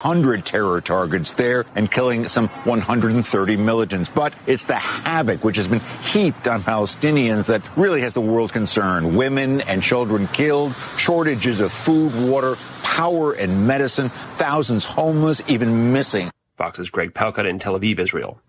100 terror targets there and killing some 130 militants. But it's the havoc which has been heaped on Palestinians that really has the world concerned. Women and children killed, shortages of food, water, power and medicine, thousands homeless, even missing. Fox's Greg Palkut in Tel Aviv, Israel.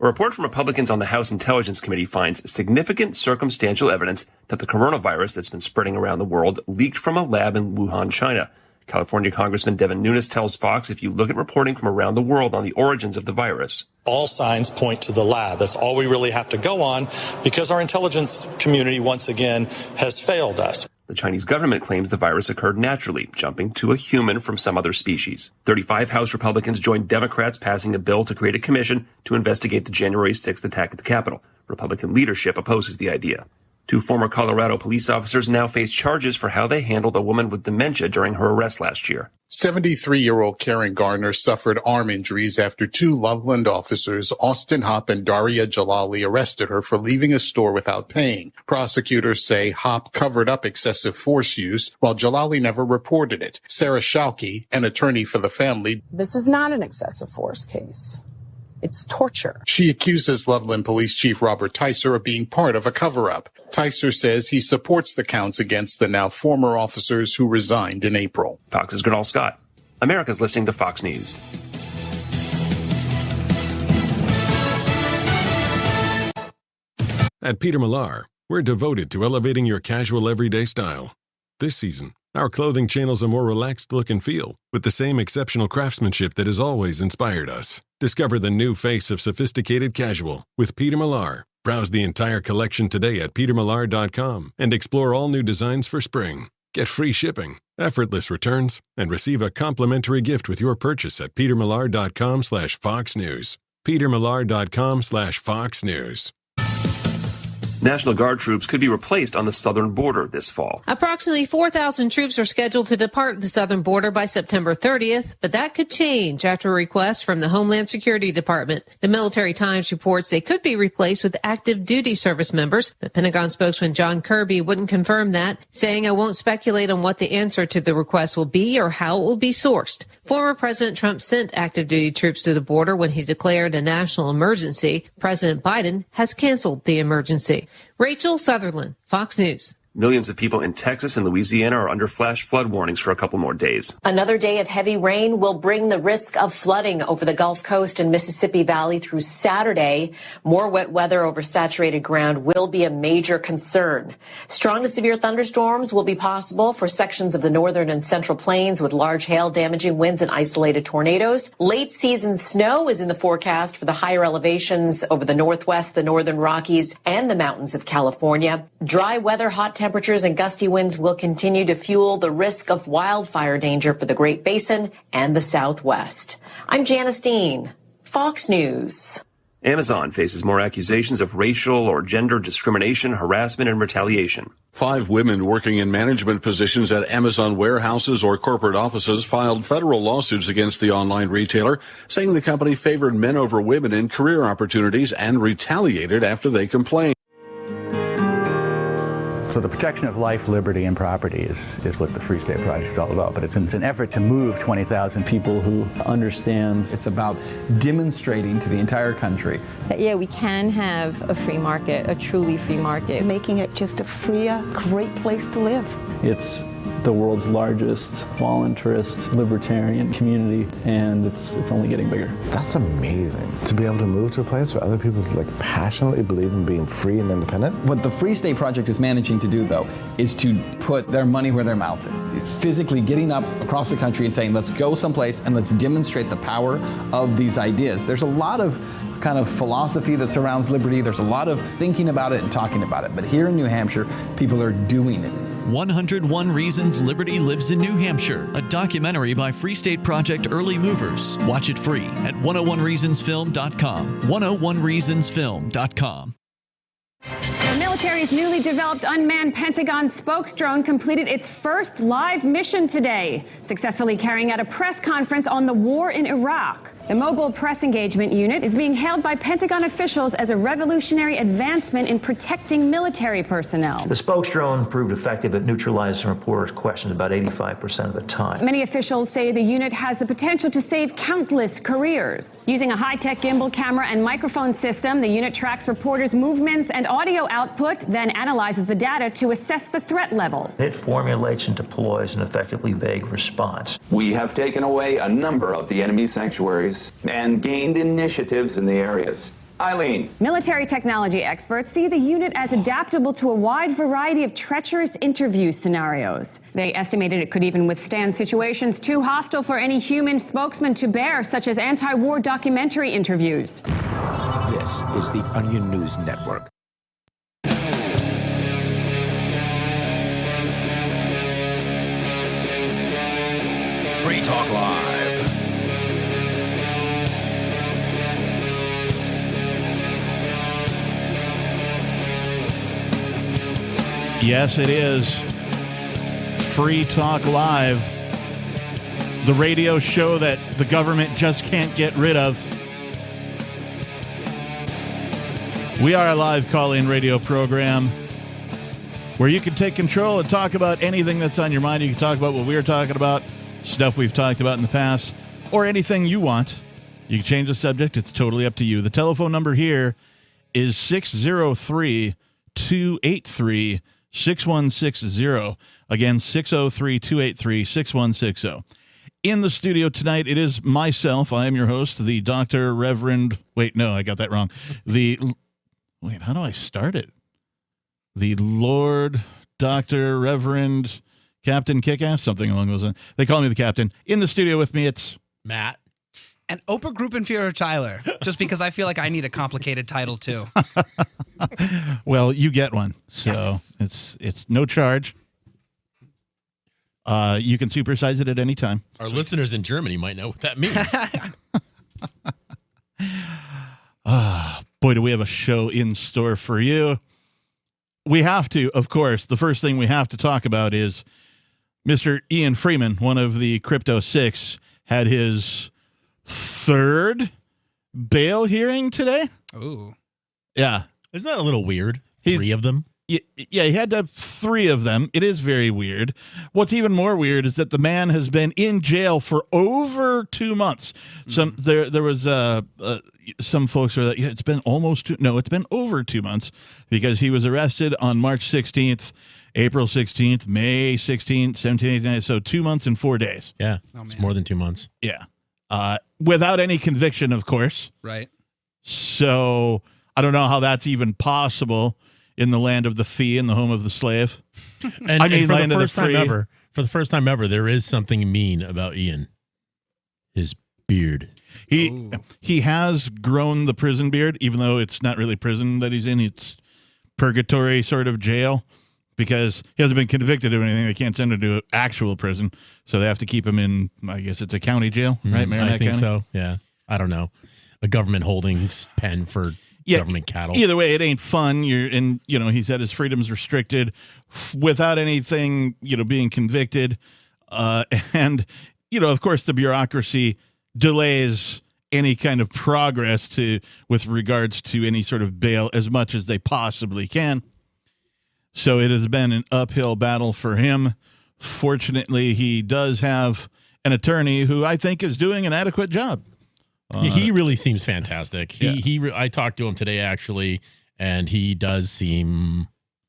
A report from Republicans on the House Intelligence Committee finds significant circumstantial evidence that the coronavirus that's been spreading around the world leaked from a lab in Wuhan, China. California Congressman Devin Nunes tells Fox if you look at reporting from around the world on the origins of the virus, all signs point to the lab. That's all we really have to go on because our intelligence community, once again, has failed us. The Chinese government claims the virus occurred naturally, jumping to a human from some other species. 35 House Republicans joined Democrats passing a bill to create a commission to investigate the January 6th attack at the Capitol. Republican leadership opposes the idea. 2 former Colorado police officers now face charges for how they handled a woman with dementia during her arrest last year. 73-year-old Karen Garner suffered arm injuries after 2 Loveland officers, Austin Hopp and Daria Jalali, arrested her for leaving a store without paying. Prosecutors say Hopp covered up excessive force use, while Jalali never reported it. Sarah Schalke, an attorney for the family, "This is not an excessive force case. It's torture." She accuses Loveland Police Chief Robert Ticer of being part of a cover-up. Ticer says he supports the counts against the now former officers who resigned in April. Fox's Goodall Scott. America's listening to Fox News. At Peter Millar, we're devoted to elevating your casual everyday style. This season, our clothing channels a more relaxed look and feel with the same exceptional craftsmanship that has always inspired us. Discover the new face of sophisticated casual with Peter Millar. Browse the entire collection today at petermillar.com and explore all new designs for spring. Get free shipping, effortless returns, and receive a complimentary gift with your purchase at petermillar.com/foxnews. petermillar.com/foxnews. National Guard troops could be replaced on the southern border this fall. Approximately 4,000 troops are scheduled to depart the southern border by September 30th, but that could change after a request from the Homeland Security Department. The Military Times reports they could be replaced with active duty service members, but Pentagon spokesman John Kirby wouldn't confirm that, saying, "I won't speculate on what the answer to the request will be or how it will be sourced." Former President Trump sent active duty troops to the border when he declared a national emergency. President Biden has canceled the emergency. Rachel Sutherland, Fox News. Millions of people in Texas and Louisiana are under flash flood warnings for a couple more days. Another day of heavy rain will bring the risk of flooding over the Gulf Coast and Mississippi Valley through Saturday. More wet weather over saturated ground will be a major concern. Strong to severe thunderstorms will be possible for sections of the northern and central plains with large hail, damaging winds, and isolated tornadoes. Late season snow is in the forecast for the higher elevations over the Northwest, the Northern Rockies, and the mountains of California. Dry weather, hot temperatures, and gusty winds will continue to fuel the risk of wildfire danger for the Great Basin and the Southwest. I'm Janice Dean, Fox News. Amazon faces more accusations of racial or gender discrimination, harassment, and retaliation. 5 women working in management positions at Amazon warehouses or corporate offices filed federal lawsuits against the online retailer, saying the company favored men over women in career opportunities and retaliated after they complained. So the protection of life, liberty, and property is what the Free State Project is all about. But it's an effort to move 20,000 people who understand. It's about demonstrating to the entire country that, yeah, we can have a free market, a truly free market. Making it just a freer, great place to live. It's the world's largest voluntarist libertarian community, and it's only getting bigger. That's amazing, to be able to move to a place where other people passionately believe in being free and independent. What the Free State Project is managing to do, though, is to put their money where their mouth is. It's physically getting up across the country and saying, let's go someplace and let's demonstrate the power of these ideas. There's a lot of kind of philosophy that surrounds liberty. There's a lot of thinking about it and talking about it. But here in New Hampshire, people are doing it. 101 Reasons Liberty Lives in New Hampshire, a documentary by Free State Project Early Movers. Watch it free at 101reasonsfilm.com. 101reasonsfilm.com. The military's newly developed unmanned Pentagon spokes drone completed its first live mission today, successfully carrying out a press conference on the war in Iraq. The Mobile Press Engagement Unit is being hailed by Pentagon officials as a revolutionary advancement in protecting military personnel. The spokes drone proved effective at neutralizing reporters' questions about 85% of the time. Many officials say the unit has the potential to save countless careers. Using a high-tech gimbal camera and microphone system, the unit tracks reporters' movements and audio output, then analyzes the data to assess the threat level. It formulates and deploys an effectively vague response. We have taken away a number of the enemy sanctuaries and gained initiatives in the areas. Eileen. Military technology experts see the unit as adaptable to a wide variety of treacherous interview scenarios. They estimated it could even withstand situations too hostile for any human spokesman to bear, such as anti-war documentary interviews. This is the Onion News Network. Free Talk Live. Yes, it is Free Talk Live, the radio show that the government just can't get rid of. We are a live call-in radio program where you can take control and talk about anything that's on your mind. You can talk about what we're talking about, stuff we've talked about in the past, or anything you want. You can change the subject. It's totally up to you. The telephone number here is 603-283-6160. Again, 603-283-6160. In the studio tonight, it is myself. I am your host, the Dr. Reverend... Wait, no, I got that wrong. Wait, how do I start it? The Lord, Dr. Reverend, Captain Kickass, something along those lines. They call me the Captain. In the studio with me, it's... Matt. And Oprah Gruppenführer Tyler, just because I feel like I need a complicated title, too. Well, you get one, so yes. It's no charge. You can supersize it at any time. Our listeners in Germany might know what that means. Boy, do we have a show in store for you. We have to, of course, the first thing we have to talk about is Mr. Ian Freeman, one of the Crypto Six, had his third bail hearing today. Ooh. Yeah. Isn't that a little weird? Three of them? Yeah, he had to have three of them. It is very weird. What's even more weird is that the man has been in jail for over 2 months. There was some folks were like, it's been it's been over 2 months because he was arrested on March 16th, April 16th, May 16th, 17th, 18th. So 2 months and 4 days. Yeah, it's more than 2 months. Yeah. Without any conviction, of course. Right. So I don't know how that's even possible in the land of the free and the home of the slave. And for the first time ever, there is something mean about Ian. His beard. He has grown the prison beard, even though it's not really prison that he's in. It's purgatory sort of jail because he hasn't been convicted of anything. They can't send him to actual prison, so they have to keep him in, I guess it's a county jail, right? I think so, yeah. I don't know. A government holding pen for government cattle. Either way, it ain't fun. He's had his freedoms restricted without anything, being convicted. And of course, the bureaucracy delays any kind of progress with regards to any sort of bail as much as they possibly can. So it has been an uphill battle for him. Fortunately, he does have an attorney who I think is doing an adequate job. He really seems fantastic. I talked to him today, actually, and he does seem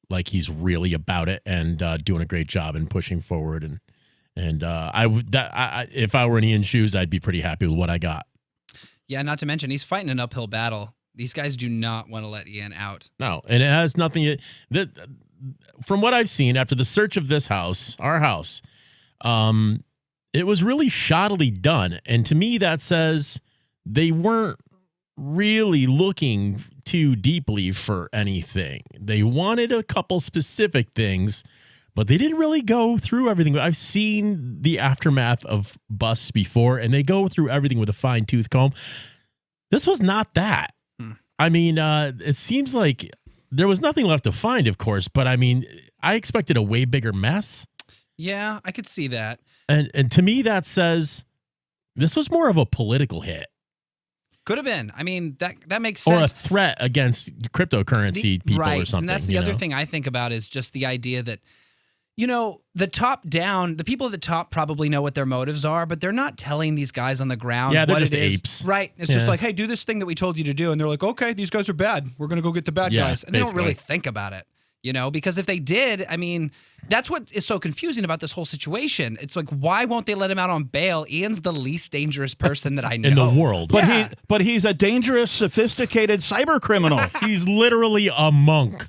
like he's really about it and doing a great job and pushing forward. And if I were in Ian's shoes, I'd be pretty happy with what I got. Yeah, not to mention he's fighting an uphill battle. These guys do not want to let Ian out. No, and it has nothing. From what I've seen after the search of this house, our house, it was really shoddily done, and to me that says they weren't really looking too deeply for anything. They wanted a couple specific things, but they didn't really go through everything. I've seen the aftermath of busts before, and they go through everything with a fine-tooth comb. This was not that. I mean, it seems like there was nothing left to find, of course, but I mean, I expected a way bigger mess. Yeah, I could see that. And to me, that says this was more of a political hit. Could have been. I mean, that makes sense. Or a threat against cryptocurrency people right. or something. And that's the other thing I think about is just the idea that, the top down, the people at the top probably know what their motives are, but they're not telling these guys on the ground they're what just it is. apes. Right. It's just like, hey, do this thing that we told you to do. And they're like, okay, these guys are bad. We're going to go get the bad guys. And they don't really think about it. Because if they did, I mean, that's what is so confusing about this whole situation. It's like, why won't they let him out on bail? Ian's the least dangerous person that I know in the world. But he's a dangerous, sophisticated cyber criminal. He's literally a monk.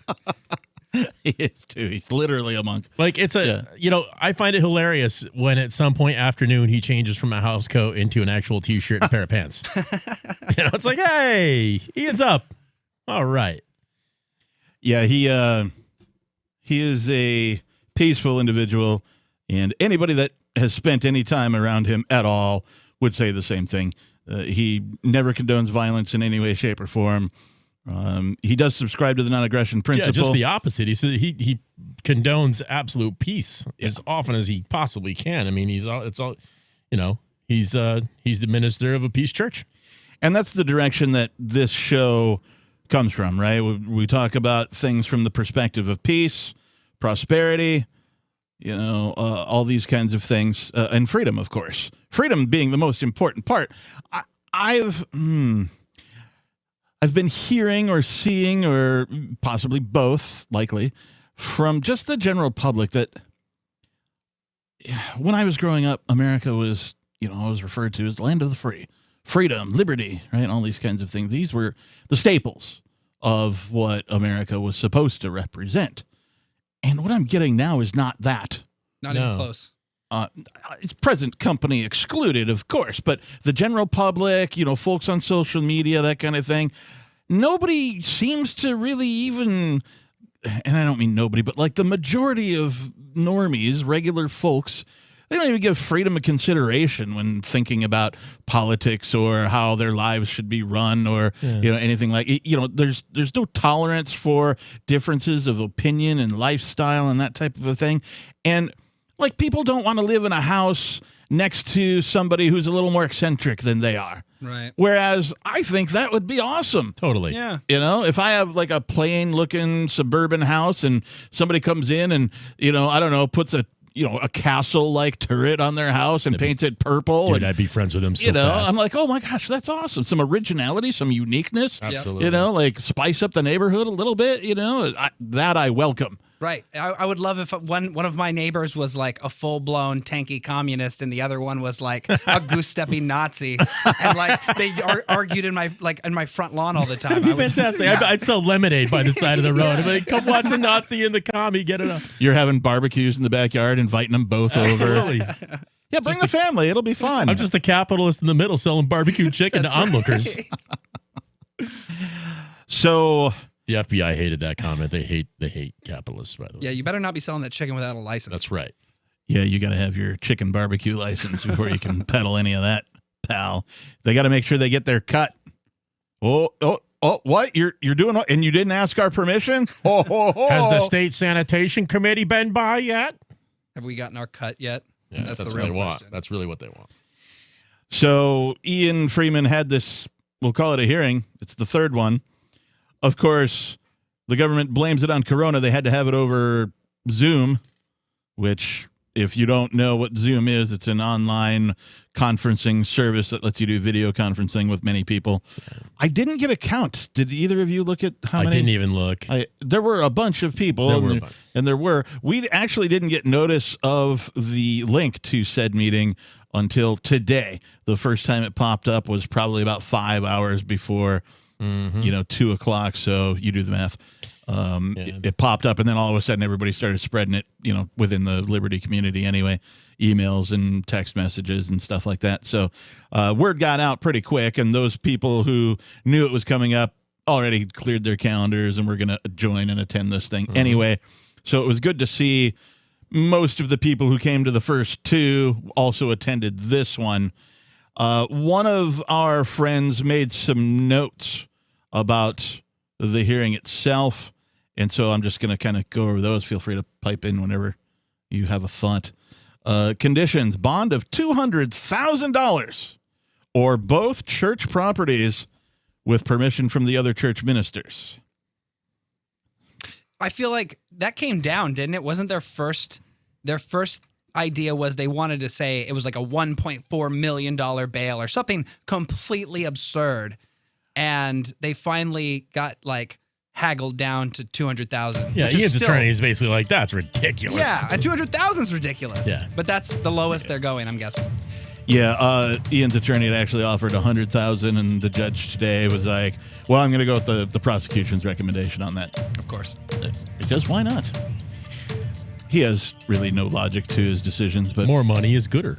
He is too. He's literally a monk. Like I find it hilarious when at some point afternoon he changes from a house coat into an actual t-shirt and a pair of pants. It's like, hey, Ian's up. All right. Yeah, he is a peaceful individual, and anybody that has spent any time around him at all would say the same thing. He never condones violence in any way, shape, or form. He does subscribe to the non-aggression principle. Yeah, just the opposite. He condones absolute peace as often as he possibly can. I mean, he's the minister of a peace church, and that's the direction that this show comes from, right? We talk about things from the perspective of peace, prosperity, all these kinds of things, and freedom, of course. Freedom being the most important part. I've been hearing or seeing, or possibly both, likely, from just the general public that when I was growing up, America was, always referred to as the land of the free. Freedom, liberty, right? All these kinds of things. These were the staples of what America was supposed to represent. And what I'm getting now is not that. Not even close. It's present company excluded, of course, but the general public, folks on social media, that kind of thing, nobody seems to really even, and I don't mean nobody, but like the majority of normies, regular folks, they don't even give freedom a consideration when thinking about politics or how their lives should be run or anything like there's no tolerance for differences of opinion and lifestyle and that type of a thing. And like, people don't want to live in a house next to somebody who's a little more eccentric than they are. Right. Whereas I think that would be awesome. Totally. Yeah. If I have like a plain looking suburban house and somebody comes in and, puts a castle-like turret on their house and paints it purple. Dude, and, I'd be friends with them so fast. I'm like, oh my gosh, that's awesome. Some originality, some uniqueness. Absolutely. Like spice up the neighborhood a little bit, that I welcome. Right. I would love if one of my neighbors was like a full-blown tanky communist and the other one was like a goose-stepping Nazi. And like they argued in my front lawn all the time. That'd be fantastic. I'd sell lemonade by the side of the road. I'd be like, come watch the Nazi and the commie, get it up. You're having barbecues in the backyard, inviting them both Absolutely. over. Yeah, bring the family. It'll be fun. I'm just a capitalist in the middle selling barbecue chicken to onlookers. So the FBI hated that comment. They hate capitalists, by the way. Yeah, you better not be selling that chicken without a license. That's right. Yeah, you got to have your chicken barbecue license before you can peddle any of that, pal. They got to make sure they get their cut. Oh, what? You're doing what? And you didn't ask our permission? Has the state sanitation committee been by yet? Have we gotten our cut yet? Yeah, that's the real question. That's really what they want. So Ian Freeman had this, we'll call it a hearing. It's the third one. Of course, the government blames it on Corona. They had to have it over Zoom, which, if you don't know what Zoom is, it's an online conferencing service that lets you do video conferencing with many people. I didn't get a count. Did either of you look at how many? I didn't even look. There were a bunch of people. We actually didn't get notice of the link to said meeting until today. The first time it popped up was probably about 5 hours before 2 o'clock. So you do the math. It popped up, and then all of a sudden everybody started spreading it, within the Liberty community anyway, emails and text messages and stuff like that. So word got out pretty quick, and those people who knew it was coming up already cleared their calendars and were going to join and attend this thing anyway. So it was good to see most of the people who came to the first two also attended this one. One of our friends made some notes about the hearing itself, and so I'm just going to kind of go over those. Feel free to pipe in whenever you have a thought. Conditions: bond of $200,000 or both church properties with permission from the other church ministers. I feel like that came down, didn't it? Wasn't their first idea was they wanted to say it was like a $1.4 million bail or something completely absurd. And they finally got like haggled down to $200,000. Yeah, Ian's attorney is basically like, that's ridiculous. Yeah, and $200,000 is ridiculous. Yeah. But that's the lowest they're going, I'm guessing. Yeah, Ian's attorney had actually offered $100,000, and the judge today was like, well, I'm going to go with the prosecution's recommendation on that. Of course. Because why not? He has really no logic to his decisions, but more money is gooder.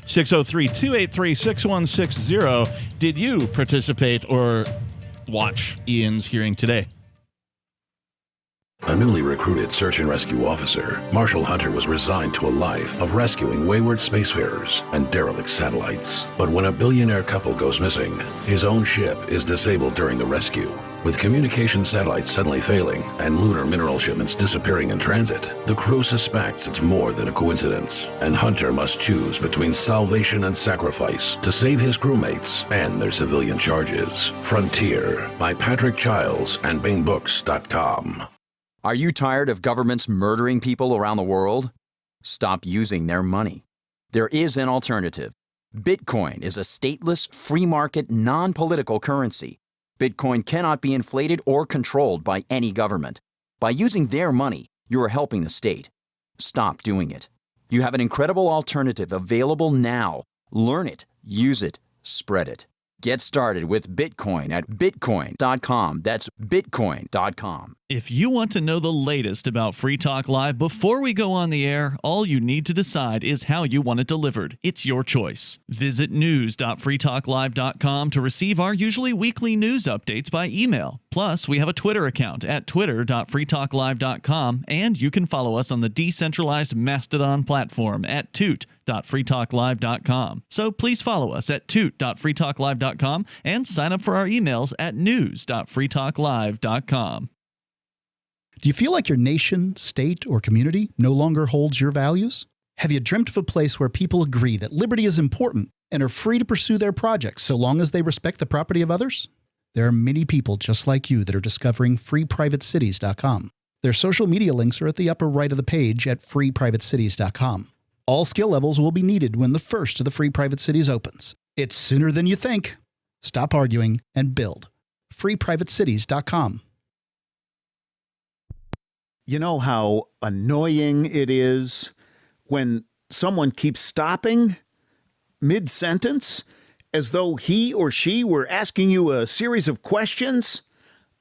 603-283-6160. Did you participate or watch Ian's hearing today? A newly recruited search and rescue officer, Marshall Hunter was resigned to a life of rescuing wayward spacefarers and derelict satellites. But when a billionaire couple goes missing, his own ship is disabled during the rescue. With communication satellites suddenly failing and lunar mineral shipments disappearing in transit, the crew suspects it's more than a coincidence, and Hunter must choose between salvation and sacrifice to save his crewmates and their civilian charges. Frontier by Patrick Childs and BingBooks.com. Are you tired of governments murdering people around the world? Stop using their money. There is an alternative. Bitcoin is a stateless, free market, non-political currency. Bitcoin cannot be inflated or controlled by any government. By using their money, you are helping the state. Stop doing it. You have an incredible alternative available now. Learn it, use it, spread it. Get started with Bitcoin at Bitcoin.com. That's Bitcoin.com. If you want to know the latest about Free Talk Live before we go on the air, all you need to decide is how you want it delivered. It's your choice. Visit news.freetalklive.com to receive our usually weekly news updates by email. Plus, we have a Twitter account at twitter.freetalklive.com, and you can follow us on the decentralized Mastodon platform at toot.freetalklive.com. So please follow us at toot.freetalklive.com and sign up for our emails at news.freetalklive.com. Do you feel like your nation, state, or community no longer holds your values? Have you dreamt of a place where people agree that liberty is important and are free to pursue their projects so long as they respect the property of others? There are many people just like you that are discovering freeprivatecities.com. Their social media links are at the upper right of the page at freeprivatecities.com. All skill levels will be needed when the first of the Free Private Cities opens. It's sooner than you think. Stop arguing and build. freeprivatecities.com. You know how annoying it is when someone keeps stopping mid-sentence as though he or she were asking you a series of questions?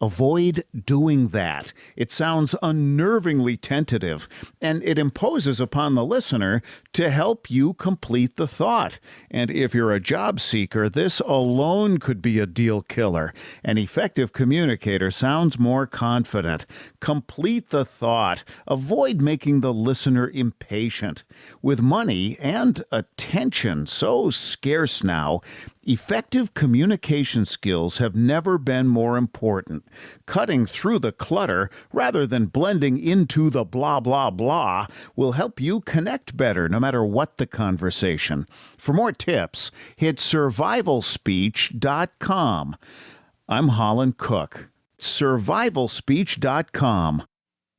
Avoid doing that. It sounds unnervingly tentative, and it imposes upon the listener to help you complete the thought. And if you're a job seeker, this alone could be a deal killer. An effective communicator sounds more confident. Complete the thought. Avoid making the listener impatient. With money and attention so scarce now, effective communication skills have never been more important. Cutting through the clutter rather than blending into the blah, blah, blah will help you connect better no matter what the conversation. For more tips, hit survivalspeech.com. I'm Holland Cook. survivalspeech.com.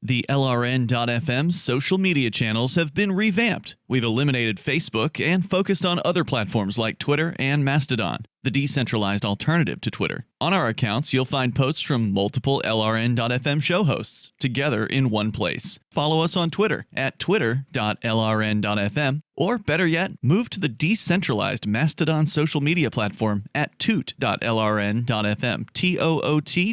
The LRN.FM social media channels have been revamped. We've eliminated Facebook and focused on other platforms like Twitter and Mastodon, the decentralized alternative to Twitter. On our accounts, you'll find posts from multiple LRN.FM show hosts together in one place. Follow us on Twitter at twitter.lrn.fm, or better yet, move to the decentralized Mastodon social media platform at toot.lrn.fm, toot.lrn.fm.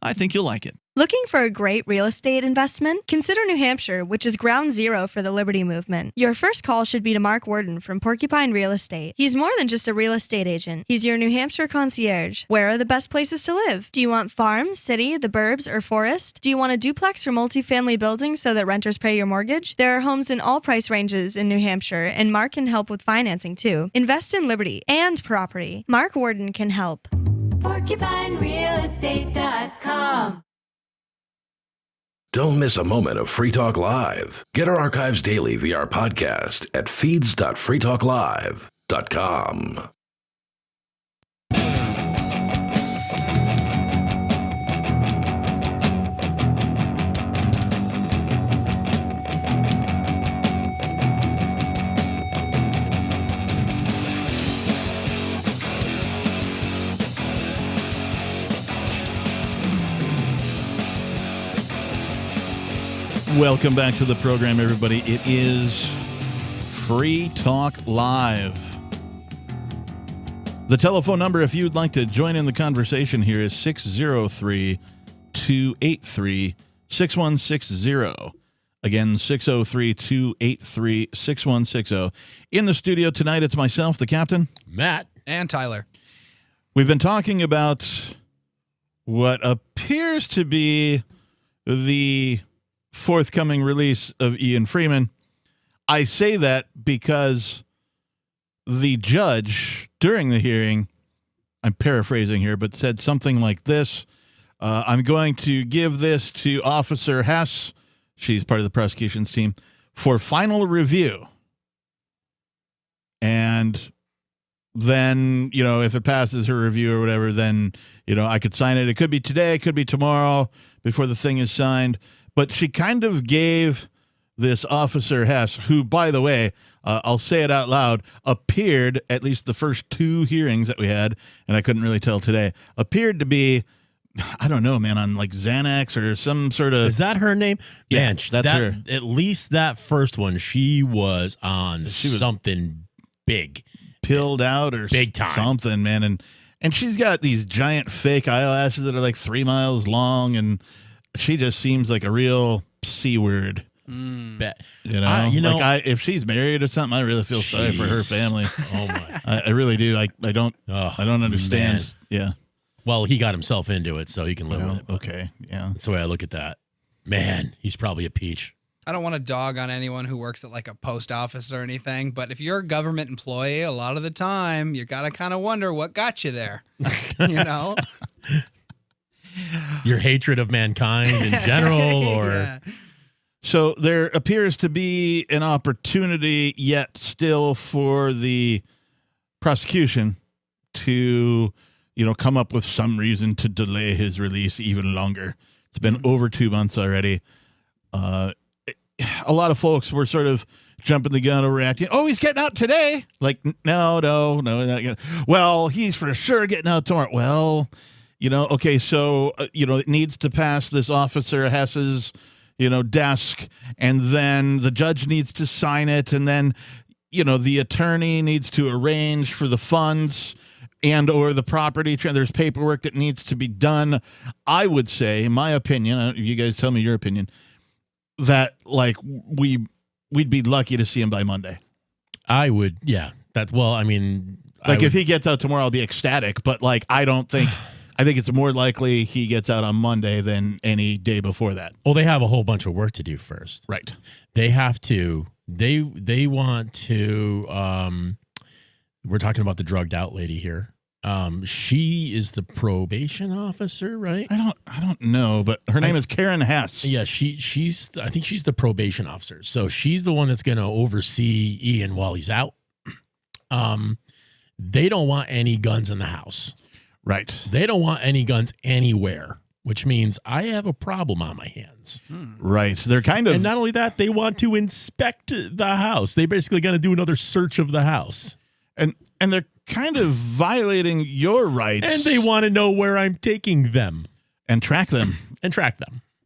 I think you'll like it. Looking for a great real estate investment? Consider New Hampshire, which is ground zero for the Liberty Movement. Your first call should be to Mark Worden from Porcupine Real Estate. He's more than just a real estate agent. He's your New Hampshire concierge. Where are the best places to live? Do you want farm, city, the burbs, or forest? Do you want a duplex or multifamily building so that renters pay your mortgage? There are homes in all price ranges in New Hampshire, and Mark can help with financing too. Invest in liberty and property. Mark Worden can help. PorcupineRealEstate.com. Don't miss a moment of Free Talk Live. Get our archives daily via our podcast at feeds.freetalklive. nationally-syndicated.com. Welcome back to the program, everybody. It is Free Talk Live. The telephone number, if you'd like to join in the conversation here, is 603-283-6160. Again, 603-283-6160. In the studio tonight, it's myself, the captain, Matt, and Tyler. We've been talking about what appears to be the forthcoming release of Ian Freeman. I say that because the judge during the hearing, I'm paraphrasing here, but said something like this: I'm going to give this to Officer Hess, she's part of the prosecution's team, for final review. And then, if it passes her review or whatever, then, I could sign it. It could be today, it could be tomorrow before the thing is signed. But she kind of gave this Officer Hess, who, by the way, I'll say it out loud, appeared, at least the first two hearings that we had, and I couldn't really tell today, appeared to be, I don't know, man, on like Xanax or some sort of... Is that her name? Yeah, Man, that's her. At least that first one, she was on something big. Pilled out or big time. Something, man. And she's got these giant fake eyelashes that are like 3 miles long, and she just seems like a real C word. Bet. If she's married or something, I really feel sorry for her family. Oh my! I really do. I don't understand. Man. Yeah. Well, he got himself into it, so he can live with it. Okay. Yeah. That's the way I look at that. Man, he's probably a peach. I don't want to dog on anyone who works at like a post office or anything, but if you're a government employee, a lot of the time you got to kind of wonder what got you there. Your hatred of mankind in general, or Yeah. So there appears to be an opportunity yet still for the prosecution to, come up with some reason to delay his release even longer. It's been over 2 months already. A lot of folks were sort of jumping the gun or reacting. Oh, he's getting out today. Like, no. Not gonna. Well, he's for sure getting out tomorrow. Well, okay, so, it needs to pass this Officer Hess's, desk, and then the judge needs to sign it, and then, the attorney needs to arrange for the funds and or the property. There's paperwork that needs to be done. I would say, in my opinion, you guys tell me your opinion, that, like, we'd be lucky to see him by Monday. I would, yeah. If he gets out tomorrow, I'll be ecstatic, but, like, I think it's more likely he gets out on Monday than any day before that. Well, they have a whole bunch of work to do first. Right. They have to, they want to, we're talking about the drugged out lady here. She is the probation officer, right? I don't know, but her name is Karen Hess. Yeah, I think she's the probation officer. So she's the one that's going to oversee Ian while he's out. They don't want any guns in the house. Right. They don't want any guns anywhere, which means I have a problem on my hands. Right. They're kind of... And not only that, they want to inspect the house. They basically got to do another search of the house. And they're kind of violating your rights. And they want to know where I'm taking them. And track them.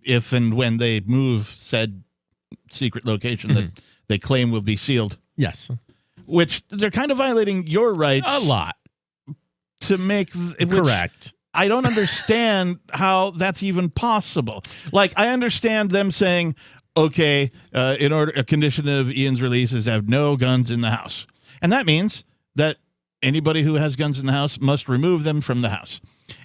If and when they move said secret location that they claim will be sealed. Yes. Which they're kind of violating your rights. A lot. To make... Correct. I don't understand how that's even possible. Like, I understand them saying, okay, in order, a condition of Ian's release is to have no guns in the house. And that means that anybody who has guns in the house must remove them from the house.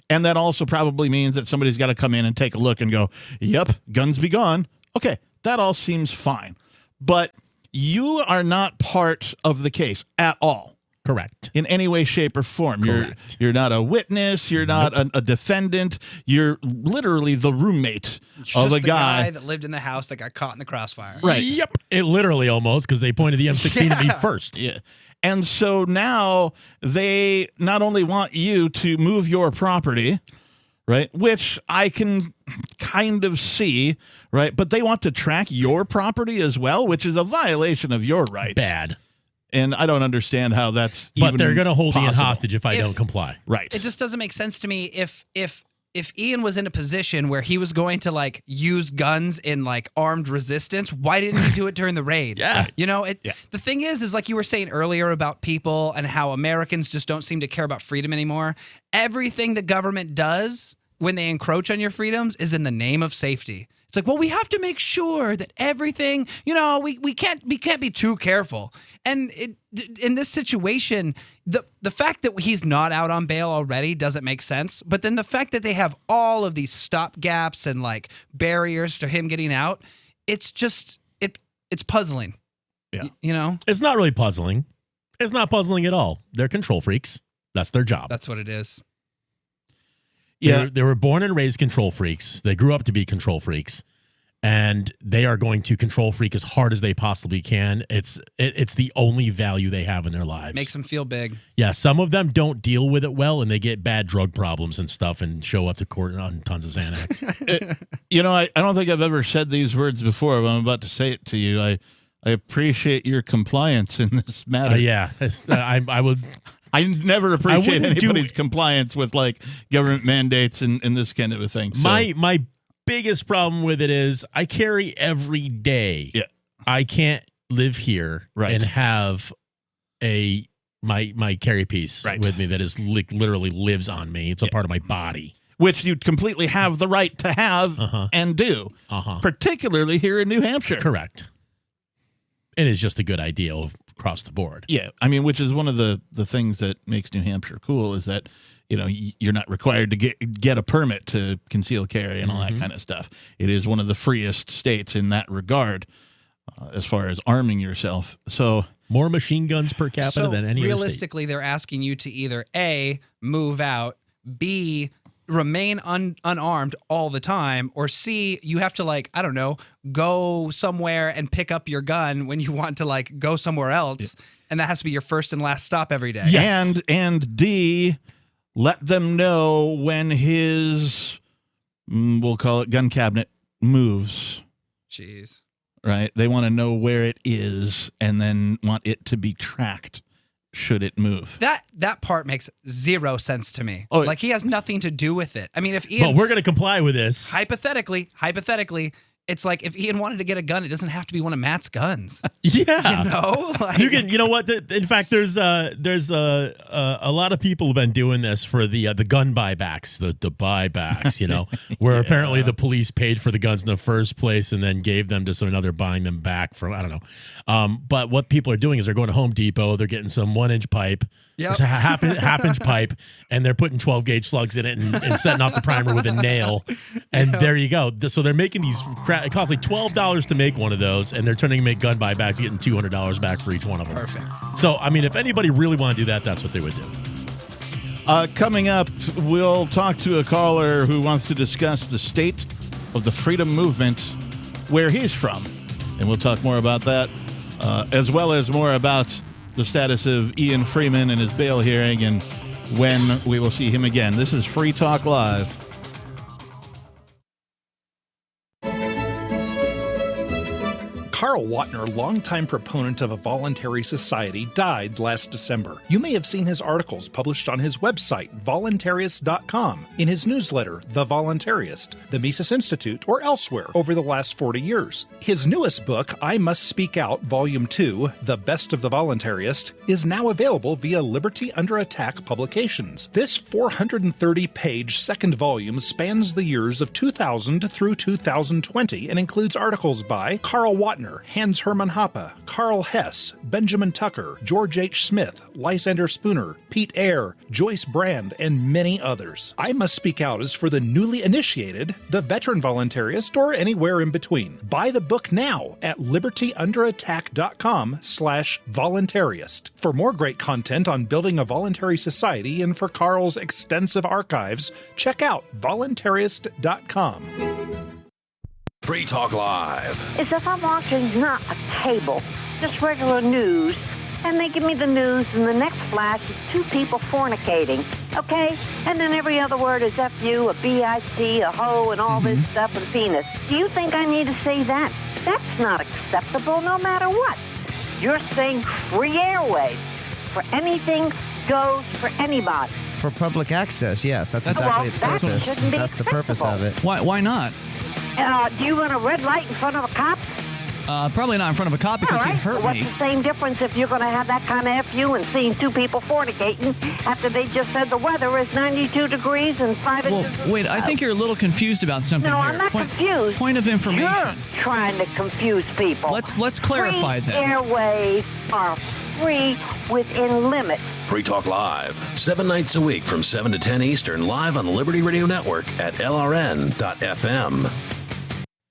And that also probably means that somebody's got to come in and take a look and go, yep, guns be gone. Okay, that all seems fine. But you are not part of the case at all. Correct. In any way, shape, or form. Correct. You're not a witness. You're not a defendant. You're literally the roommate of a guy that lived in the house that got caught in the crossfire. Right. Yep. It literally almost, because they pointed the M16 at me first. Yeah. And so now they not only want you to move your property, right, which I can kind of see, right, but they want to track your property as well, which is a violation of your rights. Bad. And I don't understand how that's But they're going to hold possible. Ian hostage if I don't comply. Right. It just doesn't make sense to me if Ian was in a position where he was going to like use guns in like armed resistance, why didn't he do it during the raid? Yeah. You know, the thing is like you were saying earlier about people and how Americans just don't seem to care about freedom anymore. Everything the government does when they encroach on your freedoms is in the name of safety. It's like, well, we have to make sure that everything, you know, we can't be too careful. And in this situation, the fact that he's not out on bail already doesn't make sense. But then the fact that they have all of these stop gaps and like barriers to him getting out, it's just it's puzzling. Yeah. You know, it's not really puzzling. It's not puzzling at all. They're control freaks. That's their job. That's what it is. Yeah, they were born and raised control freaks. They grew up to be control freaks, and they are going to control freak as hard as they possibly can. It's the only value they have in their lives. Makes them feel big. Yeah, some of them don't deal with it well, and they get bad drug problems and stuff, and show up to court on tons of Xanax. You know, I don't think I've ever said these words before, but I'm about to say it to you. I appreciate your compliance in this matter. Yeah, I would. I never appreciate anybody's compliance with like government mandates and this kind of a thing. So. My biggest problem with it is I carry every day. Yeah. I can't live here and have my carry piece with me that is literally lives on me. It's a part of my body. Which you completely have the right to have and do, particularly here in New Hampshire. Correct. It is just a good idea across the board. Yeah, I mean, which is one of the things that makes New Hampshire cool is that, you know, you're not required to get a permit to conceal carry and all that kind of stuff. It is one of the freest states in that regard as far as arming yourself. So more machine guns per capita than any other state. Realistically, they're asking you to either A, move out, B, remain unarmed all the time, or C, you have to like, I don't know, go somewhere and pick up your gun when you want to like go somewhere else, and that has to be your first and last stop every day. Yes. And D, let them know when his, we'll call it gun cabinet, moves. Jeez. Right? They want to know where it is and then want it to be tracked. Should it move? That part makes zero sense to me. Oh, like he has nothing to do with it. I mean, if Ian, but we're going to comply with this. Hypothetically, it's like if Ian wanted to get a gun, it doesn't have to be one of Matt's guns. Yeah, you know, like, you know what? In fact, there's a lot of people have been doing this for the gun buybacks, the buybacks. You know, where apparently the police paid for the guns in the first place and then gave them to some another buying them back from I don't know. But what people are doing is they're going to Home Depot, they're getting some 1-inch pipe. Yep. half-inch pipe, and they're putting 12-gauge slugs in it and setting off the primer with a nail, and there you go. So they're making these. It costs like $12 to make one of those, and they're turning to make gun buybacks, getting $200 back for each one of them. Perfect. So I mean, if anybody really want to do that, that's what they would do. Coming up, we'll talk to a caller who wants to discuss the state of the freedom movement, where he's from, and we'll talk more about that, as well as more about the status of Ian Freeman and his bail hearing and when we will see him again. This is Free Talk Live. Carl Watner, longtime proponent of a voluntary society, died last December. You may have seen his articles published on his website, voluntarist.com, in his newsletter, The Voluntarist, the Mises Institute, or elsewhere over the last 40 years. His newest book, I Must Speak Out, Volume 2, The Best of the Voluntarist, is now available via Liberty Under Attack Publications. This 430-page second volume spans the years of 2000 through 2020 and includes articles by Carl Watner, Hans Hermann Hoppe, Carl Hess, Benjamin Tucker, George H. Smith, Lysander Spooner, Pete Eyre, Joyce Brand, and many others. I Must Speak Out is for the newly initiated, the veteran voluntarist, or anywhere in between. Buy the book now at libertyunderattack.com/voluntarist. For more great content on building a voluntary society and for Carl's extensive archives, check out voluntarist.com. Free Talk Live. Is that I'm watching not a cable, just regular news. and they give me the news, and the next flash is two people fornicating, okay? And then every other word is F you, a B-I-C, a hoe, and all this stuff, and penis. Do you think I need to say that? That's not acceptable no matter what. You're saying free airwaves for anything goes for anybody. For public access, yes. That's exactly its purpose. That's the purpose of it. Why not? Do you want a red light in front of a cop? Probably not in front of a cop because he'd hurt What's me. the same difference if you're going to have that kind of FU and seeing two people fornicating after they just said the weather is 92 degrees and 5 inches of Wait, I think you're a little confused about something No, here. I'm not confused. Point of information. You're trying to confuse people. Let's clarify Free that. airwaves are free within limits. Free Talk Live, 7 nights a week from 7 to 10 Eastern, live on the Liberty Radio Network at LRN.FM.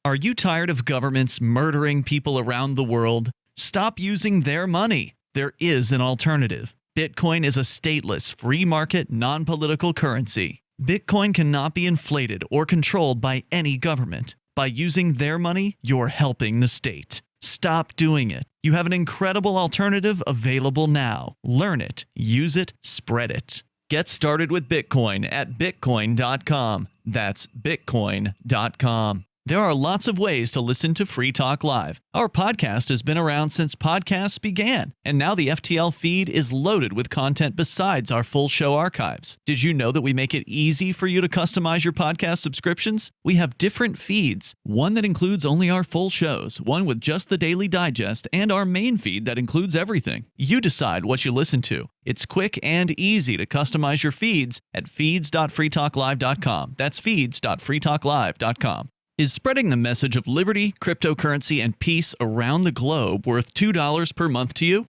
Are you tired of governments murdering people around the world? Stop using their money. There is an alternative. Bitcoin is a stateless, free market, non-political currency. Bitcoin cannot be inflated or controlled by any government. By using their money, you're helping the state. Stop doing it. You have an incredible alternative available now. Learn it, use it, spread it. Get started with Bitcoin at bitcoin.com. That's bitcoin.com. There are lots of ways to listen to Free Talk Live. Our podcast has been around since podcasts began, and now the FTL feed is loaded with content besides our full show archives. Did you know that we make it easy for you to customize your podcast subscriptions? We have different feeds, one that includes only our full shows, one with just the Daily Digest, and our main feed that includes everything. You decide what you listen to. It's quick and easy to customize your feeds at feeds.freetalklive.com. That's feeds.freetalklive.com. Is spreading the message of liberty, cryptocurrency, and peace around the globe worth $2 per month to you?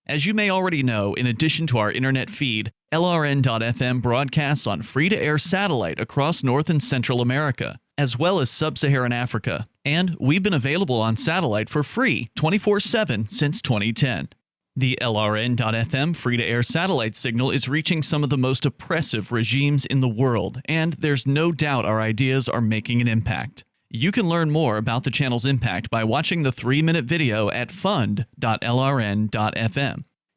As you may already know, in addition to our internet feed, LRN.FM broadcasts on free-to-air satellite across North and Central America, as well as Sub-Saharan Africa. And we've been available on satellite for free 24/7 since 2010. The LRN.FM free-to-air satellite signal is reaching some of the most oppressive regimes in the world, and there's no doubt our ideas are making an impact. You can learn more about the channel's impact by watching the 3-minute video at fund.lrn.fm.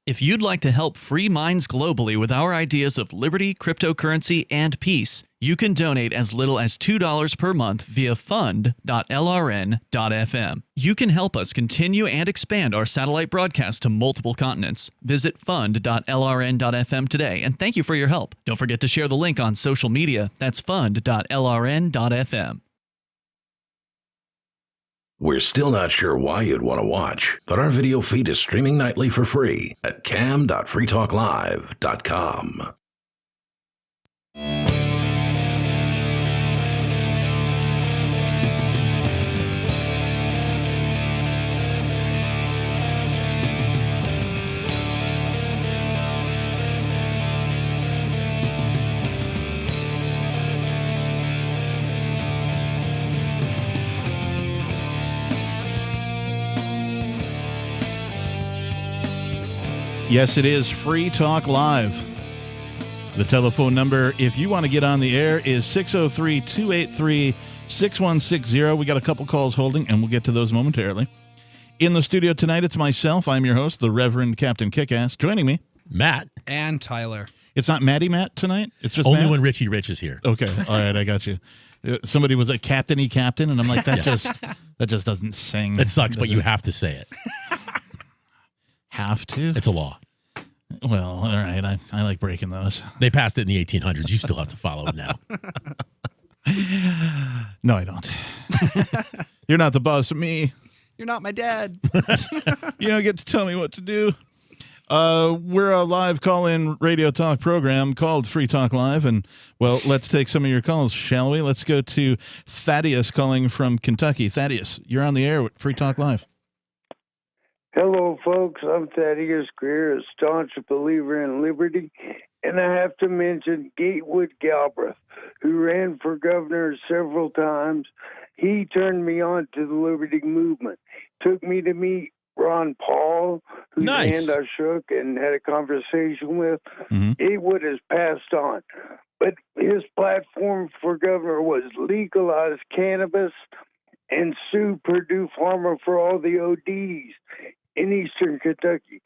If you'd like to help free minds globally with our ideas of liberty, cryptocurrency, and peace, you can donate as little as $2 per month via fund.lrn.fm. You can help us continue and expand our satellite broadcast to multiple continents. Visit fund.lrn.fm today, and thank you for your help. Don't forget to share the link on social media. That's fund.lrn.fm. We're still not sure why you'd want to watch, but our video feed is streaming nightly for free at cam.freetalklive.com. Yes, it is Free Talk Live. The telephone number, if you want to get on the air, is 603-283-6160. We got a couple calls holding, and we'll get to those momentarily. In the studio tonight, it's myself. I'm your host, the Reverend Captain Kickass. Joining me, Matt. And Tyler. It's not Maddie Matt tonight? It's just only Matt? when Richie Rich is here. Okay. All right. I got you. Somebody was a captain-y captain, and I'm like, that just doesn't sing. It sucks, but you have to say it. Have to? It's a law. Well, all right. I like breaking those. They passed it in the 1800s. You still have to follow it now. No, I don't. You're not the boss of me. You're not my dad. You don't get to tell me what to do. We're a live call-in radio talk program called Free Talk Live, and, well, let's take some of your calls, shall we? Let's go to Thaddeus calling from Kentucky. Thaddeus, you're on the air with Free Talk Live. Hello, folks. I'm Thaddeus Greer, a staunch believer in liberty, and I have to mention Gatewood Galbraith, who ran for governor several times. He turned me on to the liberty movement, took me to meet Ron Paul, whose hand I shook and had a conversation with. Gatewood has passed on, but his platform for governor was legalize cannabis and sue Purdue Pharma for all the ODs in Eastern Kentucky.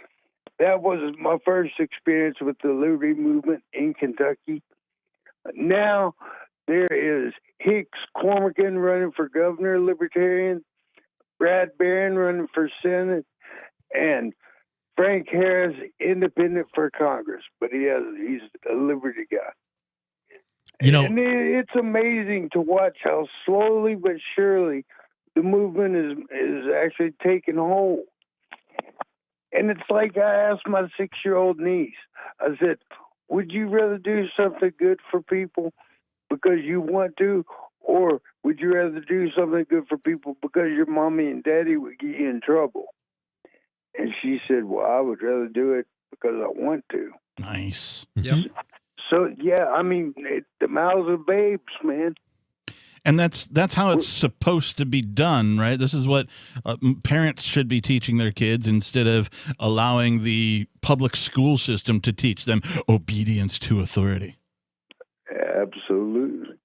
that was my first experience with the liberty movement in Kentucky. Now there is Hicks Cormican running for governor, Libertarian, Brad Barron running for Senate, and Frank Harris, independent for Congress, but he's a liberty guy. And it's amazing to watch how slowly but surely the movement is actually taking hold. And it's like I asked my 6-year-old niece, I said, would you rather do something good for people because you want to, or would you rather do something good for people because your mommy and daddy would get you in trouble? And she said, well, I would rather do it because I want to. Nice. Yep. So, yeah, I mean, the mouths of babes, man. And that's how it's supposed to be done, right? This is what parents should be teaching their kids instead of allowing the public school system to teach them obedience to authority. Absolutely.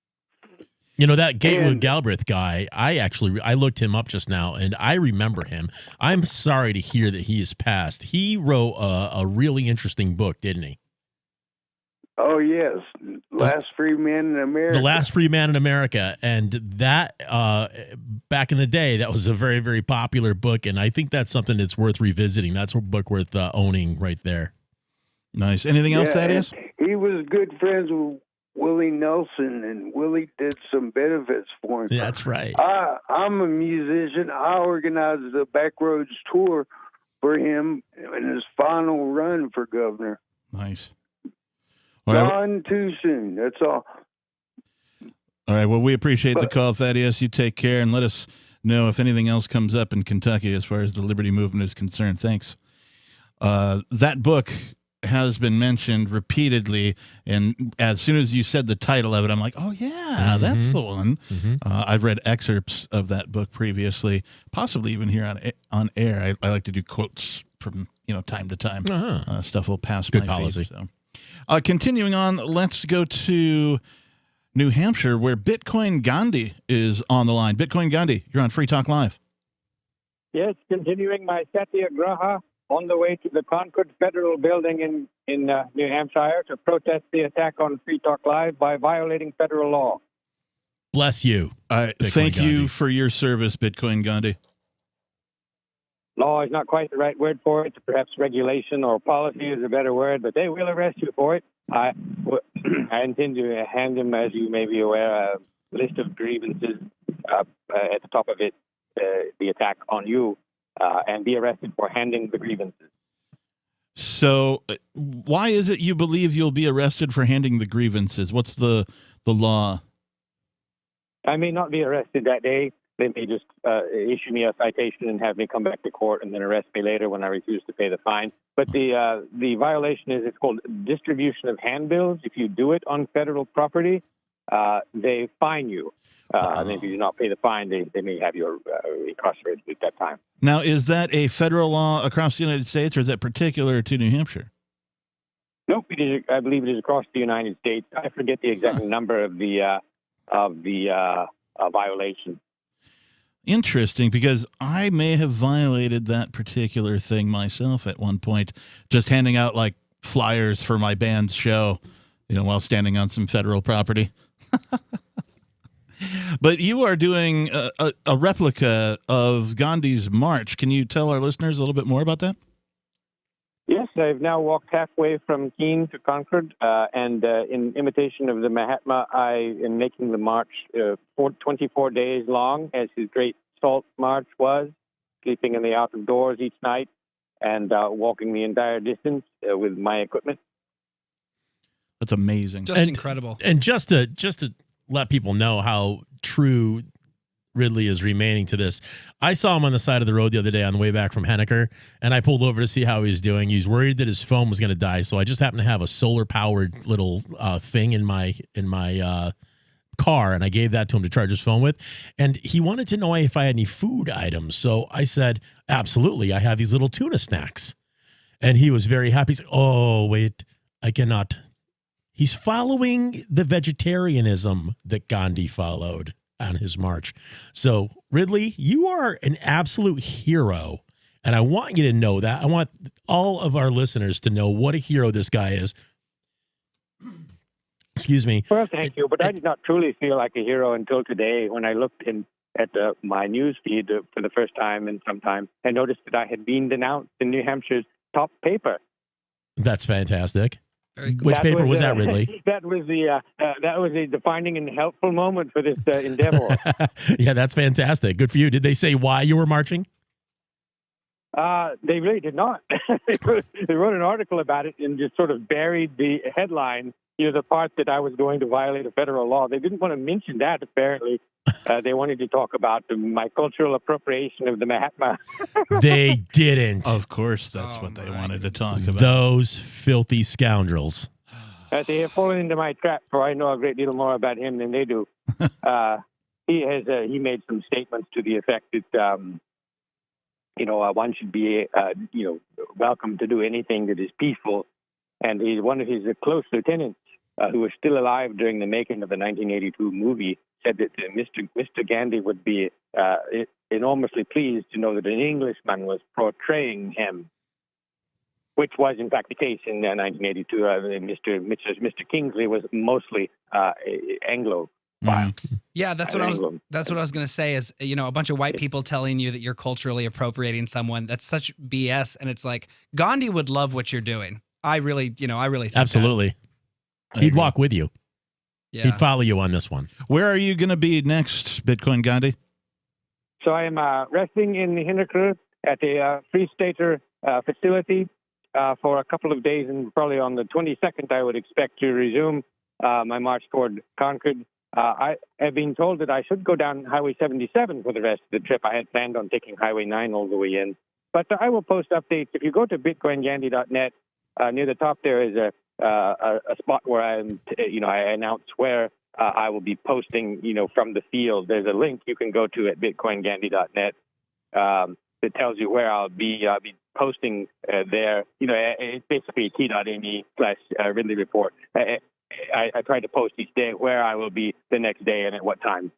That Gatewood Galbraith guy, I looked him up just now, and I remember him. I'm sorry to hear that he is passed. He wrote a really interesting book, didn't he? Oh, yes. Last Free Man in America. The Last Free Man in America. And that, back in the day, that was a very, very popular book, and I think that's something that's worth revisiting. That's a book worth owning right there. Nice. Anything else, Thaddeus? He was good friends with Willie Nelson, and Willie did some benefits for him. Yeah, that's right. I'm a musician. I organized the Backroads tour for him in his final run for governor. Nice. Gone too soon. That's all. All right. Well, we appreciate the call, Thaddeus. You take care and let us know if anything else comes up in Kentucky as far as the liberty movement is concerned. Thanks. That book has been mentioned repeatedly, and as soon as you said the title of it, I'm like, oh yeah, that's the one. I've read excerpts of that book previously, possibly even here on air. I like to do quotes from time to time. Stuff will pass Good my policy. feed, so. Continuing on, let's go to New Hampshire, where Bitcoin Gandhi is on the line. Bitcoin Gandhi, you're on Free Talk Live. Yes, continuing my satyagraha on the way to the Concord Federal Building in New Hampshire to protest the attack on Free Talk Live by violating federal law. Bless you. Thank you for your service, Bitcoin Gandhi. Law is not quite the right word for it. Perhaps regulation or policy is a better word, but they will arrest you for it. I intend to hand him, as you may be aware, a list of grievances at the top of it, the attack on you, and be arrested for handing the grievances. So why is it you believe you'll be arrested for handing the grievances? What's the law? I may not be arrested that day. They may just issue me a citation and have me come back to court and then arrest me later when I refuse to pay the fine. But the violation is, it's called distribution of handbills. If you do it on federal property, they fine you. And if you do not pay the fine, they may have you incarcerated at that time. Now, is that a federal law across the United States, or is that particular to New Hampshire? Nope, I believe it is across the United States. I forget the exact number of the violation. Interesting, because I may have violated that particular thing myself at one point, just handing out like flyers for my band's show, while standing on some federal property. But you are doing a replica of Gandhi's march. Can you tell our listeners a little bit more about that? Yes, I've now walked halfway from Keene to Concord, and in imitation of the Mahatma, I am making the march 24 days long, as his great salt march was, sleeping in the out of doors each night and walking the entire distance with my equipment. That's amazing. Just incredible. And just to let people know how true Ridley is remaining to this. I saw him on the side of the road the other day on the way back from Henniker, and I pulled over to see how he was doing. He was worried that his phone was going to die, so I just happened to have a solar-powered little thing in my car, and I gave that to him to charge his phone with. And he wanted to know if I had any food items, so I said, absolutely, I have these little tuna snacks. And he was very happy. He's like, oh, wait, I cannot. He's following the vegetarianism that Gandhi followed on his march. So, Ridley, you are an absolute hero, And I want you to know that. I want all of our listeners to know what a hero this guy is. Excuse me. Well, thank you. But I did not truly feel like a hero until today when I looked at my news feed for the first time in some time and noticed that I had been denounced in New Hampshire's top paper. That's fantastic. Which paper was that, Ridley? That was a defining and helpful moment for this endeavor. Yeah, that's fantastic. Good for you. Did they say why you were marching? They really did not. They wrote an article about it and just sort of buried the headline, the part that I was going to violate a federal law. They didn't want to mention that, apparently. They wanted to talk about my cultural appropriation of the Mahatma. They didn't. Of course, that's what they wanted to talk about. Those filthy scoundrels. They have fallen into my trap, for I know a great deal more about him than they do. He made some statements to the effect that, one should be, welcome to do anything that is peaceful. And one of his close lieutenants, who was still alive during the making of the 1982 movie, said that Mr. Gandhi would be enormously pleased to know that an Englishman was portraying him, which was in fact the case in 1982. Mr. Kingsley was mostly Anglo. Yeah, that's what I was going to say is, a bunch of white people telling you that you're culturally appropriating someone. That's such BS. And it's like, Gandhi would love what you're doing. I really think absolutely. He'd walk with you. Yeah. He'd follow you on this one. Where are you going to be next, Bitcoin Gandhi? So I am resting in Hinnerkrug at a Free Stater facility for a couple of days, and probably on the 22nd I would expect to resume my march toward Concord. I have been told that I should go down Highway 77 for the rest of the trip. I had planned on taking Highway 9 all the way in. But I will post updates. If you go to bitcoingandhi.net, near the top there is a spot where I announce where I will be posting, from the field. There's a link you can go to at bitcoingandhi.net that tells you where I'll be posting there. It's basically t.me/Ridley Report. I try to post each day where I will be the next day and at what time.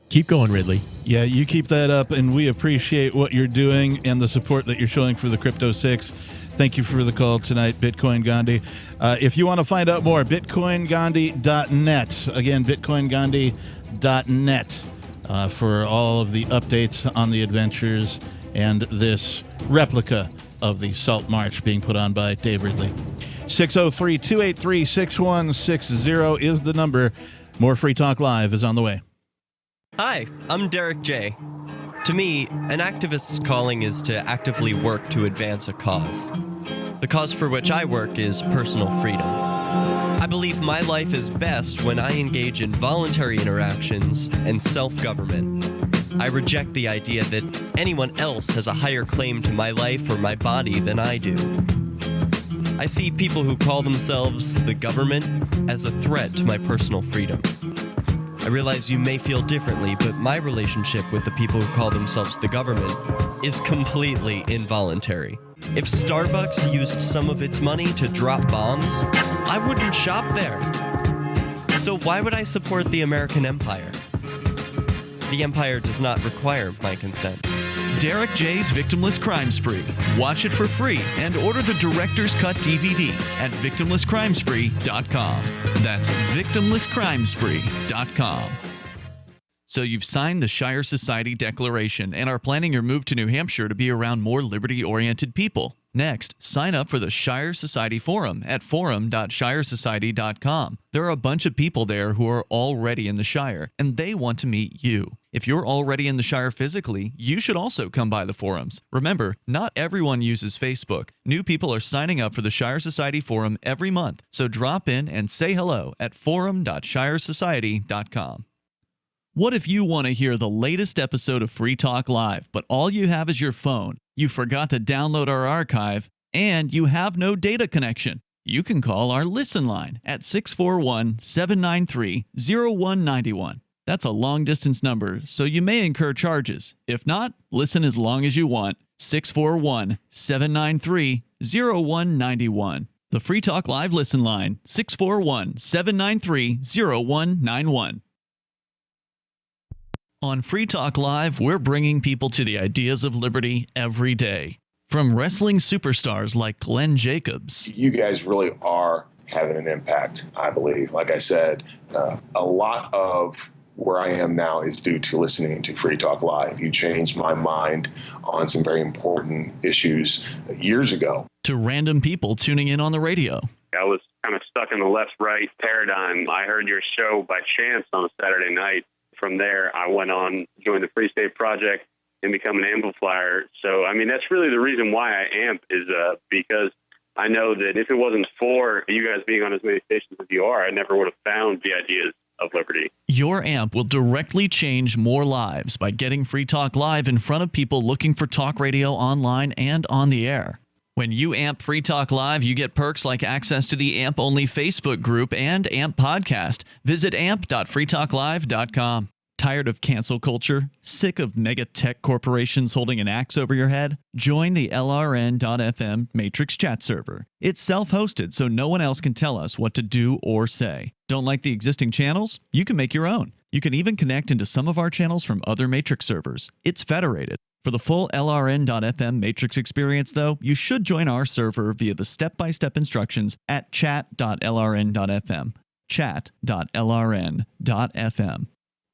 Keep going, Ridley. Yeah, you keep that up, and we appreciate what you're doing and the support that you're showing for the Crypto 6. Thank you for the call tonight, Bitcoin Gandhi. If you want to find out more, bitcoingandhi.net. Again, bitcoingandhi.net for all of the updates on the adventures and this replica of the Salt March being put on by Dave Ridley. 603-283-6160 is the number. More Free Talk Live is on the way. Hi, I'm Derek J. To me, an activist's calling is to actively work to advance a cause. The cause for which I work is personal freedom. I believe my life is best when I engage in voluntary interactions and self-government. I reject the idea that anyone else has a higher claim to my life or my body than I do. I see people who call themselves the government as a threat to my personal freedom. I realize you may feel differently, but my relationship with the people who call themselves the government is completely involuntary. If Starbucks used some of its money to drop bombs, I wouldn't shop there. So why would I support the American empire? The empire does not require my consent. Derek J's Victimless Crime Spree. Watch it for free and order the Director's Cut DVD at victimlesscrimespree.com. That's victimlesscrimespree.com. So you've signed the Shire Society Declaration and are planning your move to New Hampshire to be around more liberty-oriented people. Next, sign up for the Shire Society Forum at forum.shiresociety.com. There are a bunch of people there who are already in the Shire, and they want to meet you. If you're already in the Shire physically, you should also come by the forums. Remember, not everyone uses Facebook. New people are signing up for the Shire Society Forum every month, so drop in and say hello at forum.shiresociety.com. What if you want to hear the latest episode of Free Talk Live, but all you have is your phone, you forgot to download our archive, and you have no data connection? You can call our Listen line at 641-793-0191. That's a long-distance number, so you may incur charges. If not, listen as long as you want. 641-793-0191. The Free Talk Live Listen line, 641-793-0191. On Free Talk Live, we're bringing people to the ideas of liberty every day. From wrestling superstars like Glenn Jacobs. You guys really are having an impact, I believe. Like I said, a lot of where I am now is due to listening to Free Talk Live. You changed my mind on some very important issues years ago. To random people tuning in on the radio. I was kind of stuck in the left-right paradigm. I heard your show by chance on a Saturday night. From there, I went on, joined the Free State Project, and become an amplifier. So, I mean, that's really the reason why I amp is because I know that if it wasn't for you guys being on as many stations as you are, I never would have found the ideas of liberty. Your amp will directly change more lives by getting Free Talk Live in front of people looking for talk radio online and on the air. When you amp Free Talk Live, you get perks like access to the AMP-only Facebook group and AMP podcast. Visit amp.freetalklive.com. Tired of cancel culture? Sick of mega tech corporations holding an axe over your head? Join the LRN.FM Matrix chat server. It's self-hosted, so no one else can tell us what to do or say. Don't like the existing channels? You can make your own. You can even connect into some of our channels from other Matrix servers. It's federated. For the full LRN.FM Matrix experience, though, you should join our server via the step-by-step instructions at chat.lrn.fm. Chat.lrn.fm.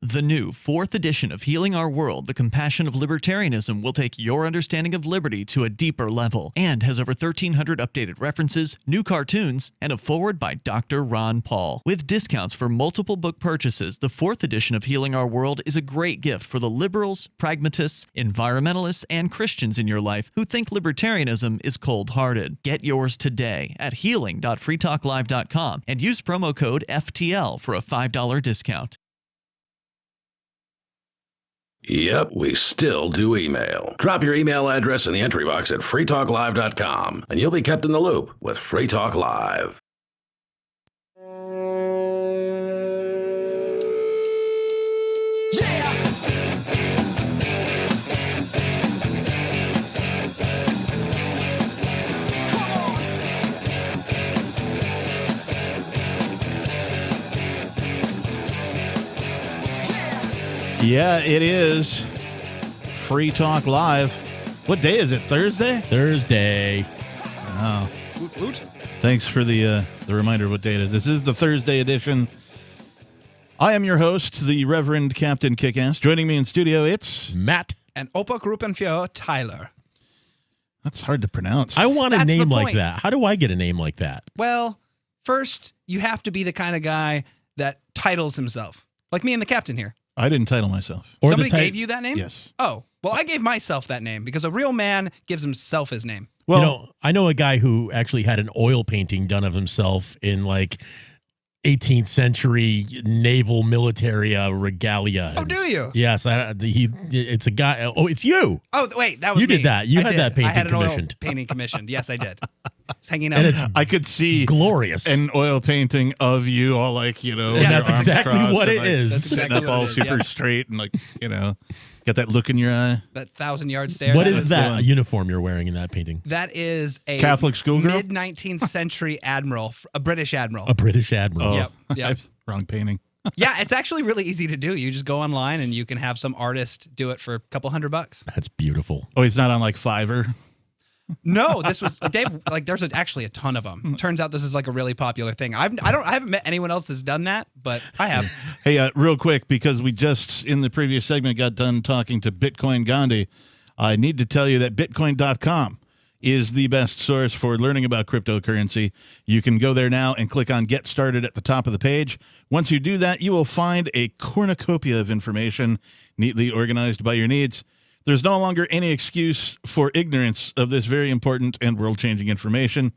The new 4th edition of Healing Our World, The Compassion of Libertarianism will take your understanding of liberty to a deeper level and has over 1,300 updated references, new cartoons, and a foreword by Dr. Ron Paul. With discounts for multiple book purchases, the 4th edition of Healing Our World is a great gift for the liberals, pragmatists, environmentalists, and Christians in your life who think libertarianism is cold-hearted. Get yours today at healing.freetalklive.com and use promo code FTL for a $5 discount. Yep, we still do email. Drop your email address in the entry box at freetalklive.com, and you'll be kept in the loop with Free Talk Live. Yeah, it is Free Talk Live. What day is it? Thursday? Thursday. Oh. Thanks for the reminder of what day it is. This is the Thursday edition. I am your host, the Reverend Captain Kickass. Joining me in studio, it's Matt. And Opa Gruppenführer Tyler. That's hard to pronounce. I want a name like that. How do I get a name like that? Well, first, you have to be the kind of guy that titles himself. Like me and the captain here. I didn't title myself. Somebody gave you that name? Yes. Oh, well, I gave myself that name because a real man gives himself his name. Well, I know a guy who actually had an oil painting done of himself in like 18th century naval military regalia. Oh, do you? Yes, it's a guy. Oh, it's you. Oh, wait, that was you me. did that. You I had did. that painting I had an commissioned. Oil painting commissioned. Yes, I did. It's hanging out. And it's I could see glorious an oil painting of you, all like and that's exactly what it is. That's sitting up all super straight and got that look in your eye. That 1,000-yard stare. What is that uniform you're wearing in that painting? That is a Catholic schoolgirl, mid-19th century admiral, a British admiral. A British admiral. Yep. Wrong painting. Yeah, it's actually really easy to do. You just go online and you can have some artist do it for a couple $100. That's beautiful. Oh, he's not on like Fiverr. No, this was there's actually a ton of them. Turns out this is like a really popular thing. I haven't met anyone else that's done that, but I have. Hey, real quick, because we just in the previous segment got done talking to Bitcoin Gandhi, I need to tell you that Bitcoin.com is the best source for learning about cryptocurrency. You can go there now and click on Get Started at the top of the page. Once you do that, you will find a cornucopia of information neatly organized by your needs. There's no longer any excuse for ignorance of this very important and world-changing information.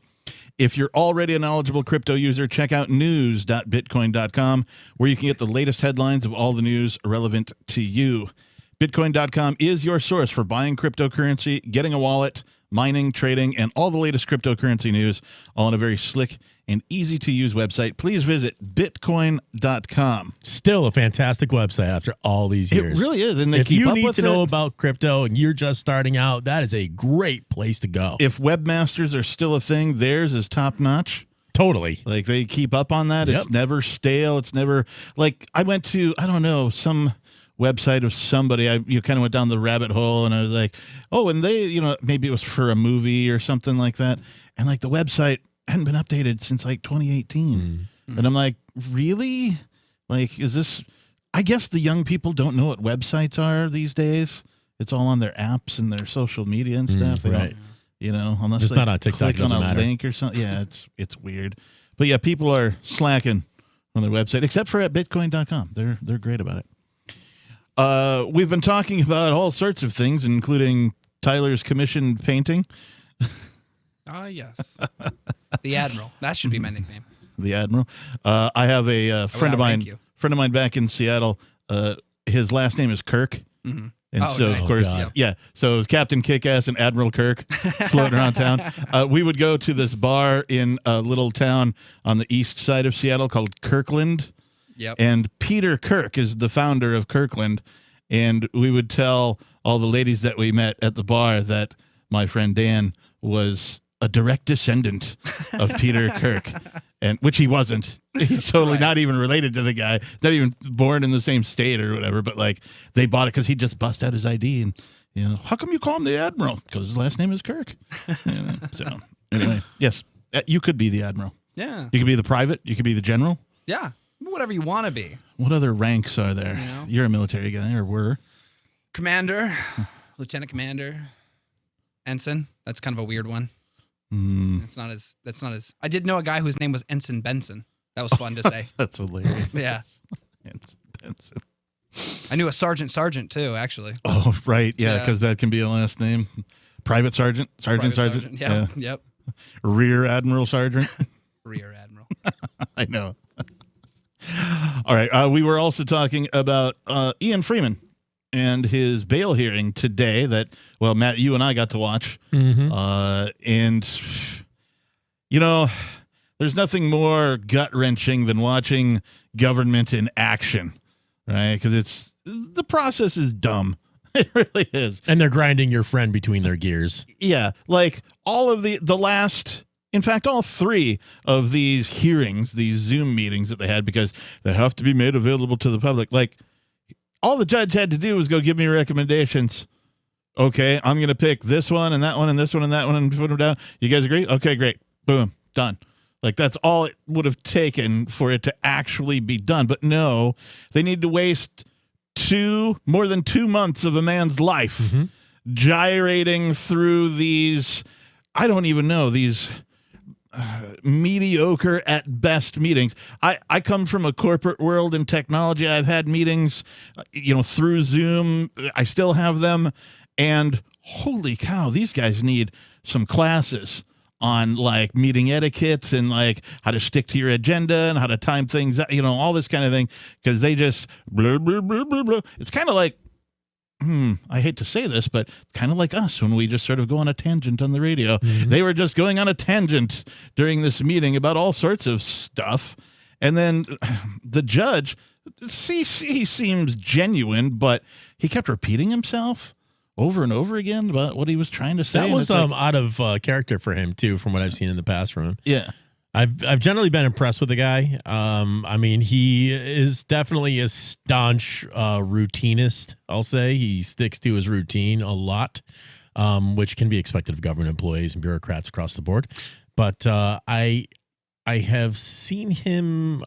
If you're already a knowledgeable crypto user, check out news.bitcoin.com, where you can get the latest headlines of all the news relevant to you. Bitcoin.com is your source for buying cryptocurrency, getting a wallet, mining, trading, and all the latest cryptocurrency news, all on a very slick and easy-to-use website. Please visit bitcoin.com. Still a fantastic website after all these years. It really is. And they if keep you up need with to know about crypto and you're just starting out, that is a great place to go. If webmasters are still a thing, theirs is top-notch. Totally. Like, they keep up on that. Yep. It's never stale. It's never... Like, I went to, I don't know, some website of somebody. You kind of went down the rabbit hole, and I was like, oh, and they, maybe it was for a movie or something like that. And like the website hadn't been updated since like 2018. And I'm like, really? Like, is this, I guess the young people don't know what websites are these days. It's all on their apps and their social media and stuff. They right. don't, unless it's they not on TikTok, click on a link or something. Yeah, it's weird. But yeah, people are slacking on their website, except for at bitcoin.com. They're great about it. We've been talking about all sorts of things, including Tyler's commissioned painting. Yes. The Admiral. That should be my nickname. The Admiral. I have a friend of mine back in Seattle. His last name is Kirk. Mm-hmm. And nice. Of course, so it was Captain Kickass and Admiral Kirk floating around town. We would go to this bar in a little town on the east side of Seattle called Kirkland. Yep. And Peter Kirk is the founder of Kirkland. And we would tell all the ladies that we met at the bar that my friend Dan was a direct descendant of Peter Kirk, and which he wasn't. He's totally not even related to the guy. He's not even born in the same state or whatever. But like they bought it because he just bust out his ID and how come you call him the Admiral? Because his last name is Kirk. So anyway, yes, you could be the Admiral. Yeah, you could be the private. You could be the general. Yeah, whatever you want to be. What other ranks are there? You're a military guy, or were? Commander, lieutenant commander, ensign. That's kind of a weird one. That's not as. I did know a guy whose name was Ensign Benson. That was fun to say. That's hilarious. Yeah. Ensign Benson. I knew a sergeant too, actually. Oh, right. Yeah, because that can be a last name. Private sergeant. Yeah. Yep. Rear Admiral Sergeant. Rear Admiral. I know. All right. We were also talking about Ian Freeman and his bail hearing today that, well, Matt, you and I got to watch. And, there's nothing more gut-wrenching than watching government in action, right? Because the process is dumb. It really is. And they're grinding your friend between their gears. Yeah. Like all of the last... In fact, all three of these hearings, these Zoom meetings that they had, because they have to be made available to the public, like, all the judge had to do was go give me recommendations. Okay, I'm going to pick this one and that one and this one and that one and put them down. You guys agree? Okay, great. Boom. Done. Like, that's all it would have taken for it to actually be done. But no, they need to waste more than 2 months of a man's life gyrating through these, I don't even know, these mediocre at best meetings. I come from a corporate world in technology. I've had meetings, through Zoom. I still have them. And holy cow, these guys need some classes on like meeting etiquette and like how to stick to your agenda and how to time things, all this kind of thing. Because they just blah, blah, blah, blah, blah. It's kind of like, I hate to say this, but it's kind of like us when we just sort of go on a tangent on the radio. They were just going on a tangent during this meeting about all sorts of stuff. And then the judge, he seems genuine, but he kept repeating himself over and over again about what he was trying to say. That was out of character for him, too, from what I've seen in the past from him. Yeah. I've generally been impressed with the guy. I mean, he is definitely a staunch routinist, I'll say. He sticks to his routine a lot, which can be expected of government employees and bureaucrats across the board. But I have seen him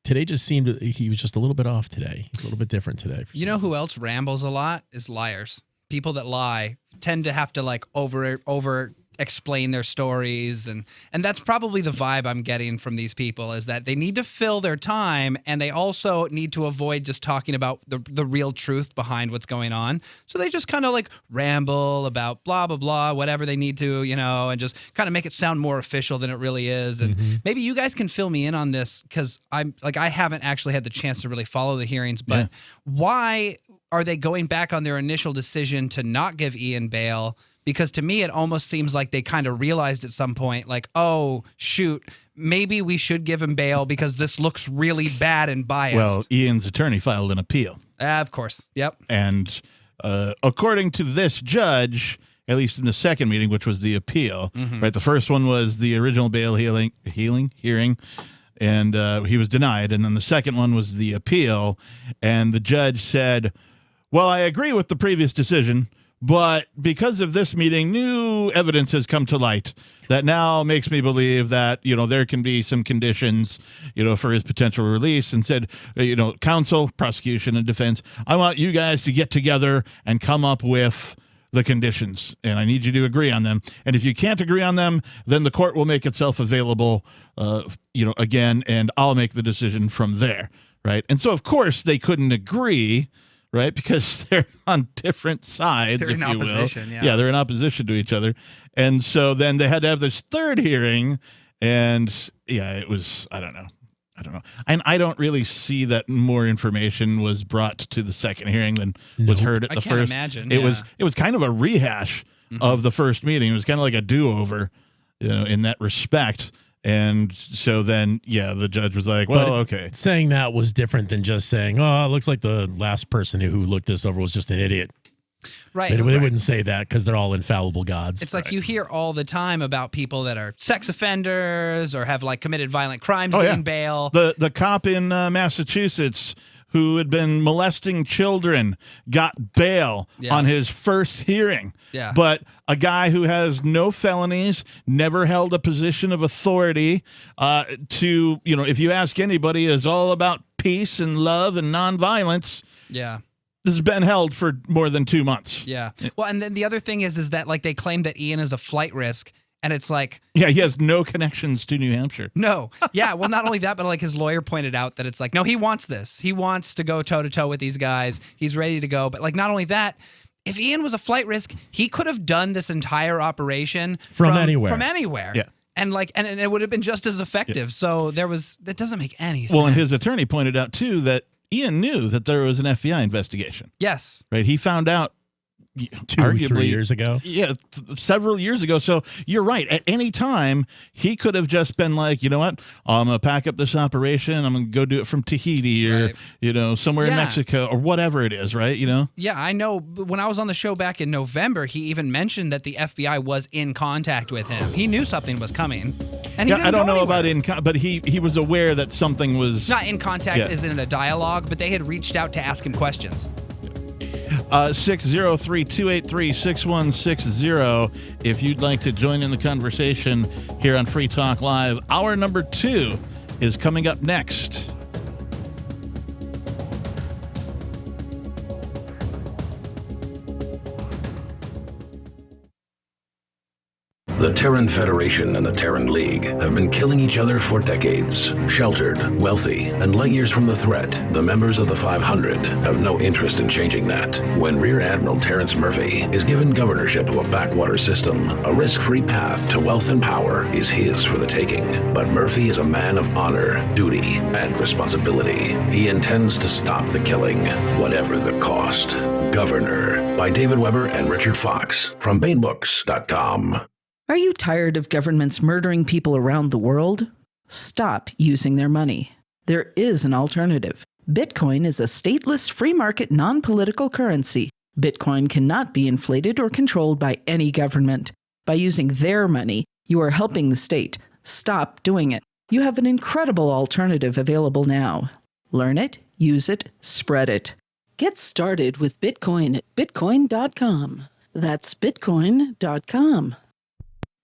today. Just seemed he was just a little bit off today, a little bit different today. You know who else rambles a lot is liars. People that lie tend to have to like over explain their stories, and that's probably the vibe I'm getting from these people, is that they need to fill their time, and they also need to avoid just talking about the real truth behind what's going on. So they just kind of like ramble about blah blah blah, whatever they need to, and just kind of make it sound more official than it really is. And maybe you guys can fill me in on this, because I haven't actually had the chance to really follow the hearings, but why are they going back on their initial decision to not give Ian bail? Because to me, it almost seems like they kind of realized at some point, like, oh, shoot, maybe we should give him bail because this looks really bad and biased. Well, Ian's attorney filed an appeal. Of course. Yep. And according to this judge, at least in the second meeting, which was the appeal, right? The first one was the original bail hearing. and he was denied. And then the second one was the appeal, and the judge said, well, I agree with the previous decision, but because of this meeting, new evidence has come to light that now makes me believe that, there can be some conditions, for his potential release, and said, counsel, prosecution, and defense, I want you guys to get together and come up with the conditions, and I need you to agree on them. And if you can't agree on them, then the court will make itself available, again, and I'll make the decision from there, right? And so, of course, they couldn't agree, right? Because they're on different sides, they're if in you will. opposition, Yeah, they're in opposition to each other. And so then they had to have this third hearing, and it was, I don't know. And I don't really see that more information was brought to the second hearing than was heard at the first. I can't imagine. It was kind of a rehash of the first meeting. It was kind of like a do-over, in that respect. And so then, the judge was like, well, okay. Saying that was different than just saying, oh, it looks like the last person who looked this over was just an idiot. Right. They wouldn't say that because they're all infallible gods. It's like you hear all the time about people that are sex offenders or have committed violent crimes getting bail. The cop in Massachusetts who had been molesting children got bail on his first hearing. Yeah. But a guy who has no felonies, never held a position of authority, if you ask anybody, is all about peace and love and nonviolence. Yeah. This has been held for more than 2 months. Yeah. Well, and then the other thing is that they claim that Ian is a flight risk, and it's like, yeah, he has no connections to New Hampshire. No. Yeah. Well, not only that, but his lawyer pointed out that it's like, no, he wants this. He wants to go toe to toe with these guys. He's ready to go. But not only that, if Ian was a flight risk, he could have done this entire operation from anywhere. From anywhere. Yeah. And and it would have been just as effective. Yeah. So that doesn't make any sense. Well, and his attorney pointed out too that Ian knew that there was an FBI investigation. Yes. Right. He found out arguably 3 years ago. Yeah, several years ago. So you're right. At any time, he could have just been like, you know what? I'm going to pack up this operation. I'm going to go do it from Tahiti or, somewhere in Mexico or whatever it is, right? Yeah, I know. When I was on the show back in November, he even mentioned that the FBI was in contact with him. He knew something was coming. And I don't know about but he was aware that something was... Not in contact as in a dialogue, but they had reached out to ask him questions. 603-283-6160 if you'd like to join in the conversation here on Free Talk Live. Hour number 2 is coming up next. The Terran Federation and the Terran League have been killing each other for decades. Sheltered, wealthy, and light years from the threat, the members of the 500 have no interest in changing that. When Rear Admiral Terrence Murphy is given governorship of a backwater system, a risk-free path to wealth and power is his for the taking. But Murphy is a man of honor, duty, and responsibility. He intends to stop the killing, whatever the cost. Governor, by David Weber and Richard Fox, from BaneBooks.com. Are you tired of governments murdering people around the world? Stop using their money. There is an alternative. Bitcoin is a stateless, free market, non-political currency. Bitcoin cannot be inflated or controlled by any government. By using their money, you are helping the state. Stop doing it. You have an incredible alternative available now. Learn it, use it, spread it. Get started with Bitcoin at Bitcoin.com. That's Bitcoin.com.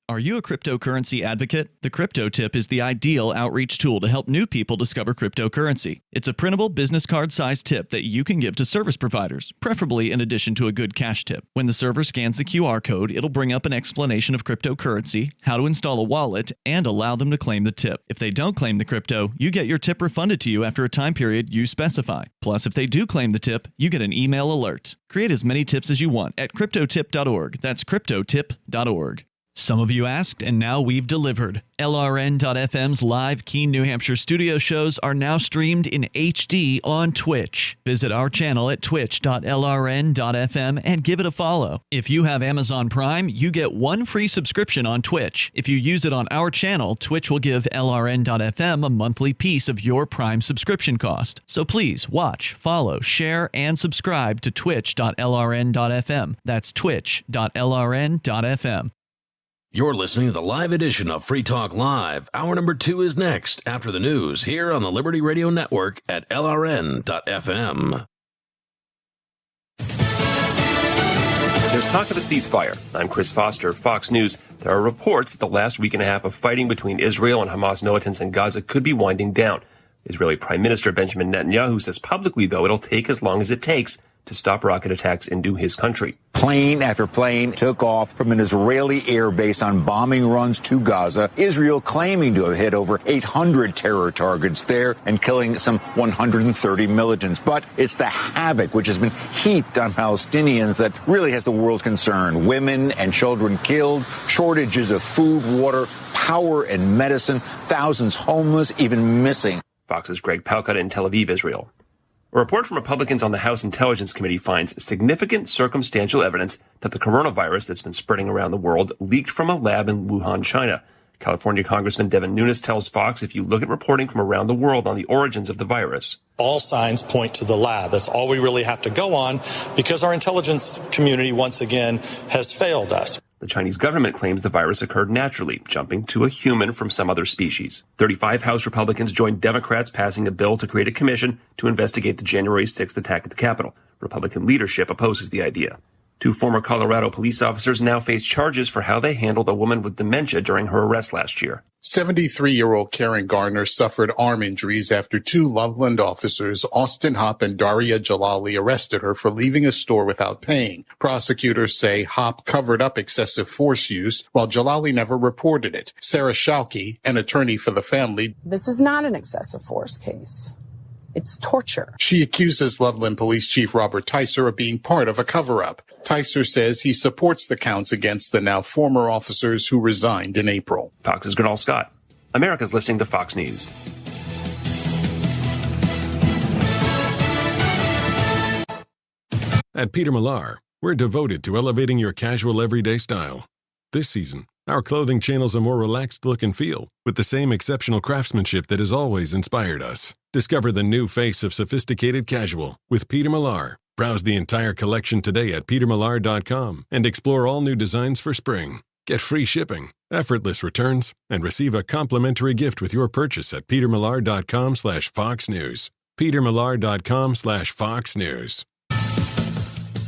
Are you a cryptocurrency advocate? The Crypto Tip is the ideal outreach tool to help new people discover cryptocurrency. It's a printable business card-sized tip that you can give to service providers, preferably in addition to a good cash tip. When the server scans the QR code, it'll bring up an explanation of cryptocurrency, how to install a wallet, and allow them to claim the tip. If they don't claim the crypto, you get your tip refunded to you after a time period you specify. Plus, if they do claim the tip, you get an email alert. Create as many tips as you want at cryptotip.org. That's cryptotip.org. Some of you asked, and now we've delivered. LRN.FM's live Keene, New Hampshire studio shows are now streamed in HD on Twitch. Visit our channel at twitch.lrn.fm and give it a follow. If you have Amazon Prime, you get one free subscription on Twitch. If you use it on our channel, Twitch will give LRN.FM a monthly piece of your Prime subscription cost. So please watch, follow, share, and subscribe to twitch.lrn.fm. That's twitch.lrn.fm. You're listening to the live edition of Free Talk Live. Hour number 2 is next after the news here on the Liberty Radio Network at LRN.FM. There's talk of a ceasefire. I'm Chris Foster, Fox News. There are reports that the last week and a half of fighting between Israel and Hamas militants in Gaza could be winding down. Israeli Prime Minister Benjamin Netanyahu says publicly, though, it'll take as long as it takes to stop rocket attacks into his country. Plane after plane took off from an Israeli air base on bombing runs to Gaza, Israel claiming to have hit over 800 terror targets there and killing some 130 militants. But it's the havoc which has been heaped on Palestinians that really has the world concerned. Women and children killed, shortages of food, water, power and medicine, thousands homeless, even missing. Fox's Greg Palkut in Tel Aviv, Israel. A report from Republicans on the House Intelligence Committee finds significant circumstantial evidence that the coronavirus that's been spreading around the world leaked from a lab in Wuhan, China. California Congressman Devin Nunes tells Fox if you look at reporting from around the world on the origins of the virus, all signs point to the lab. That's all we really have to go on because our intelligence community, once again, has failed us. The Chinese government claims the virus occurred naturally, jumping to a human from some other species. 35 House Republicans joined Democrats passing a bill to create a commission to investigate the January 6th attack at the Capitol. Republican leadership opposes the idea. 2 former Colorado police officers now face charges for how they handled a woman with dementia during her arrest last year. 73-year-old Karen Garner suffered arm injuries after 2 Loveland officers, Austin Hopp and Daria Jalali, arrested her for leaving a store without paying. Prosecutors say Hopp covered up excessive force use, while Jalali never reported it. Sarah Schalke, an attorney for the family, "This is not an excessive force case. It's torture." She accuses Loveland Police Chief Robert Ticer of being part of a cover-up. Ticer says he supports the counts against the now former officers who resigned in April. Fox's Gernal Scott. America's listening to Fox News. At Peter Millar, we're devoted to elevating your casual everyday style. This season, our clothing channels a more relaxed look and feel, with the same exceptional craftsmanship that has always inspired us. Discover the new face of sophisticated casual with Peter Millar. Browse the entire collection today at petermillar.com and explore all new designs for spring. Get free shipping, effortless returns, and receive a complimentary gift with your purchase at petermillar.com/Fox News. petermillar.com/Fox News.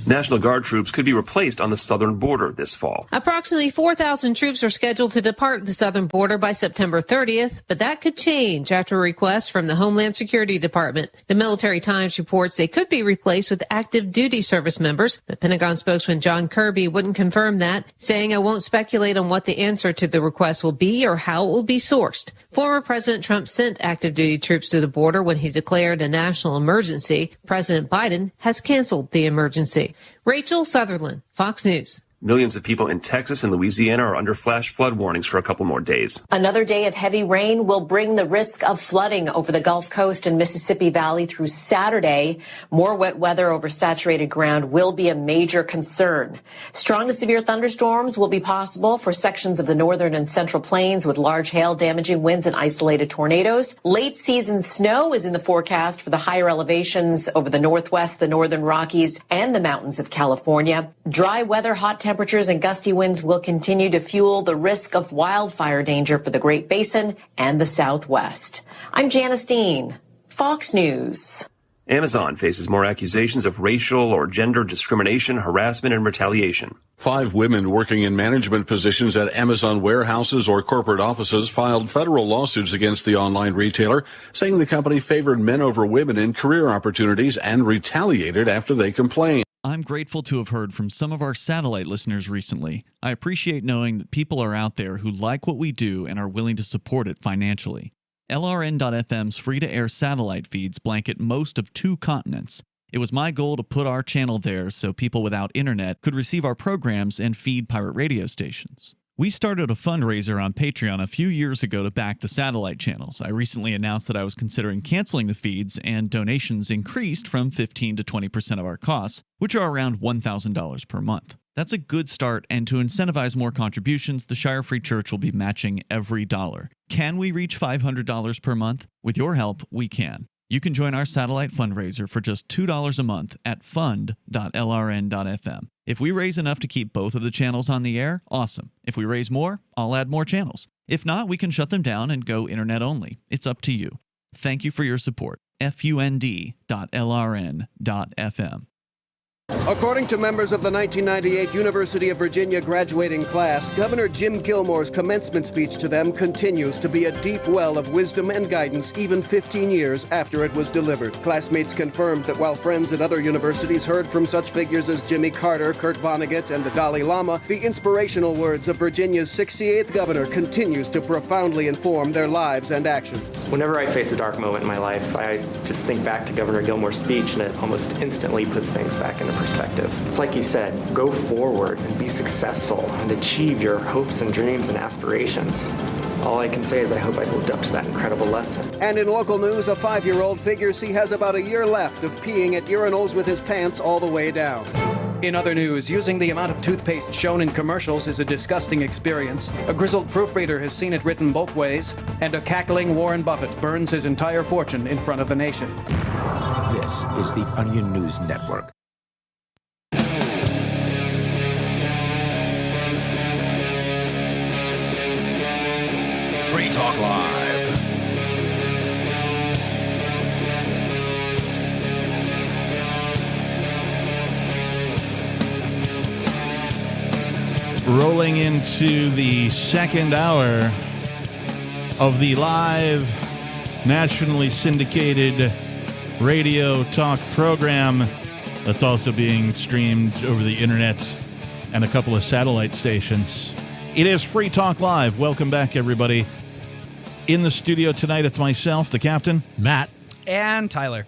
National Guard troops could be replaced on the southern border this fall. Approximately 4,000 troops are scheduled to depart the southern border by September 30th, but that could change after a request from the Homeland Security Department. The Military Times reports they could be replaced with active duty service members, but Pentagon spokesman John Kirby wouldn't confirm that, saying, "I won't speculate on what the answer to the request will be or how it will be sourced." Former President Trump sent active duty troops to the border when he declared a national emergency. President Biden has canceled the emergency. Rachel Sutherland, Fox News. Millions of people in Texas and Louisiana are under flash flood warnings for a couple more days. Another day of heavy rain will bring the risk of flooding over the Gulf Coast and Mississippi Valley through Saturday. More wet weather over saturated ground will be a major concern. Strong to severe thunderstorms will be possible for sections of the northern and central plains with large hail, damaging winds, and isolated tornadoes. Late season snow is in the forecast for the higher elevations over the Northwest, the Northern Rockies, and the mountains of California. Dry weather, hot temperatures, and gusty winds will continue to fuel the risk of wildfire danger for the Great Basin and the Southwest. I'm Janice Dean, Fox News. Amazon faces more accusations of racial or gender discrimination, harassment, and retaliation. 5 women working in management positions at Amazon warehouses or corporate offices filed federal lawsuits against the online retailer, saying the company favored men over women in career opportunities and retaliated after they complained. I'm grateful to have heard from some of our satellite listeners recently. I appreciate knowing that people are out there who like what we do and are willing to support it financially. LRN.FM's free-to-air satellite feeds blanket most of 2 continents. It was my goal to put our channel there so people without internet could receive our programs and feed pirate radio stations. We started a fundraiser on Patreon a few years ago to back the satellite channels. I recently announced that I was considering canceling the feeds, and donations increased from 15 to 20% of our costs, which are around $1,000 per month. That's a good start, and to incentivize more contributions, the Shire Free Church will be matching every dollar. Can we reach $500 per month? With your help, we can. You can join our satellite fundraiser for just $2 a month at fund.lrn.fm. If we raise enough to keep both of the channels on the air, awesome. If we raise more, I'll add more channels. If not, we can shut them down and go internet only. It's up to you. Thank you for your support. fund.lrn.fm. According to members of the 1998 University of Virginia graduating class, Governor Jim Gilmore's commencement speech to them continues to be a deep well of wisdom and guidance even 15 years after it was delivered. Classmates confirmed that while friends at other universities heard from such figures as Jimmy Carter, Kurt Vonnegut, and the Dalai Lama, the inspirational words of Virginia's 68th governor continues to profoundly inform their lives and actions. Whenever I face a dark moment in my life, I just think back to Governor Gilmore's speech, and it almost instantly puts things back into perspective. It's like he said, go forward and be successful and achieve your hopes and dreams and aspirations. All I can say is I hope I've lived up to that incredible lesson. And in local news, a 5-year-old figures he has about a year left of peeing at urinals with his pants all the way down. In other news, using the amount of toothpaste shown in commercials is a disgusting experience. A grizzled proofreader has seen it written both ways, and a cackling Warren Buffett burns his entire fortune in front of the nation. This is the Onion News Network. Free Talk Live. Rolling into the second hour of the live, nationally syndicated radio talk program that's also being streamed over the internet and a couple of satellite stations. It is Free Talk Live. Welcome back, everybody. In the studio tonight, it's myself, the captain, Matt, and Tyler.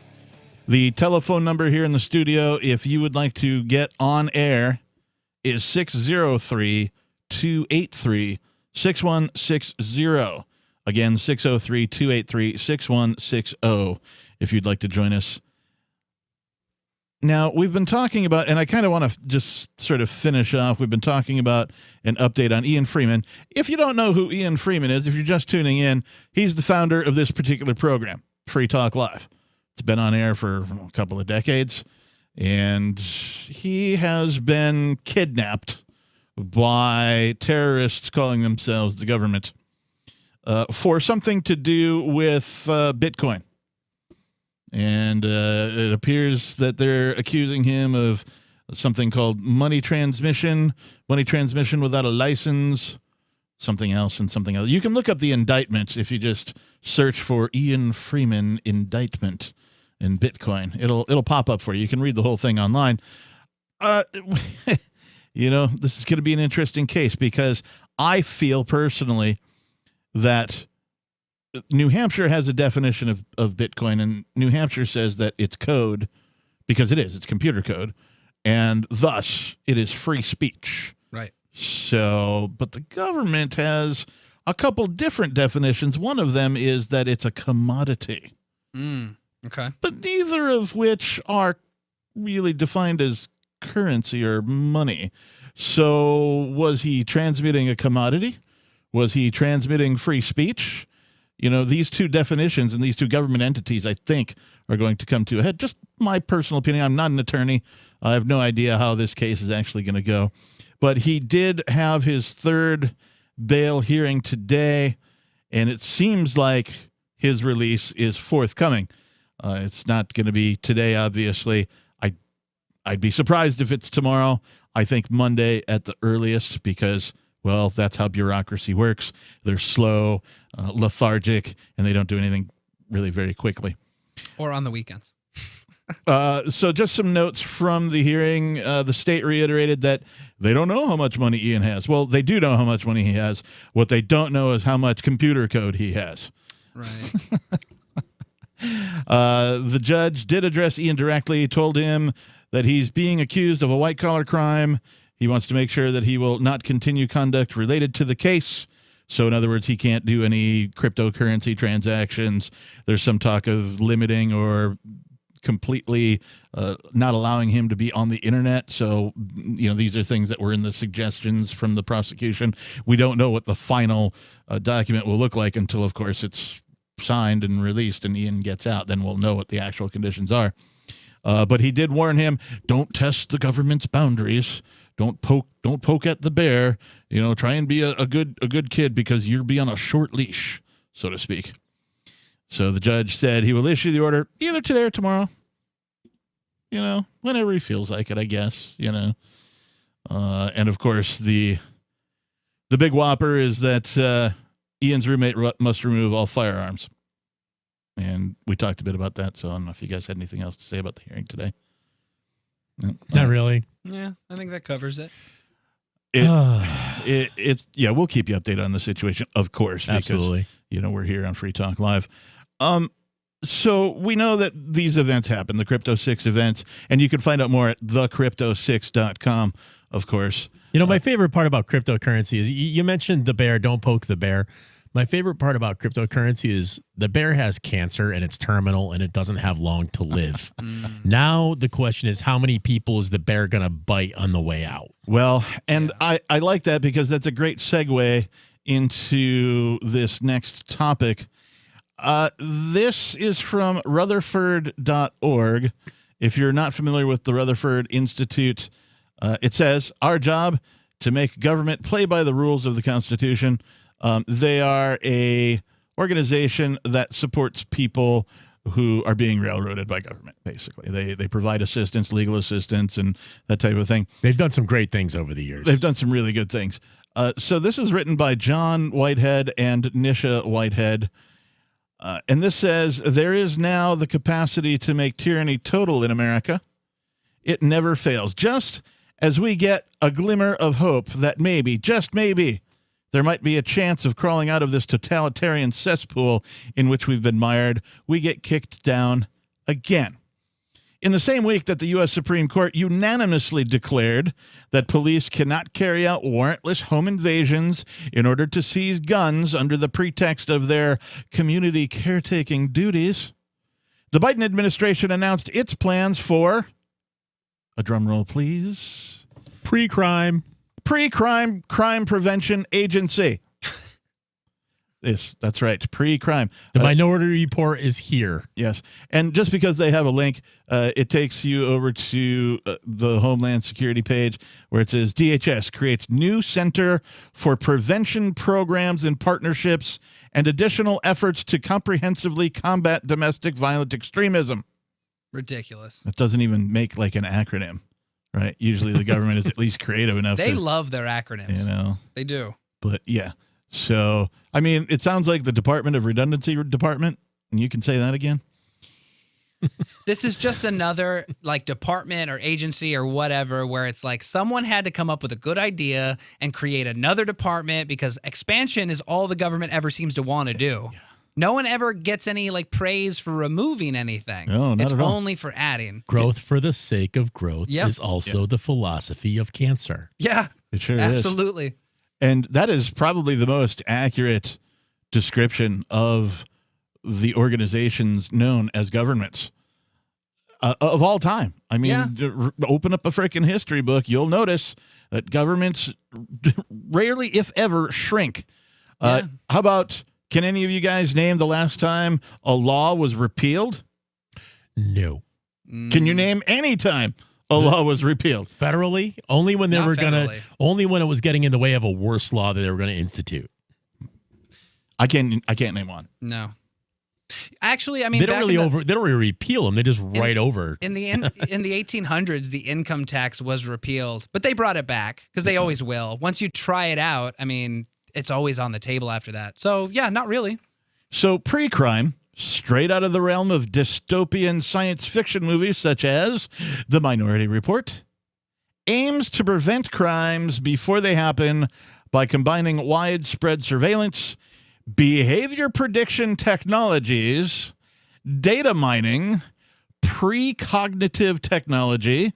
The telephone number here in the studio, if you would like to get on air, is 603-283-6160. Again, 603-283-6160 if you'd like to join us. Now, we've been talking about, and I kind of want to just sort of finish off, we've been talking about an update on Ian Freeman. If you don't know who Ian Freeman is, if you're just tuning in, he's the founder of this particular program, Free Talk Live. It's been on air for a couple of decades, and he has been kidnapped by terrorists calling themselves the government for something to do with Bitcoin. And it appears that they're accusing him of something called money transmission without a license, something else and something else. You can look up the indictment if you just search for Ian Freeman indictment in Bitcoin. It'll pop up for you. You can read the whole thing online. You know, this is going to be an interesting case because I feel personally that New Hampshire has a definition of Bitcoin, and New Hampshire says that it's code because it's computer code, and thus it is free speech. Right. So, but the government has a couple different definitions. One of them is that it's a commodity. Okay. But neither of which are really defined as currency or money. So was he transmitting a commodity? Was he transmitting free speech? You know, these two definitions and these two government entities, I think, are going to come to a head. Just my personal opinion. I'm not an attorney. I have no idea how this case is actually going to go. But he did have his third bail hearing today, and it seems like his release is forthcoming. It's not going to be today, obviously. I'd be surprised if it's tomorrow. I think Monday at the earliest because, well, that's how bureaucracy works. They're slow, lethargic, and they don't do anything really very quickly. Or on the weekends. So just some notes from the hearing. The state reiterated that they don't know how much money Ian has. Well, they do know how much money he has. What they don't know is how much computer code he has. Right. The judge did address Ian directly, told him that he's being accused of a white-collar crime. He wants to make sure that he will not continue conduct related to the case. So in other words, he can't do any cryptocurrency transactions. There's some talk of limiting or completely not allowing him to be on the internet. So, you know, these are things that were in the suggestions from the prosecution. We don't know what the final document will look like until, of course, it's signed and released and Ian gets out. Then we'll know what the actual conditions are. But he did warn him, don't test the government's boundaries. Don't poke at the bear. Try and be a good kid because you'll be on a short leash, so to speak. So the judge said he will issue the order either today or tomorrow. Whenever he feels like it, I guess. And of course the big whopper is that Ian's roommate must remove all firearms. And we talked a bit about that, so I don't know if you guys had anything else to say about the hearing today. No, not really. Yeah, I think that covers it. It's we'll keep you updated on the situation, of course, because absolutely. We're here on Free Talk Live. So we know that these events happen, the Crypto 6 events, and you can find out more at thecrypto6.com, of course. My favorite part about cryptocurrency is you mentioned the bear, don't poke the bear. My favorite part about cryptocurrency is the bear has cancer and it's terminal and it doesn't have long to live. Now the question is, how many people is the bear going to bite on the way out? Well, and I like that because that's a great segue into this next topic. This is from Rutherford.org. If you're not familiar with the Rutherford Institute, it says, our job to make government play by the rules of the Constitution. They are a organization that supports people who are being railroaded by government, basically. They provide assistance, legal assistance, and that type of thing. They've done some great things over the years. They've done some really good things. So this is written by John Whitehead and Nisha Whitehead. And this says, there is now the capacity to make tyranny total in America. It never fails. Just as we get a glimmer of hope that maybe, just maybe, there might be a chance of crawling out of this totalitarian cesspool in which we've been mired, we get kicked down again. In the same week that the U.S. Supreme Court unanimously declared that police cannot carry out warrantless home invasions in order to seize guns under the pretext of their community caretaking duties, the Biden administration announced its plans for, a drum roll please, Pre-crime Crime Prevention Agency. Yes, that's right. Pre-crime. The Minority Report is here. Yes. And just because they have a link, it takes you over to the Homeland Security page where it says DHS creates new Center for Prevention Programs and Partnerships and additional efforts to comprehensively combat domestic violent extremism. Ridiculous. That doesn't even make like an acronym, right? Usually the government is at least creative enough. They love their acronyms. They do. But yeah. So, I mean, it sounds like the Department of Redundancy Department, and you can say that again. This is just another like department or agency or whatever where it's like someone had to come up with a good idea and create another department because expansion is all the government ever seems to want to do. Yeah. No one ever gets any like praise for removing anything. No, not it's at all. only for adding. Growth for the sake of growth is also the philosophy of cancer. Yeah, it sure absolutely. is. And that is probably the most accurate description of the organizations known as governments of all time. I mean, open up a freaking history book. You'll notice that governments rarely, if ever, shrink. How about, can any of you guys name the last time a law was repealed? No. Can you name any time a law was repealed? Federally? Only when they only when it was getting in the way of a worse law that they were going to institute. I can't name one. No. Actually, I mean, they don't really repeal them. They just write over. In the 1800s, the income tax was repealed, but they brought it back because they always will. Once you try it out, I mean, it's always on the table after that. So yeah, not really. So pre-crime, straight out of the realm of dystopian science fiction movies such as The Minority Report, aims to prevent crimes before they happen by combining widespread surveillance, behavior prediction technologies, data mining, precognitive technology,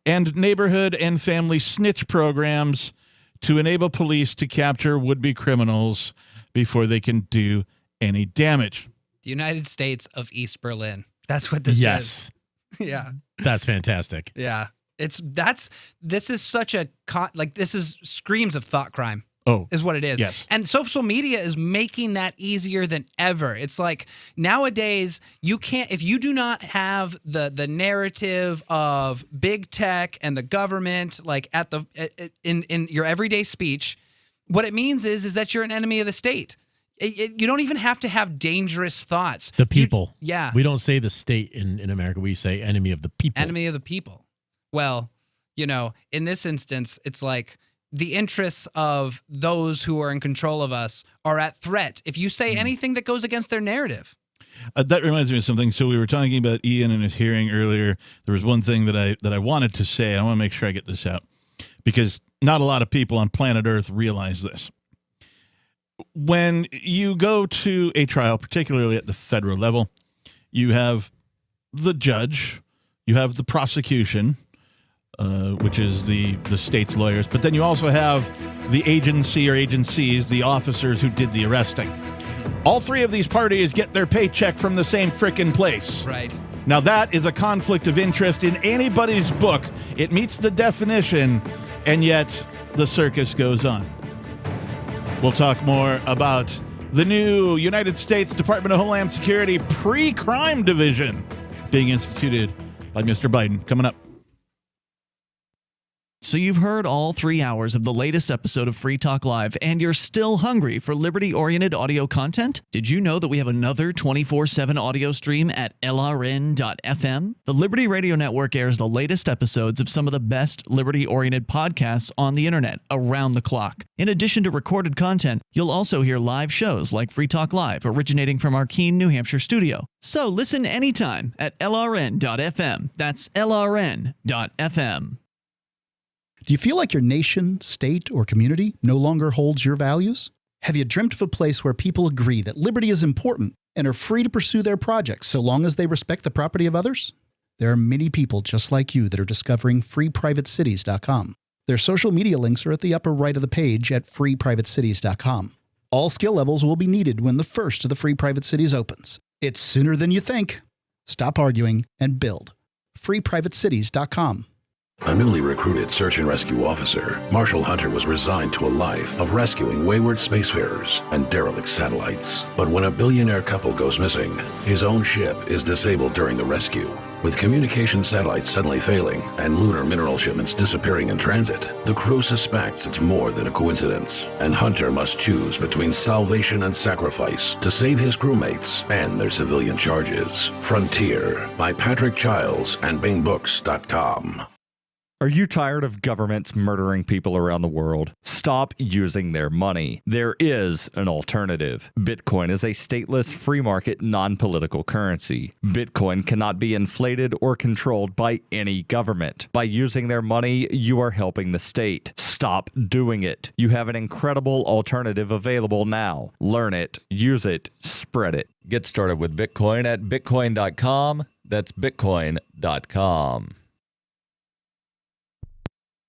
and neighborhood and family snitch programs to enable police to capture would-be criminals before they can do any damage. The United States of East Berlin. That's what this is. Yeah. That's fantastic. Yeah. This is such a this is screams of thought crime. is what it is. Yes. And social media is making that easier than ever. It's like nowadays you can't, if you do not have the narrative of big tech and the government like at the in your everyday speech, what it means is that you're an enemy of the state. You don't even have to have dangerous thoughts. The people. Yeah. We don't say the state in America. We say enemy of the people. Enemy of the people. Well, you know, in this instance, it's like the interests of those who are in control of us are at threat if you say anything that goes against their narrative. That reminds me of something. So we were talking about Ian and his hearing earlier. There was one thing that I wanted to say. I want to make sure I get this out because not a lot of people on planet Earth realize this. When you go to a trial, particularly at the federal level, you have the judge, you have the prosecution, which is the state's lawyers, but then you also have the agency or agencies, the officers who did the arresting. All three of these parties get their paycheck from the same frickin' place. Right. Now that is a conflict of interest in anybody's book. It meets the definition, and yet the circus goes on. We'll talk more about the new United States Department of Homeland Security pre-crime division being instituted by Mr. Biden. Coming up. So you've heard all 3 hours of the latest episode of Free Talk Live, and you're still hungry for liberty-oriented audio content? Did you know that we have another 24/7 audio stream at LRN.FM? The Liberty Radio Network airs the latest episodes of some of the best liberty-oriented podcasts on the internet around the clock. In addition to recorded content, you'll also hear live shows like Free Talk Live, originating from our Keene, New Hampshire studio. So listen anytime at LRN.FM. That's LRN.FM. Do you feel like your nation, state, or community no longer holds your values? Have you dreamt of a place where people agree that liberty is important and are free to pursue their projects so long as they respect the property of others? There are many people just like you that are discovering freeprivatecities.com. Their social media links are at the upper right of the page at freeprivatecities.com. All skill levels will be needed when the first of the Free Private Cities opens. It's sooner than you think. Stop arguing and build. freeprivatecities.com. A newly recruited search and rescue officer, Marshall Hunter was resigned to a life of rescuing wayward spacefarers and derelict satellites. But when a billionaire couple goes missing, his own ship is disabled during the rescue. With communication satellites suddenly failing and lunar mineral shipments disappearing in transit, the crew suspects it's more than a coincidence, and Hunter must choose between salvation and sacrifice to save his crewmates and their civilian charges. Frontier by Patrick Childs and BingBooks.com. Are you tired of governments murdering people around the world? Stop using their money. There is an alternative. Bitcoin is a stateless, free market, non-political currency. Bitcoin cannot be inflated or controlled by any government. By using their money, you are helping the state. Stop doing it. You have an incredible alternative available now. Learn it, use it, spread it. Get started with Bitcoin at bitcoin.com. That's bitcoin.com.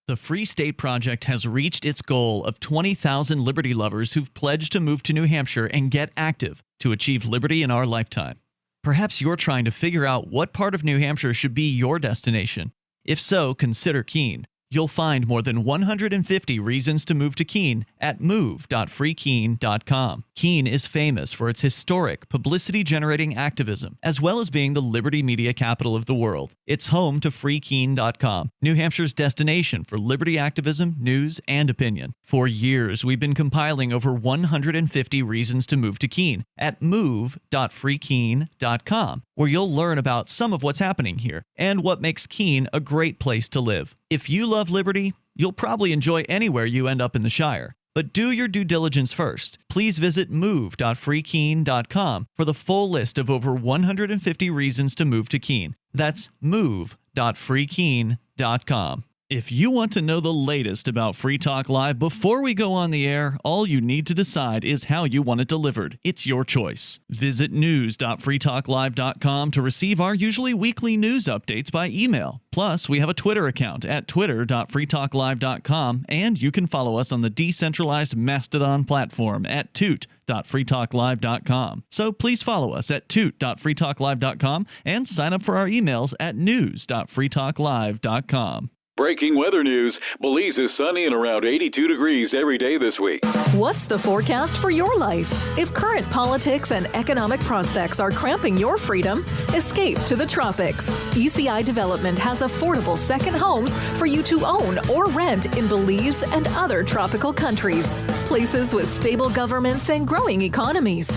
The Free State Project has reached its goal of 20,000 liberty lovers who've pledged to move to New Hampshire and get active to achieve liberty in our lifetime. Perhaps you're trying to figure out what part of New Hampshire should be your destination. If so, consider Keene. You'll find more than 150 reasons to move to Keene at move.freekeene.com. Keene is famous for its historic, publicity-generating activism, as well as being the liberty media capital of the world. It's home to freekeene.com, New Hampshire's destination for liberty activism, news, and opinion. For years, we've been compiling over 150 reasons to move to Keene at move.freekeene.com, where you'll learn about some of what's happening here and what makes Keene a great place to live. If you love liberty, you'll probably enjoy anywhere you end up in the Shire. But do your due diligence first. Please visit move.freekeene.com for the full list of over 150 reasons to move to Keene. That's move.freekeene.com. If you want to know the latest about Free Talk Live before we go on the air, all you need to decide is how you want it delivered. It's your choice. Visit news.freetalklive.com to receive our usually weekly news updates by email. Plus, we have a Twitter account at twitter.freetalklive.com, and you can follow us on the decentralized Mastodon platform at toot.freetalklive.com. So please follow us at toot.freetalklive.com and sign up for our emails at news.freetalklive.com. breaking weather news. Belize is sunny and around 82 degrees every day this week. What's the forecast for your life? If current politics and economic prospects are cramping your freedom, escape to the tropics. ECI Development has affordable second homes for you to own or rent in Belize and other tropical countries. Places with stable governments and growing economies.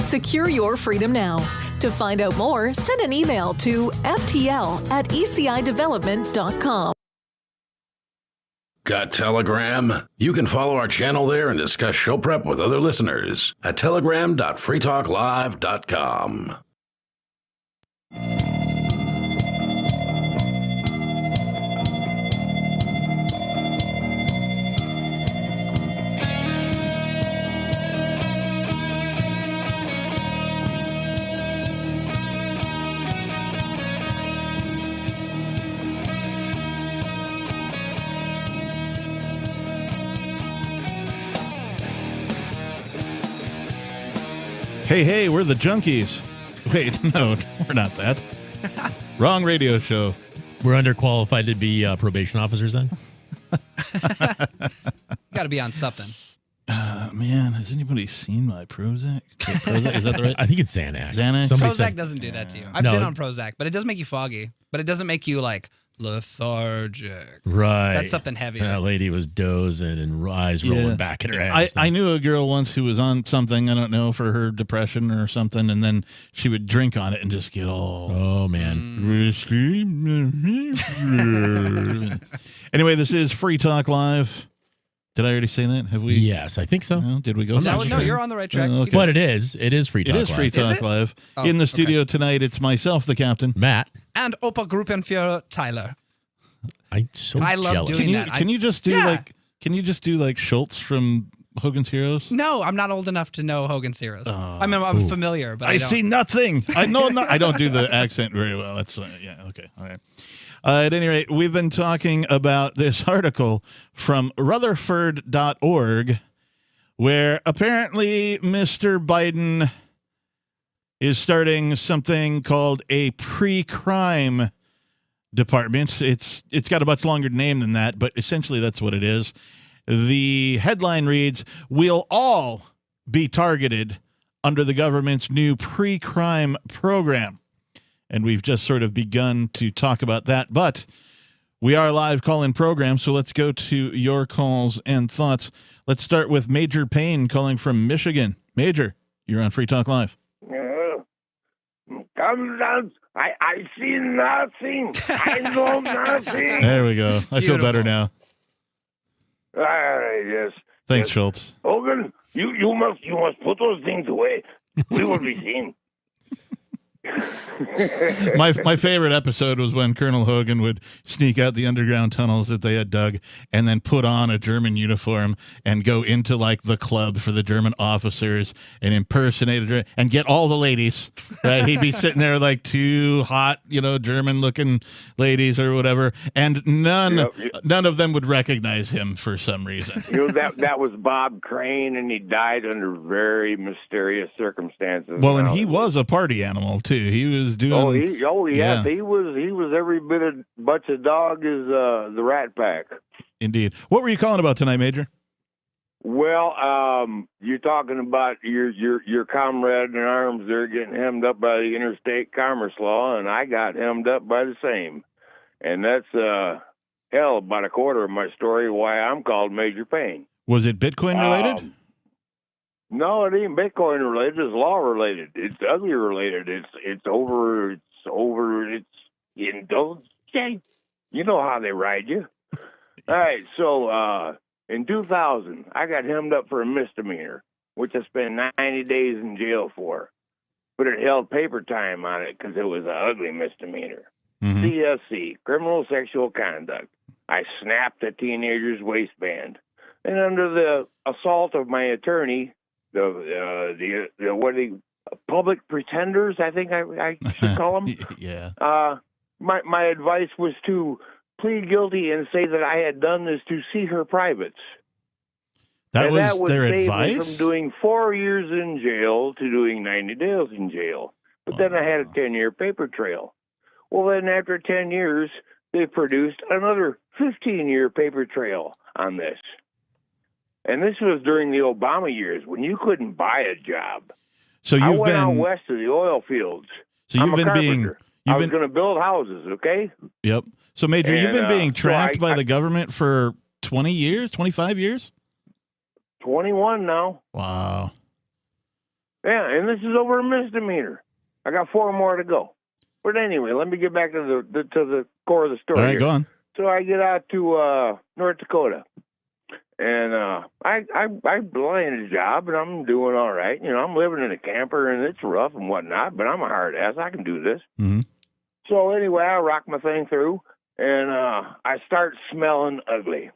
Secure your freedom now. To find out more, send an email to ftl@ecidevelopment.com. Got Telegram? You can follow our channel there and discuss show prep with other listeners at telegram.freetalklive.com. Hey, we're the Junkies. Wait, no, we're not that. Wrong radio show. We're underqualified to be probation officers then? Got to be on something. Man, has anybody seen my Prozac? Prozac? Is that the right? I think it's Xanax. Prozac doesn't do that to you. I've been on Prozac, but it does make you foggy. But it doesn't make you like lethargic. Right. That's something heavy. That lady was dozing and eyes rolling back in her head. I knew a girl once who was on something, I don't know, for her depression or something, and then she would drink on it and just get all... Oh, man. Anyway, this is Free Talk Live. Did I already say that? Have we? Yes, I think so. No, did we go? No, you're on the right track. Okay. But it is Free Talk Live. It is Free Talk Live. In the studio tonight, it's myself, the captain. Matt. And Opa Gruppenführer Tyler. I love doing that. Can you just do like Schultz from Hogan's Heroes? No, I'm not old enough to know Hogan's Heroes. I'm familiar, but I don't. See nothing. I know not. I don't do the accent very well. That's okay. All right. At any rate, we've been talking about this article from Rutherford.org, where apparently Mr. Biden is starting something called a pre-crime department. It's got a much longer name than that, but essentially that's what it is. The headline reads, "We'll all be targeted under the government's new pre-crime program." And we've just sort of begun to talk about that, but we are a live call-in program, so let's go to your calls and thoughts. Let's start with Major Payne calling from Michigan. Major, you're on Free Talk Live. Come down. I see nothing. I know nothing. There we go. I feel better now. Yes. Thanks, Schultz. Hogan, you must put those things away. We will be seen. My favorite episode was when Colonel Hogan would sneak out the underground tunnels that they had dug and then put on a German uniform and go into like the club for the German officers and impersonate and get all the ladies. Right? He'd be sitting there like two hot, German looking ladies or whatever, and none of them would recognize him for some reason. That was Bob Crane, and he died under very mysterious circumstances. Well, and he was a party animal too. He was doing. He was every bit as much a dog as the Rat Pack. Indeed. What were you calling about tonight, Major? Well, you're talking about your comrade in arms there getting hemmed up by the interstate commerce law, and I got hemmed up by the same. And that's about a quarter of my story why I'm called Major Payne. Was it Bitcoin related? No, it ain't Bitcoin related. It's law related. It's ugly related. It's over. You know how they ride you. All right. So in 2000, I got hemmed up for a misdemeanor, which I spent 90 days in jail for. But it held paper time on it because it was an ugly misdemeanor. Mm-hmm. CSC, criminal sexual conduct. I snapped a teenager's waistband, and under the assault of my attorney. The public pretenders, I think I should call them. Yeah. My advice was to plead guilty and say that I had done this to see her privates. That was their saved advice? me from doing 4 years in jail to doing 90 days in jail. But then I had a 10-year paper trail. Well, then after 10 years, they produced another 15-year paper trail on this. And this was during the Obama years when you couldn't buy a job. So I went out west to the oil fields. So you've been carpenter. I was going to build houses, okay? Yep. So, Major, you've been being tracked by I, the government for 20 years, 25 years? 21 now. Wow. Yeah, and this is over a misdemeanor. I got 4 more to go. But anyway, let me get back to the core of the story. All right, here. go on. So I get out to North Dakota, and I landed a job, and I'm doing all right. You know, I'm living in a camper, and it's rough and whatnot, but I'm a hard ass. I can do this. Mm-hmm. So anyway, I rock my thing through, and I start smelling ugly.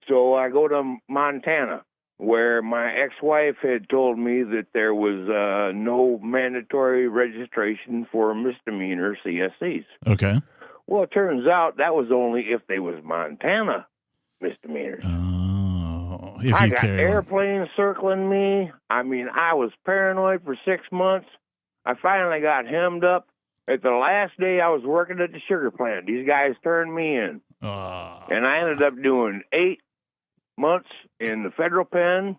So I go to Montana, where my ex-wife had told me that there was no mandatory registration for misdemeanor CSCs. Okay. Well, it turns out that was only if they was Montana misdemeanors. Oh, I got airplanes circling me. I mean, I was paranoid for 6 months. I finally got hemmed up. At the last day I was working at the sugar plant, these guys turned me in. And I ended up doing 8 months in the federal pen,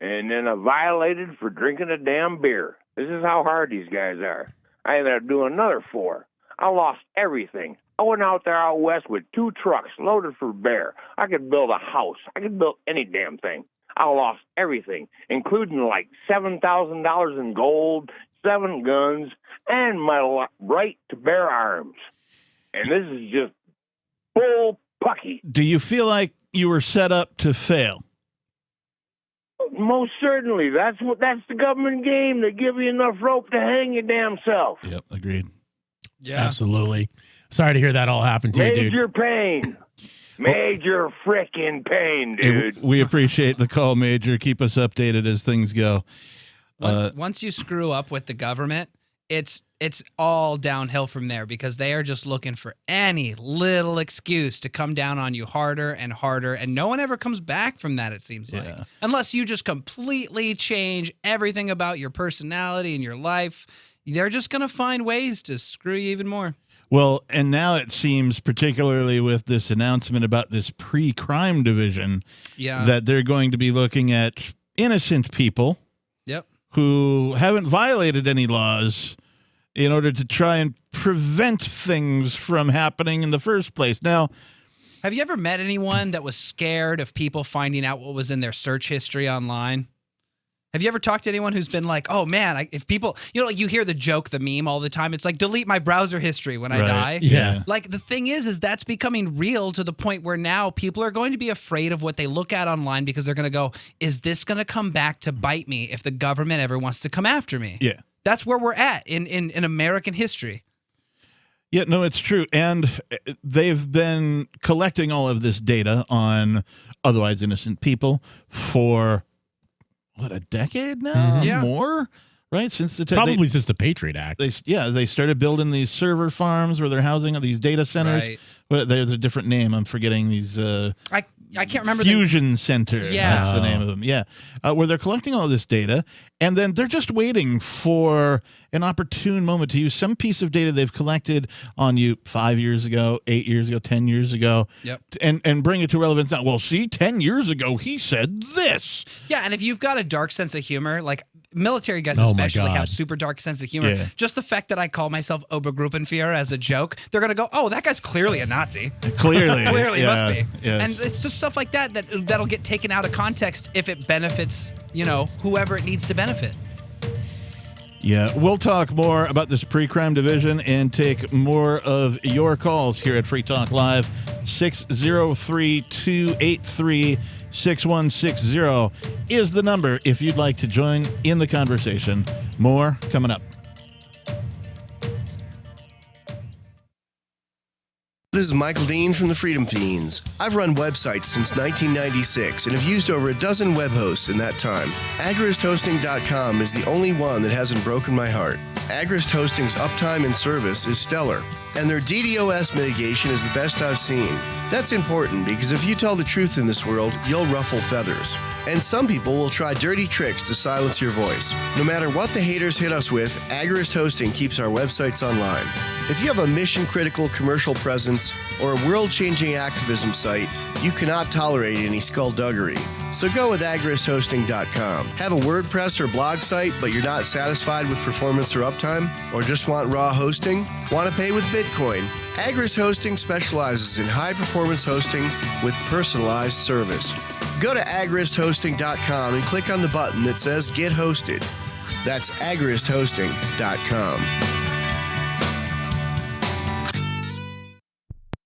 and then I violated for drinking a damn beer. This is how hard these guys are. I ended up doing another 4. I lost everything. I went out there out west with 2 trucks loaded for bear. I could build a house. I could build any damn thing. I lost everything, including like $7,000 in gold, 7 guns, and my right to bear arms. And this is just bull pucky. Do you feel like you were set up to fail? Most certainly. That's the government game. They give you enough rope to hang your damn self. Yep, agreed. Yeah. Absolutely. Sorry to hear that all happen to you, dude. Major pain. Major frickin' pain, dude. We appreciate the call, Major. Keep us updated as things go. Once you screw up with the government, it's all downhill from there, because they are just looking for any little excuse to come down on you harder and harder, and no one ever comes back from that, it seems like. Unless you just completely change everything about your personality and your life, they're just going to find ways to screw you even more. Well, and now it seems, particularly with this announcement about this pre-crime division, that they're going to be looking at innocent people who haven't violated any laws in order to try and prevent things from happening in the first place. Now, have you ever met anyone that was scared of people finding out what was in their search history online? Have you ever talked to anyone who's been like, oh man, if people, like you hear the joke, the meme all the time. It's like, delete my browser history when I die. Yeah. Like the thing is that's becoming real to the point where now people are going to be afraid of what they look at online, because they're going to go, is this going to come back to bite me if the government ever wants to come after me? Yeah. That's where we're at in American history. Yeah, no, it's true. And they've been collecting all of this data on otherwise innocent people for a decade now? Mm-hmm. Yeah. More? Right? Since since the Patriot Act. They started building these server farms where they're housing these data centers. Right. Well, there's a different name. I'm forgetting these. I can't remember. Fusion Center. Yeah. That's the name of them. Yeah. Where they're collecting all this data, and then they're just waiting for an opportune moment to use some piece of data they've collected on you 5 years ago, 8 years ago, 10 years ago, and bring it to relevance now. Well, see, 10 years ago, he said this. Yeah, and if you've got a dark sense of humor, like military guys especially have super dark sense of humor. Yeah. Just the fact that I call myself Obergruppenführer as a joke, they're going to go, oh, that guy's clearly a Nazi. Clearly. Clearly must be. Yes. And it's just stuff like that'll get taken out of context if it benefits, whoever it needs to benefit. Yeah, we'll talk more about this pre-crime division and take more of your calls here at Free Talk Live. 603-283-6160 is the number if you'd like to join in the conversation. More coming up. This is Michael Dean from the Freedom Fiends. I've run websites since 1996 and have used over a dozen web hosts in that time. AgristHosting.com is the only one that hasn't broken my heart. Agrist Hosting's uptime and service is stellar. and their DDoS mitigation is the best I've seen. That's important because if you tell the truth in this world, you'll ruffle feathers. And some people will try dirty tricks to silence your voice. No matter what the haters hit us with, Agorist Hosting keeps our websites online. If you have a mission-critical commercial presence or a world-changing activism site, you cannot tolerate any skullduggery. So go with agoristhosting.com. Have a WordPress or blog site, but you're not satisfied with performance or uptime? Or just want raw hosting? Want to pay with Bitcoin? Agorist Hosting specializes in high-performance hosting with personalized service. Go to agoristhosting.com and click on the button that says Get Hosted. That's agoristhosting.com.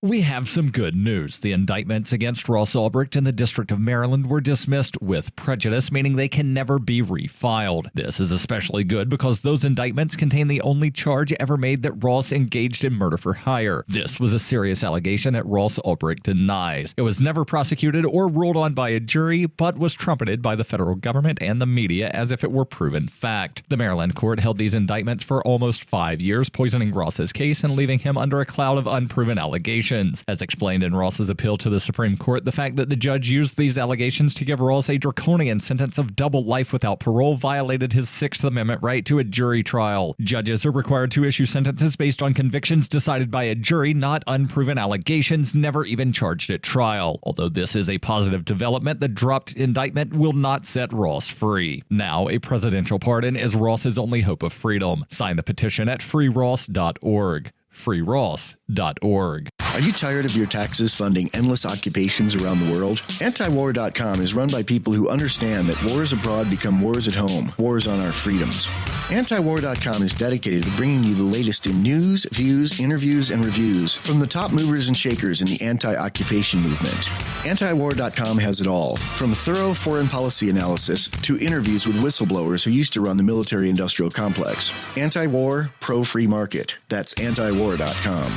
We have some good news. The indictments against Ross Ulbricht in the District of Maryland were dismissed with prejudice, meaning they can never be refiled. This is especially good because those indictments contain the only charge ever made that Ross engaged in murder for hire. This was a serious allegation that Ross Ulbricht denies. It was never prosecuted or ruled on by a jury, but was trumpeted by the federal government and the media as if it were proven fact. The Maryland court held these indictments for almost 5 years, poisoning Ross's case and leaving him under a cloud of unproven allegations. As explained in Ross's appeal to the Supreme Court, the fact that the judge used these allegations to give Ross a draconian sentence of double life without parole violated his Sixth Amendment right to a jury trial. Judges are required to issue sentences based on convictions decided by a jury, not unproven allegations never even charged at trial. Although this is a positive development, the dropped indictment will not set Ross free. Now, a presidential pardon is Ross's only hope of freedom. Sign the petition at freeross.org. freeross.org. Are you tired of your taxes funding endless occupations around the world? Antiwar.com is run by people who understand that wars abroad become wars at home, wars on our freedoms. Antiwar.com is dedicated to bringing you the latest in news, views, interviews, and reviews from the top movers and shakers in the anti-occupation movement. Antiwar.com has it all, from thorough foreign policy analysis to interviews with whistleblowers who used to run the military-industrial complex. Anti-war, pro-free market. That's antiwar.com.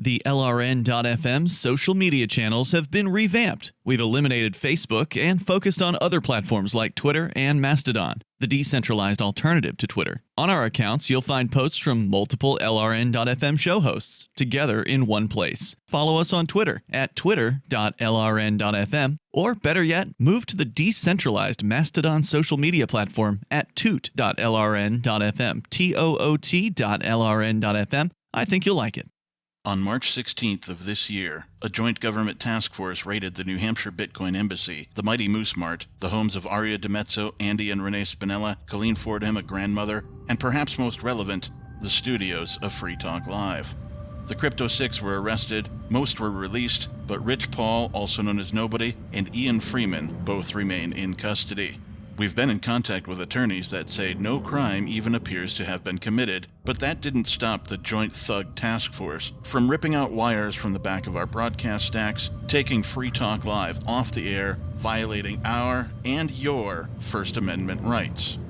The LRN.FM social media channels have been revamped. We've eliminated Facebook and focused on other platforms like Twitter and Mastodon, the decentralized alternative to Twitter. On our accounts, you'll find posts from multiple LRN.FM show hosts together in one place. Follow us on Twitter at twitter.lrn.fm, or better yet, move to the decentralized Mastodon social media platform at toot.lrn.fm, toot.lrn.fm. I think you'll like it. On March 16th of this year, a joint government task force raided the New Hampshire Bitcoin Embassy, the Mighty Moose Mart, the homes of Aria DiMezzo, Andy and Renee Spinella, Colleen Fordham, a grandmother, and perhaps most relevant, the studios of Free Talk Live. The Crypto Six were arrested, most were released, but Rich Paul, also known as Nobody, and Ian Freeman both remain in custody. We've been in contact with attorneys that say no crime even appears to have been committed, but that didn't stop the Joint Thug Task Force from ripping out wires from the back of our broadcast stacks, taking Free Talk Live off the air, violating our and your First Amendment rights.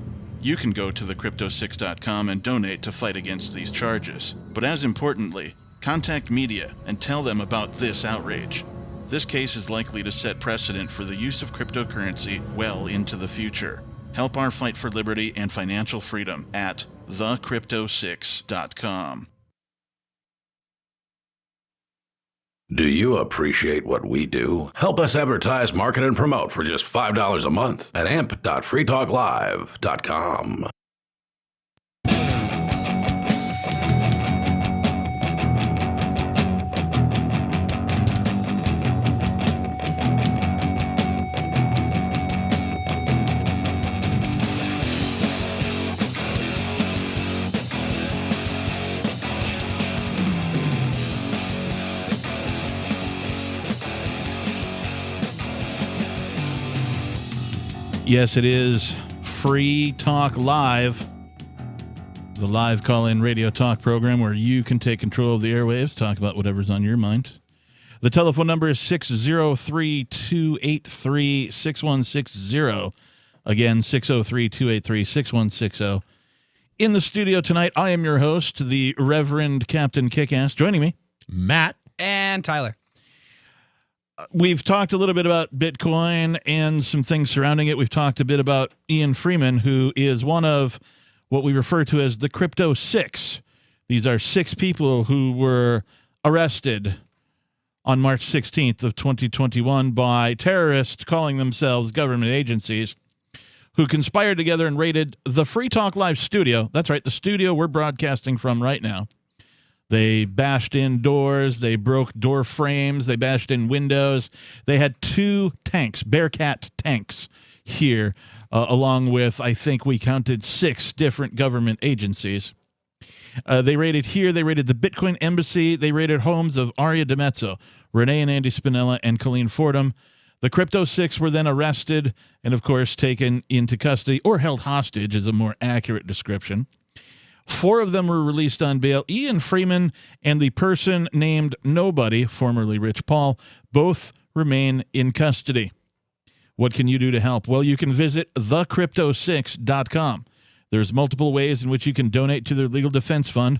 You can go to thecrypto6.com and donate to fight against these charges. But as importantly, contact media and tell them about this outrage. This case is likely to set precedent for the use of cryptocurrency well into the future. Help our fight for liberty and financial freedom at thecrypto6.com. Do you appreciate what we do? Help us advertise, market, and promote for just $5 a month at amp.freetalklive.com. Yes, it is Free Talk Live, the live call-in radio talk program where you can take control of the airwaves, talk about whatever's on your mind. The telephone number is 603-283-6160. Again, 603-283-6160. In the studio tonight, I am your host, the Reverend Captain Kickass. Joining me, Matt and Tyler. We've talked a little bit about Bitcoin and some things surrounding it. We've talked a bit about Ian Freeman, who is one of what we refer to as the Crypto Six, These are 6 people who were arrested on March 16th of 2021 by terrorists calling themselves government agencies who conspired together and raided the Free Talk Live studio. That's right, the studio we're broadcasting from right now. They bashed in doors. They broke door frames. They bashed in windows. They had 2 tanks, Bearcat tanks here, along with, I think we counted 6 different government agencies. They raided here. They raided the Bitcoin embassy. They raided homes of Aria DiMezzo, Renee and Andy Spinella, and Colleen Fordham. The Crypto 6 were then arrested and, of course, taken into custody, or held hostage is a more accurate description. 4 of them were released on bail. Ian Freeman and the person named Nobody, formerly Rich Paul, both remain in custody. What can you do to help? Well, you can visit thecrypto6.com. There's multiple ways in which you can donate to their legal defense fund,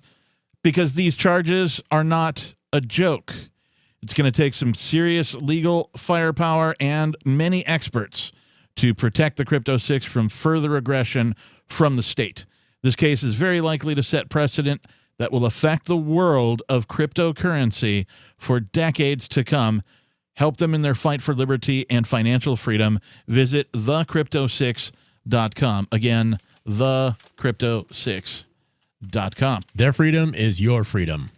because these charges are not a joke. It's going to take some serious legal firepower and many experts to protect the Crypto 6 from further aggression from the state. This case is very likely to set precedent that will affect the world of cryptocurrency for decades to come. Help them in their fight for liberty and financial freedom. Visit thecrypto6.com. Again, thecrypto6.com. Their freedom is your freedom.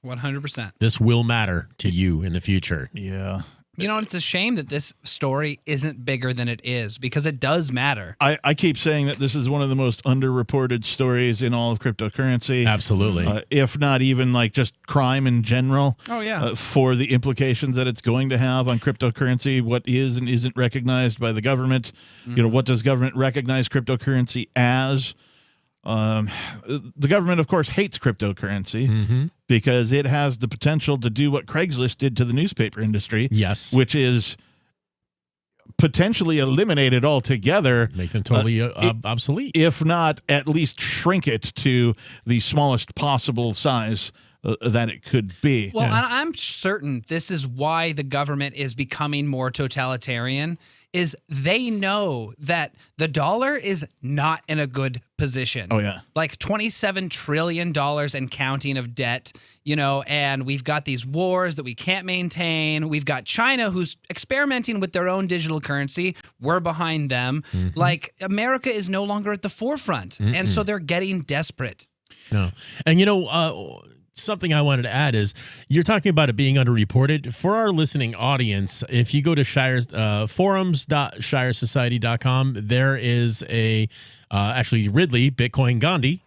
100%. This will matter to you in the future. Yeah. You know, it's a shame that this story isn't bigger than it is, because it does matter. I keep saying that this is one of the most underreported stories in all of cryptocurrency. Absolutely. If not even like just crime in general. Oh, yeah. For the implications that it's going to have on cryptocurrency, what is and isn't recognized by the government. You know, what does government recognize cryptocurrency as? The government, of course, hates cryptocurrency because it has the potential to do what Craigslist did to the newspaper industry. Yes. Which is potentially eliminate it altogether. Make them totally obsolete. If not, at least shrink it to the smallest possible size that it could be. Well, I'm certain this is why the government is becoming more totalitarian, is they know that the dollar is not in a good position. Oh, yeah. Like $27 trillion and counting of debt, you know, and we've got these wars that we can't maintain. We've got China who's experimenting with their own digital currency. We're behind them. Like, America is no longer at the forefront. And so they're getting desperate. No. And, you know, something I wanted to add is you're talking about it being underreported. For our listening audience, if you go to forums.shiresociety.com, there is actually Ridley, Bitcoin Gandhi,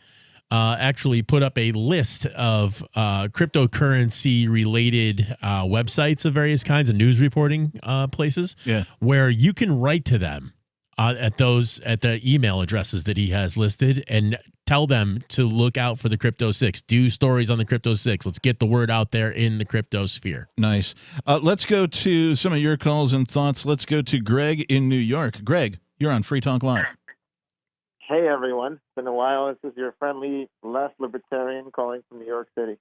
actually put up a list of cryptocurrency related websites of various kinds of news reporting places where you can write to them at the email addresses that he has listed and tell them to look out for the Crypto 6. Do stories on the Crypto 6. Let's get the word out there in the crypto sphere. Nice. Let's go to some of your calls and thoughts. Let's go to Greg in New York. Greg, you're on Free Talk Live. Hey, everyone. It's been a while. This is your friendly left libertarian calling from New York City.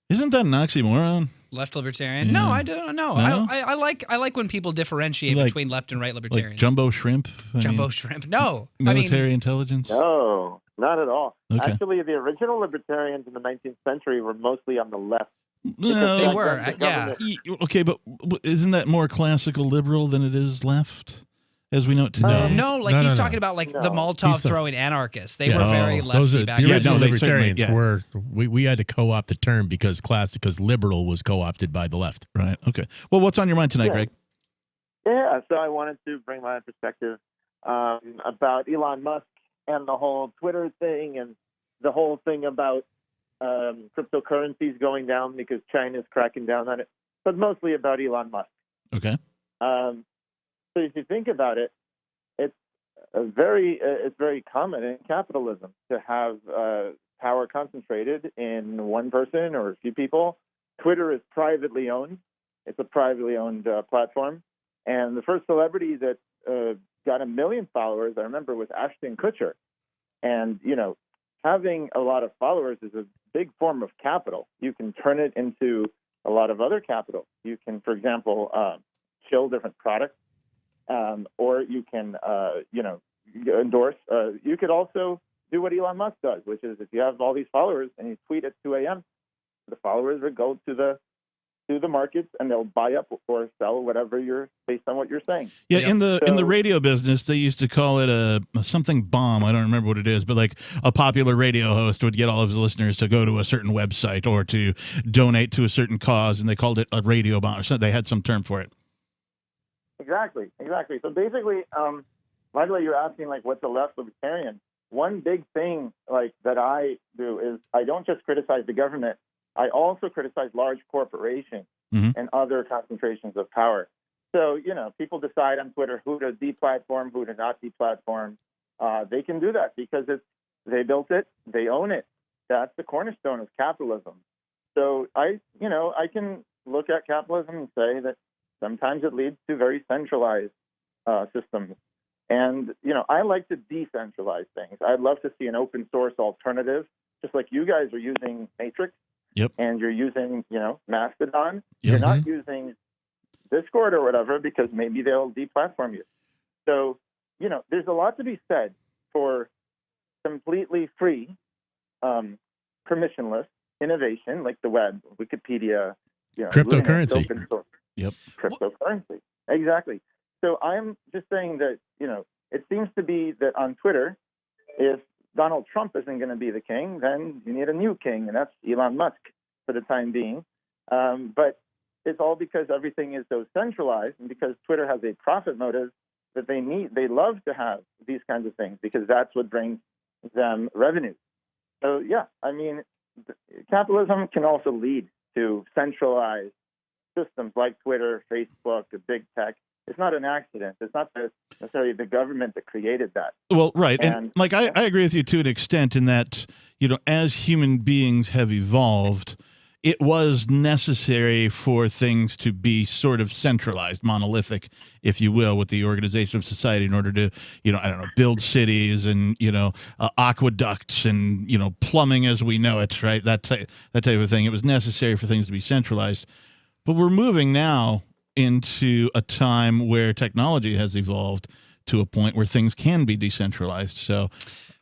Isn't that an oxymoron? Left libertarian? Yeah. No, I don't know. No? I like when people differentiate Like- between left and right libertarians. Like jumbo shrimp? Jumbo shrimp? No. Military intelligence? No, not at all. Okay. Actually, the original libertarians in the 19th century were mostly on the left. No. They were, yeah. Okay, but isn't that more classical liberal than it is left, as we know it today? No, he's talking about the Molotov throwing anarchists. They were very lefty back the then. original libertarians certainly, were. We had to co-opt the term because liberal was co-opted by the left. Right. Okay. Well, what's on your mind tonight, Greg? Yeah, so I wanted to bring my perspective about Elon Musk and the whole Twitter thing and the whole thing about cryptocurrencies going down because China's cracking down on it, but mostly about Elon Musk. Okay. So if you think about it, it's very common in capitalism to have power concentrated in one person or a few people. Twitter is privately owned. It's a privately owned platform. And the first celebrity that got 1 million followers, I remember, was Ashton Kutcher. And, you know, having a lot of followers is a big form of capital. You can turn it into a lot of other capital. You can, for example, shill different products. Or you can, endorse. You could also do what Elon Musk does, which is if you have all these followers and you tweet at 2 a.m., the followers will go to the markets and they'll buy up or sell whatever you're based on what you're saying. Yeah, in the radio business, they used to call it a something bomb. I don't remember what it is, but like a popular radio host would get all of his listeners to go to a certain website or to donate to a certain cause, and they called it a radio bomb. Or something. They had some term for it. Exactly. So basically, by the way, you're asking like what's a left libertarian. One big thing like that I do is I don't just criticize the government. I also criticize large corporations and other concentrations of power. So, people decide on Twitter who to deplatform, who to not deplatform. They can do that because they built it, they own it. That's the cornerstone of capitalism. So I can look at capitalism and say that sometimes it leads to very centralized systems. And, I like to decentralize things. I'd love to see an open source alternative, just like you guys are using Matrix. Yep. And you're using, Mastodon. Yep. You're not using Discord or whatever because maybe they'll deplatform you. So, there's a lot to be said for completely free, permissionless innovation like the web, Wikipedia, cryptocurrency. Linux, open source. Yep. Cryptocurrency. Exactly. So I'm just saying that, it seems to be that on Twitter, if Donald Trump isn't going to be the king, then you need a new king, and that's Elon Musk for the time being. But it's all because everything is so centralized and because Twitter has a profit motive that they love to have these kinds of things because that's what brings them revenue. So, yeah, I mean, capitalism can also lead to centralized systems like Twitter, Facebook, big tech. It's not an accident. It's not necessarily the government that created that. Well, right. And Mike, I agree with you to an extent in that, as human beings have evolved, it was necessary for things to be sort of centralized, monolithic, if you will, with the organization of society in order to, build cities and, aqueducts and, plumbing as we know it, right? That type of thing. It was necessary for things to be centralized. But we're moving now into a time where technology has evolved to a point where things can be decentralized. So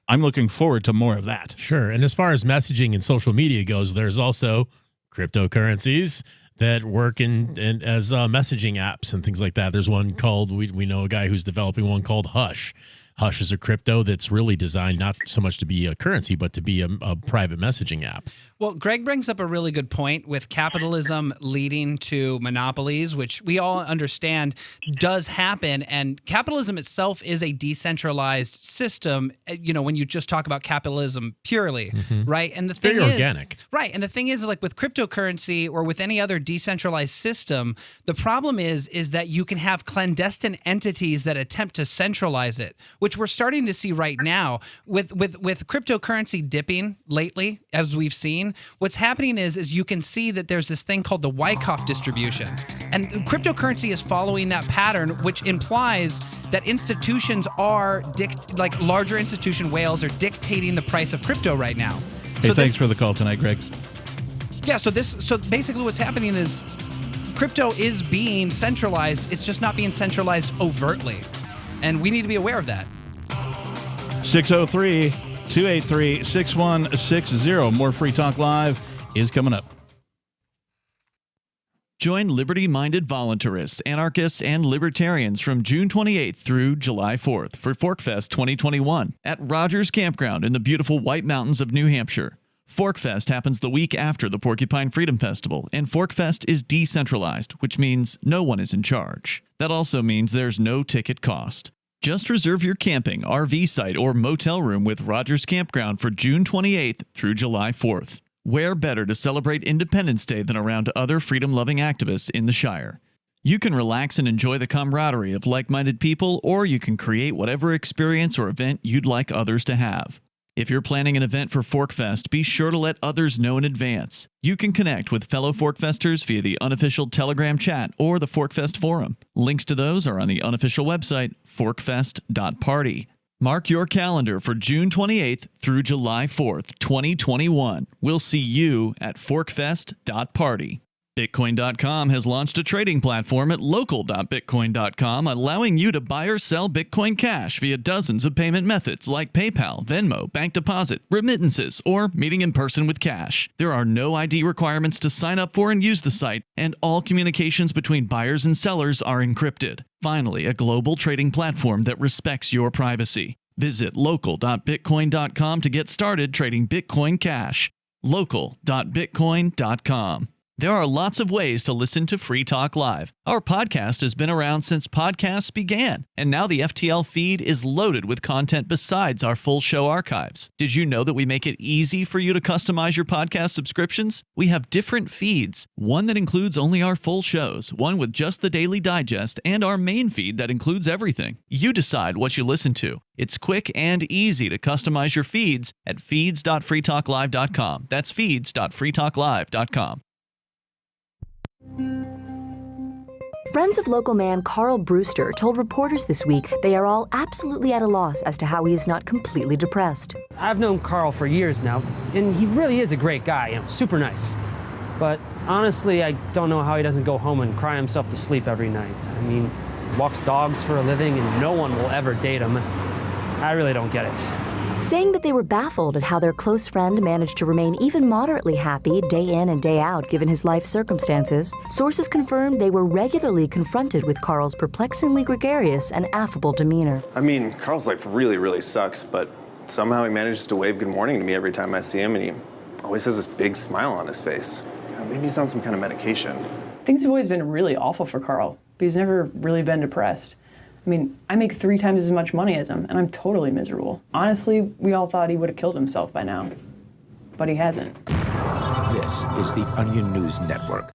I'm looking forward to more of that. Sure. And as far as messaging and social media goes, there's also cryptocurrencies that work in as messaging apps and things like that. There's one called, we know a guy who's developing one called Hush. Hush is a crypto that's really designed not so much to be a currency, but to be a private messaging app. Well, Greg brings up a really good point with capitalism leading to monopolies, which we all understand does happen. And capitalism itself is a decentralized system, when you just talk about capitalism purely, right? And the thing very organic. Right. And the thing is, like with cryptocurrency or with any other decentralized system, the problem is that you can have clandestine entities that attempt to centralize it, which we're starting to see right now with cryptocurrency dipping lately, as we've seen. What's happening is you can see that there's this thing called the Wyckoff distribution. And cryptocurrency is following that pattern, which implies that institutions are, larger institution whales are dictating the price of crypto right now. Hey, thanks for the call tonight, Greg. Yeah, so basically what's happening is crypto is being centralized. It's just not being centralized overtly. And we need to be aware of that. 603-283-6160. More Free Talk Live is coming up. Join liberty-minded voluntarists, anarchists, and libertarians from June 28th through July 4th for ForkFest 2021 at Rogers Campground in the beautiful White Mountains of New Hampshire. ForkFest happens the week after the Porcupine Freedom Festival, and ForkFest is decentralized, which means no one is in charge. That also means there's no ticket cost. Just reserve your camping, RV site, or motel room with Rogers Campground for June 28th through July 4th. Where better to celebrate Independence Day than around other freedom-loving activists in the Shire? You can relax and enjoy the camaraderie of like-minded people, or you can create whatever experience or event you'd like others to have. If you're planning an event for ForkFest, be sure to let others know in advance. You can connect with fellow ForkFesters via the unofficial Telegram chat or the ForkFest forum. Links to those are on the unofficial website, forkfest.party. Mark your calendar for June 28th through July 4th, 2021. We'll see you at forkfest.party. Bitcoin.com has launched a trading platform at local.bitcoin.com, allowing you to buy or sell Bitcoin Cash via dozens of payment methods like PayPal, Venmo, bank deposit, remittances, or meeting in person with cash. There are no ID requirements to sign up for and use the site, and all communications between buyers and sellers are encrypted. Finally, a global trading platform that respects your privacy. Visit local.bitcoin.com to get started trading Bitcoin Cash. local.bitcoin.com. There are lots of ways to listen to Free Talk Live. Our podcast has been around since podcasts began, and now the FTL feed is loaded with content besides our full show archives. Did you know that we make it easy for you to customize your podcast subscriptions? We have different feeds, one that includes only our full shows, one with just the Daily Digest, and our main feed that includes everything. You decide what you listen to. It's quick and easy to customize your feeds at feeds.freetalklive.com. That's feeds.freetalklive.com. Friends of local man Carl Brewster told reporters this week they are all absolutely at a loss as to how he is not completely depressed. I've known Carl for years now, and he really is a great guy, super nice. But honestly, I don't know how he doesn't go home and cry himself to sleep every night. I mean, walks dogs for a living, and no one will ever date him. I really don't get it. Saying that they were baffled at how their close friend managed to remain even moderately happy day in and day out given his life circumstances, sources confirmed they were regularly confronted with Carl's perplexingly gregarious and affable demeanor. I mean, Carl's life really, really sucks, but somehow he manages to wave good morning to me every time I see him, and he always has this big smile on his face. Maybe he's on some kind of medication. Things have always been really awful for Carl, but he's never really been depressed. I mean, I make 3 times as much money as him, and I'm totally miserable. Honestly, we all thought he would have killed himself by now, but he hasn't. This is the Onion News Network.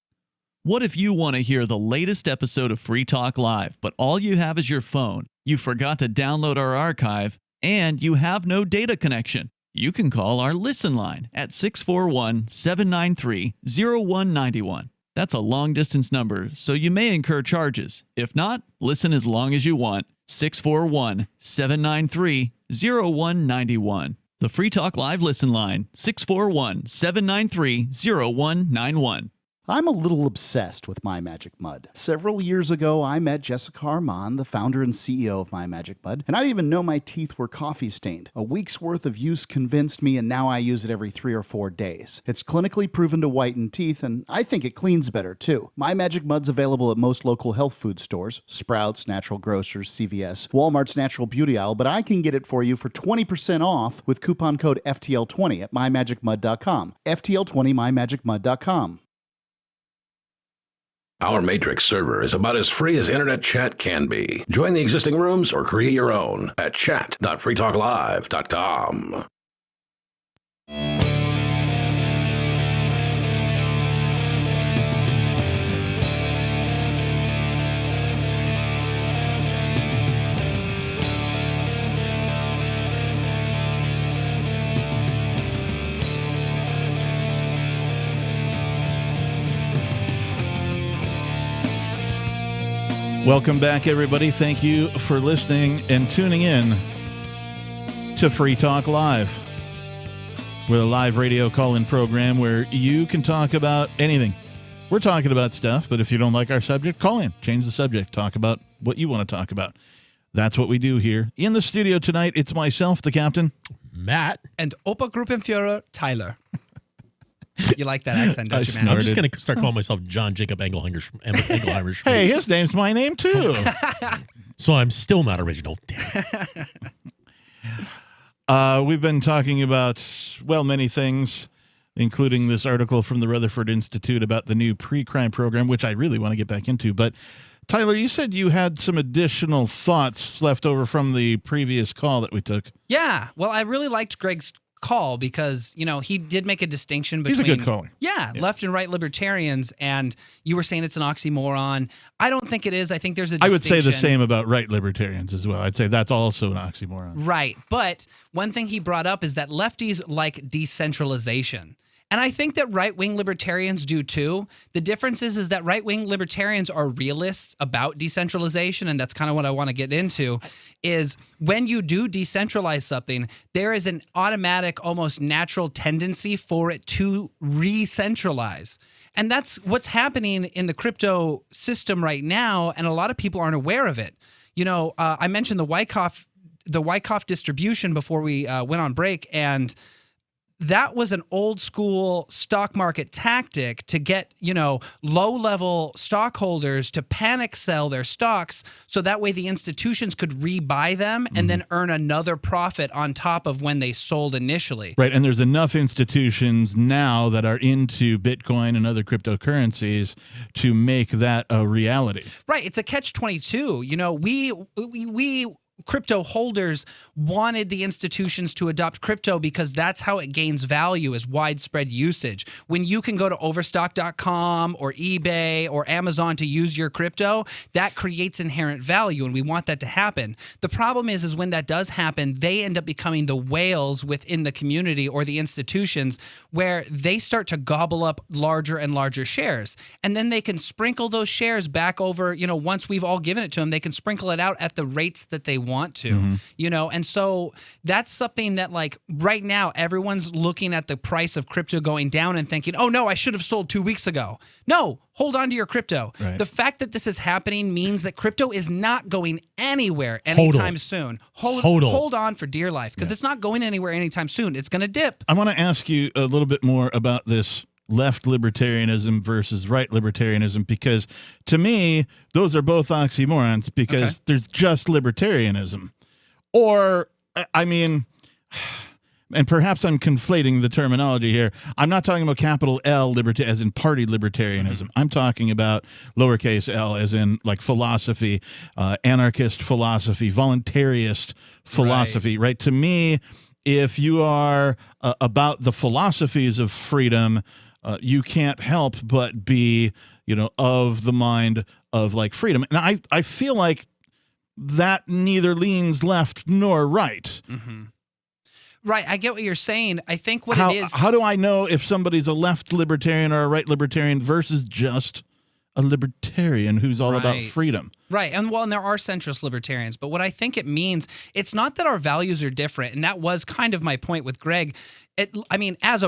What if you want to hear the latest episode of Free Talk Live, but all you have is your phone, you forgot to download our archive, and you have no data connection? You can call our Listen line at 641-793-0191. That's a long-distance number, so you may incur charges. If not, listen as long as you want. 641-793-0191. The Free Talk Live Listen line, 641-793-0191. I'm a little obsessed with My Magic Mud. Several years ago, I met Jessica Armand, the founder and CEO of My Magic Mud, and I didn't even know my teeth were coffee stained. A week's worth of use convinced me, and now I use it every 3 or 4 days. It's clinically proven to whiten teeth, and I think it cleans better, too. My Magic Mud's available at most local health food stores, Sprouts, Natural Grocers, CVS, Walmart's Natural Beauty Aisle, but I can get it for you for 20% off with coupon code FTL20 at mymagicmud.com. FTL20 mymagicmud.com. Our Matrix server is about as free as internet chat can be. Join the existing rooms or create your own at chat.freetalklive.com. Welcome back, everybody. Thank you for listening and tuning in to Free Talk Live. We're a live radio call-in program where you can talk about anything. We're talking about stuff, but if you don't like our subject, call in. Change the subject. Talk about what you want to talk about. That's what we do here. In the studio tonight, it's myself, the captain. Matt. And Obergruppenführer Tyler. You like that accent, don't you, man? I'm just going to start calling myself John Jacob Engelheimer. Hey, his name's my name, too. So I'm still not original. We've been talking about, well, many things, including this article from the Rutherford Institute about the new pre-crime program, which I really want to get back into. But, Tyler, you said you had some additional thoughts left over from the previous call that we took. Yeah. Well, I really liked Greg's call because, you know, he did make a distinction between... He's a good caller. Yeah, left and right libertarians, and you were saying it's an oxymoron. I don't think it is. I think there's a distinction. I would say the same about right libertarians as well. I'd say that's also an oxymoron. Right, but one thing he brought up is that lefties like decentralization. And I think that right-wing libertarians do too. The difference is that right-wing libertarians are realists about decentralization, and that's kind of what I want to get into, is when you do decentralize something, there is an automatic, almost natural tendency for it to re-centralize. And that's what's happening in the crypto system right now, and a lot of people aren't aware of it. You know, I mentioned the Wyckoff distribution before we went on break, and that was an old school stock market tactic to get, you know, low-level stockholders to panic sell their stocks so that way the institutions could rebuy them and then earn another profit on top of when they sold initially. Right, and there's enough institutions now that are into Bitcoin and other cryptocurrencies to make that a reality. Right, it's a catch-22. You know, we crypto holders wanted the institutions to adopt crypto because that's how it gains value, is widespread usage. When you can go to overstock.com or eBay or Amazon to use your crypto, that creates inherent value, and we want that to happen. The problem is when that does happen, they end up becoming the whales within the community or the institutions where they start to gobble up larger and larger shares. And then they can sprinkle those shares back over, you know, once we've all given it to them, they can sprinkle it out at the rates that they want to, you know, and so that's something that, like, right now everyone's looking at the price of crypto going down and thinking, oh no, I should have sold 2 weeks ago. No, hold on to your crypto. Right. The fact that this is happening means that crypto is not going anywhere anytime soon. Hold on for dear life, because it's not going anywhere anytime soon. It's going to dip. I want to ask you a little bit more about this left libertarianism versus right libertarianism, because to me, those are both oxymorons, because there's just libertarianism. Or, I mean, and perhaps I'm conflating the terminology here. I'm not talking about capital L as in party libertarianism. I'm talking about lowercase l as in like philosophy, anarchist philosophy, voluntarist philosophy, right? To me, if you are about the philosophies of freedom, you can't help but be, you know, of the mind of like freedom. And I feel like that neither leans left nor right. Right, I get what you're saying. I think it is. How do I know if somebody's a left libertarian or a right libertarian versus just a libertarian who's all about freedom? Right, and there are centrist libertarians, but what I think it means, it's not that our values are different, and that was kind of my point with Greg. I mean, as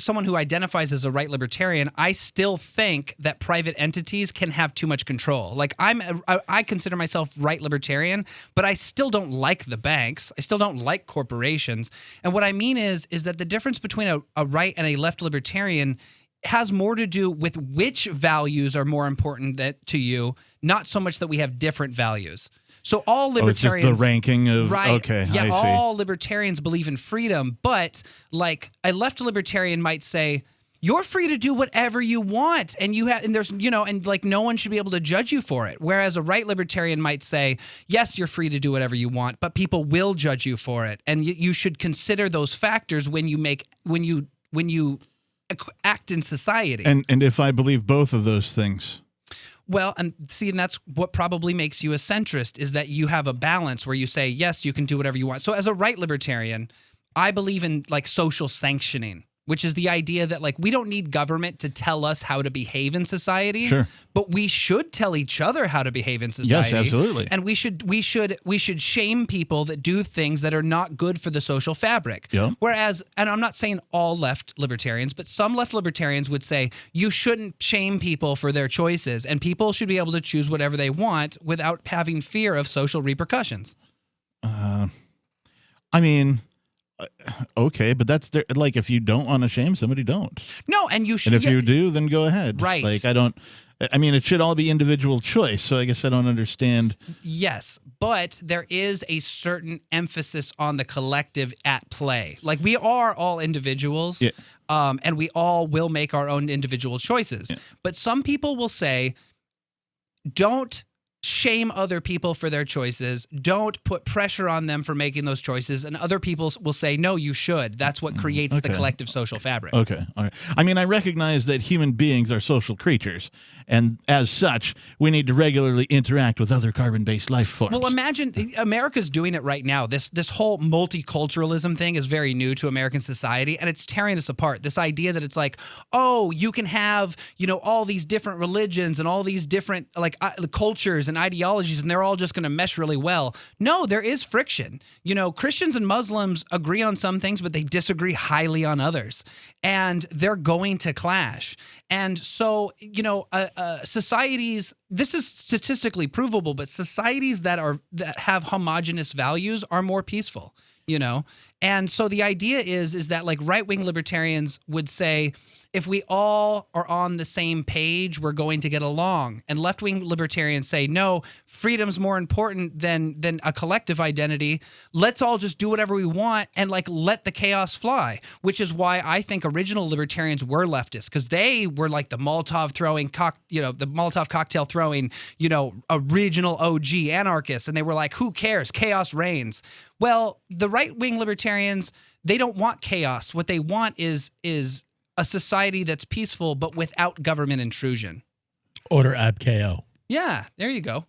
someone who identifies as a right libertarian, I still think that private entities can have too much control. Like, I consider myself right libertarian, but I still don't like the banks. I still don't like corporations. And what I mean is that the difference between a right and a left libertarian has more to do with which values are more important to you, not so much that we have different values. So all libertarians, it's just the ranking of, right? Okay, yeah, I see. all libertarians believe in freedom, but like a left libertarian might say, you're free to do whatever you want, and there's, you know, and like no one should be able to judge you for it. Whereas a right libertarian might say, yes, you're free to do whatever you want, but people will judge you for it, and you should consider those factors when you act in society. And if I believe both of those things. Well, and that's what probably makes you a centrist, is that you have a balance where you say, yes, you can do whatever you want. So as a right libertarian, I believe in like social sanctioning, which is the idea that like we don't need government to tell us how to behave in society, but we should tell each other how to behave in society. Yes, absolutely. And we should shame people that do things that are not good for the social fabric. Yeah. Whereas, and I'm not saying all left libertarians, but some left libertarians would say you shouldn't shame people for their choices, and people should be able to choose whatever they want without having fear of social repercussions. I mean, okay, but that's like, if you don't want to shame somebody, don't. No, and you should. And if you do, then go ahead. Right. Like, I mean, it should all be individual choice. So I guess I don't understand. Yes, but there is a certain emphasis on the collective at play. Like, we are all individuals, and we all will make our own individual choices. Yeah. But some people will say, don't shame other people for their choices. Don't put pressure on them for making those choices. And other people will say, no, you should. That's what creates the collective social fabric. Okay. All right. I mean, I recognize that human beings are social creatures, and as such, we need to regularly interact with other carbon-based life forms. Well, imagine America's doing it right now. This whole multiculturalism thing is very new to American society, and it's tearing us apart. This idea that it's like, oh, you can have, you know, all these different religions and all these different like cultures and and ideologies, and they're all just going to mesh really well. No, there is friction. You know, Christians and Muslims agree on some things, but they disagree highly on others, and they're going to clash. And so, you know, societies, this is statistically provable, but societies that have homogenous values are more peaceful, you know? And so the idea is that like right-wing libertarians would say, if we all are on the same page, we're going to get along. And left-wing libertarians say, no, freedom's more important than a collective identity. Let's all just do whatever we want and like let the chaos fly, which is why I think original libertarians were leftists, because they were like the Molotov cocktail throwing, you know, original OG anarchists. And they were like, who cares? Chaos reigns. Well, the right-wing libertarians, they don't want chaos. What they want is a society that's peaceful but without government intrusion. Order ab chaos. Yeah, there you go.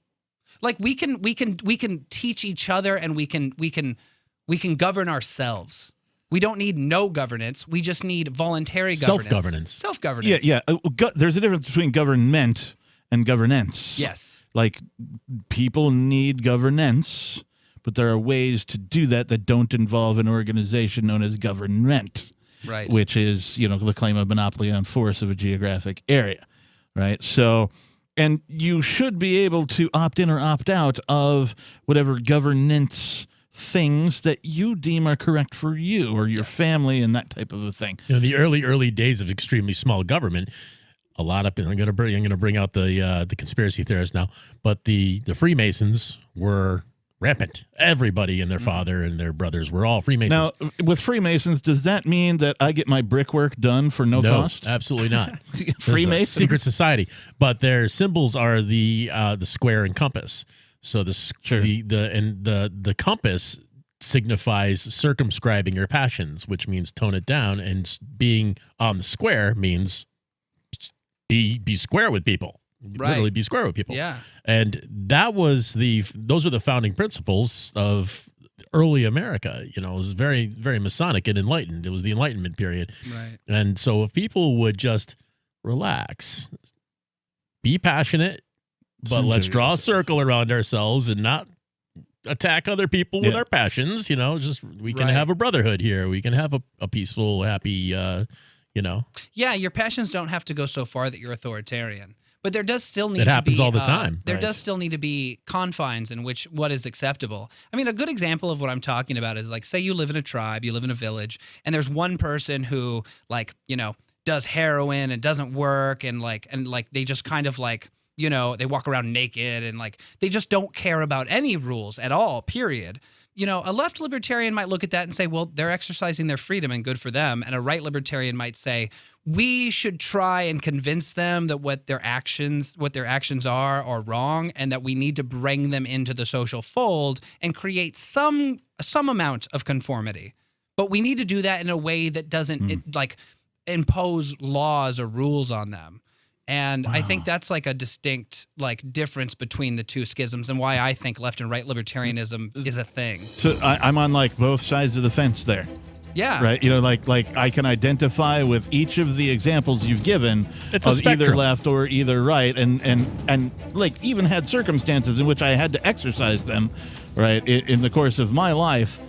Like we can teach each other, and we can govern ourselves. We don't need no governance. We just need voluntary governance. Self-governance. Yeah. There's a difference between government and governance. Yes. Like people need governance, but there are ways to do that don't involve an organization known as government. Right. Which is, you know, the claim of monopoly on force of a geographic area, right? So, and you should be able to opt in or opt out of whatever governance things that you deem are correct for you or your family and that type of a thing. You know, the early days of extremely small government, a lot of I'm going to bring out the conspiracy theorists now, but the Freemasons were rampant. Everybody and their father and their brothers were all Freemasons. Now, with Freemasons, does that mean that I get my brickwork done for no cost? Absolutely not. Freemasons? Secret society, but their symbols are the square and compass. So the compass signifies circumscribing your passions, which means tone it down, and being on the square means be square with people. Right. Literally be square with people. Yeah. And those are the founding principles of early America. You know, it was very, very Masonic and enlightened. It was the Enlightenment period. Right. And so if people would just relax, be passionate, but let's draw a circle around ourselves and not attack other people with our passions, you know, just we can have a brotherhood here. We can have a peaceful, happy, you know. Yeah, your passions don't have to go so far that you're authoritarian. But there does still need it to happens be all the time. There does still need to be confines in which what is acceptable. I mean, a good example of what I'm talking about is like, say you live in a tribe, you live in a village, and there's one person who like, you know, does heroin and doesn't work and they just kind of like, you know, they walk around naked and like they just don't care about any rules at all, period. You know, a left libertarian might look at that and say, well, they're exercising their freedom and good for them. And a right libertarian might say, we should try and convince them that what their actions are wrong, and that we need to bring them into the social fold and create some amount of conformity. But we need to do that in a way that doesn't impose laws or rules on them. And I think that's like a distinct difference between the two schisms, and why I think left and right libertarianism is a thing. So I'm on like both sides of the fence there. Yeah. Right. You know, like I can identify with each of the examples you've given of either left or either right, and like even had circumstances in which I had to exercise them, right, in the course of my life,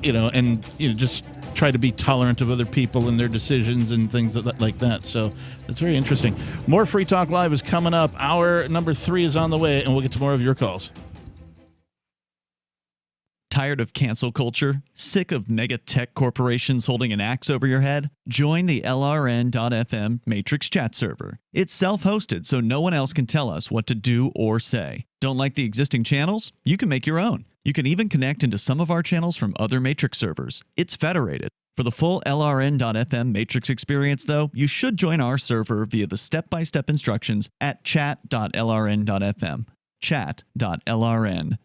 you know, and you know just try to be tolerant of other people and their decisions and things like that. So that's very interesting. More Free Talk Live is coming up. Hour number 3 is on the way, and we'll get to more of your calls. Tired of cancel culture? Sick of mega tech corporations holding an axe over your head? Join the LRN.FM Matrix chat server. It's self-hosted, so no one else can tell us what to do or say. Don't like the existing channels? You can make your own. You can even connect into some of our channels from other Matrix servers. It's federated. For the full LRN.FM Matrix experience, though, you should join our server via the step-by-step instructions at chat.lrn.fm. Chat.lrn.fm.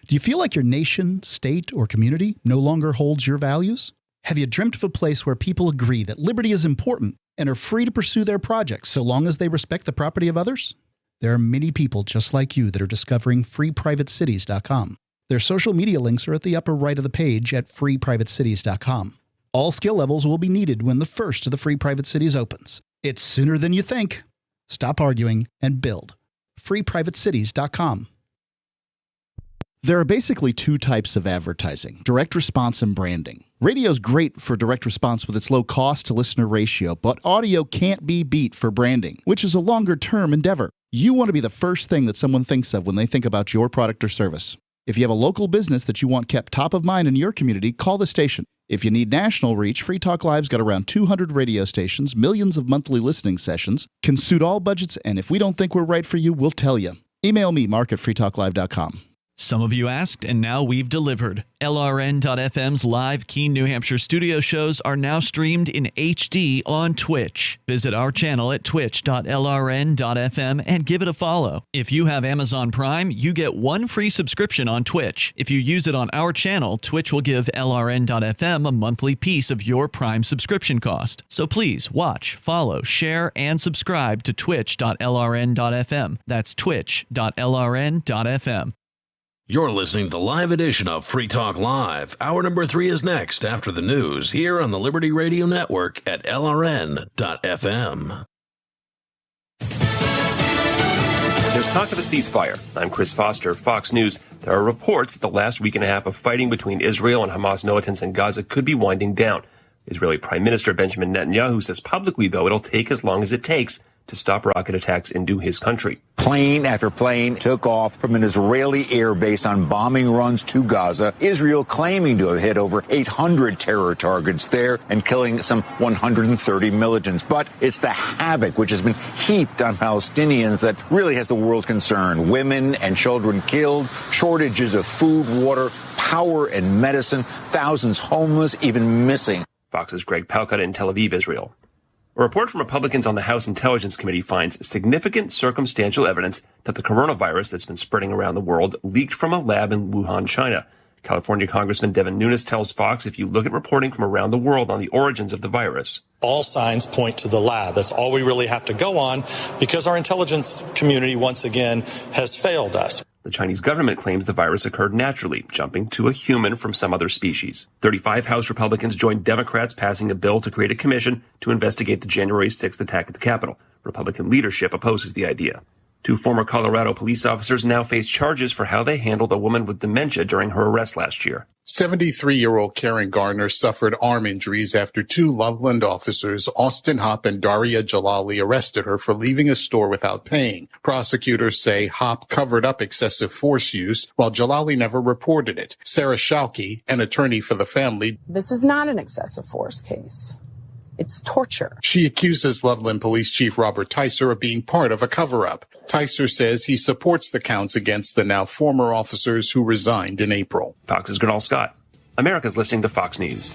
Do you feel like your nation, state, or community no longer holds your values? Have you dreamt of a place where people agree that liberty is important and are free to pursue their projects so long as they respect the property of others? There are many people just like you that are discovering freeprivatecities.com. Their social media links are at the upper right of the page at freeprivatecities.com. All skill levels will be needed when the first of the Free Private Cities opens. It's sooner than you think. Stop arguing and build. freeprivatecities.com. There are basically two types of advertising: direct response and branding. Radio's great for direct response with its low cost to listener ratio, but audio can't be beat for branding, which is a longer-term endeavor. You want to be the first thing that someone thinks of when they think about your product or service. If you have a local business that you want kept top of mind in your community, call the station. If you need national reach, Free Talk Live's got around 200 radio stations, millions of monthly listening sessions, can suit all budgets, and if we don't think we're right for you, we'll tell you. Email me, mark@freetalklive.com. Some of you asked, and now we've delivered. LRN.FM's live Keene, New Hampshire studio shows are now streamed in HD on Twitch. Visit our channel at twitch.lrn.fm and give it a follow. If you have Amazon Prime, you get one free subscription on Twitch. If you use it on our channel, Twitch will give LRN.FM a monthly piece of your Prime subscription cost. So please watch, follow, share, and subscribe to twitch.lrn.fm. That's twitch.lrn.fm. You're listening to the live edition of Free Talk Live. Hour number 3 is next after the news here on the Liberty Radio Network at LRN.FM. There's talk of a ceasefire. I'm Chris Foster, Fox News. There are reports that the last week and a half of fighting between Israel and Hamas militants in Gaza could be winding down. Israeli Prime Minister Benjamin Netanyahu says publicly, though, it'll take as long as it takes to stop rocket attacks into his country. Plane after plane took off from an Israeli air base on bombing runs to Gaza, Israel claiming to have hit over 800 terror targets there and killing some 130 militants. But it's the havoc which has been heaped on Palestinians that really has the world concerned. Women and children killed, shortages of food, water, power, and medicine, thousands homeless, even missing. Fox's Greg Palkut in Tel Aviv, Israel. A report from Republicans on the House Intelligence Committee finds significant circumstantial evidence that the coronavirus that's been spreading around the world leaked from a lab in Wuhan, China. California Congressman Devin Nunes tells Fox if you look at reporting from around the world on the origins of the virus, all signs point to the lab. That's all we really have to go on because our intelligence community, once again, has failed us. The Chinese government claims the virus occurred naturally, jumping to a human from some other species. 35 House Republicans joined Democrats passing a bill to create a commission to investigate the January 6th attack at the Capitol. Republican leadership opposes the idea. 2 former Colorado police officers now face charges for how they handled a woman with dementia during her arrest last year. 73-year-old Karen Garner suffered arm injuries after 2 Loveland officers, Austin Hopp and Daria Jalali, arrested her for leaving a store without paying. Prosecutors say Hopp covered up excessive force use, while Jalali never reported it. Sarah Schalke, an attorney for the family, this is not an excessive force case. It's torture. She accuses Loveland Police Chief Robert Ticer of being part of a cover-up. Ticer says he supports the counts against the now former officers who resigned in April. Fox's Gernal Scott. America's listening to Fox News.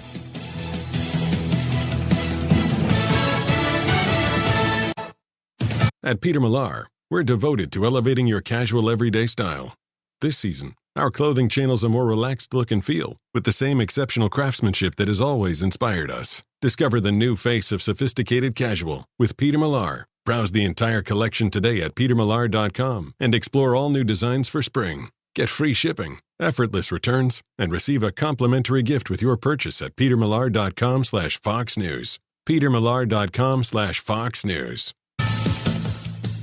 At Peter Millar, we're devoted to elevating your casual everyday style. This season, our clothing channels a more relaxed look and feel, with the same exceptional craftsmanship that has always inspired us. Discover the new face of sophisticated casual with Peter Millar. Browse the entire collection today at petermillar.com and explore all new designs for spring. Get free shipping, effortless returns, and receive a complimentary gift with your purchase at petermillar.com/foxnews. petermillar.com/foxnews.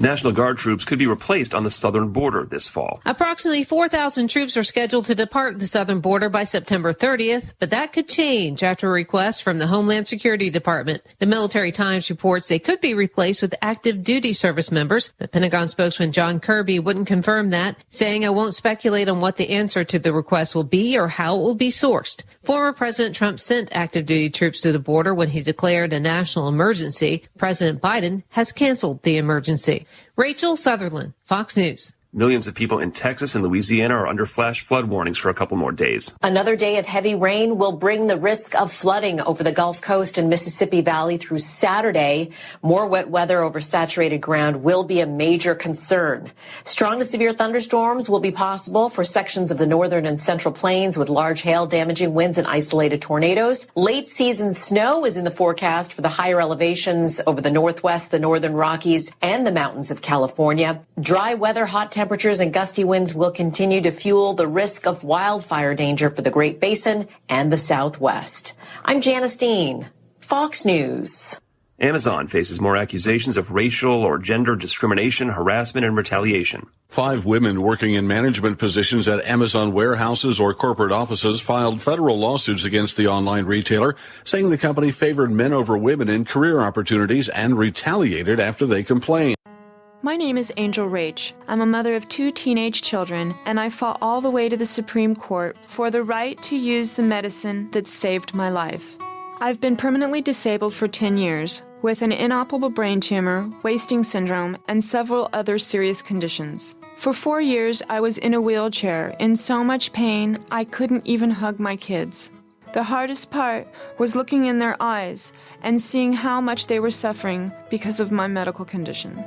National Guard troops could be replaced on the southern border this fall. Approximately 4,000 troops are scheduled to depart the southern border by September 30th, but that could change after a request from the Homeland Security Department. The Military Times reports they could be replaced with active duty service members, but Pentagon spokesman John Kirby wouldn't confirm that, saying, "I won't speculate on what the answer to the request will be or how it will be sourced." Former President Trump sent active duty troops to the border when he declared a national emergency. President Biden has canceled the emergency. Rachel Sutherland, Fox News. Millions of people in Texas and Louisiana are under flash flood warnings for a couple more days. Another day of heavy rain will bring the risk of flooding over the Gulf Coast and Mississippi Valley through Saturday. More wet weather over saturated ground will be a major concern. Strong to severe thunderstorms will be possible for sections of the northern and central plains with large hail, damaging winds, and isolated tornadoes. Late season snow is in the forecast for the higher elevations over the Northwest, the Northern Rockies, and the mountains of California. Dry weather, hot temperatures, and gusty winds will continue to fuel the risk of wildfire danger for the Great Basin and the Southwest. I'm Janice Dean, Fox News. Amazon faces more accusations of racial or gender discrimination, harassment, and retaliation. 5 women working in management positions at Amazon warehouses or corporate offices filed federal lawsuits against the online retailer, saying the company favored men over women in career opportunities and retaliated after they complained. My name is Angel Rach. I'm a mother of 2 teenage children, and I fought all the way to the Supreme Court for the right to use the medicine that saved my life. I've been permanently disabled for 10 years, with an inoperable brain tumor, wasting syndrome, and several other serious conditions. For 4 years, I was in a wheelchair, in so much pain, I couldn't even hug my kids. The hardest part was looking in their eyes and seeing how much they were suffering because of my medical condition.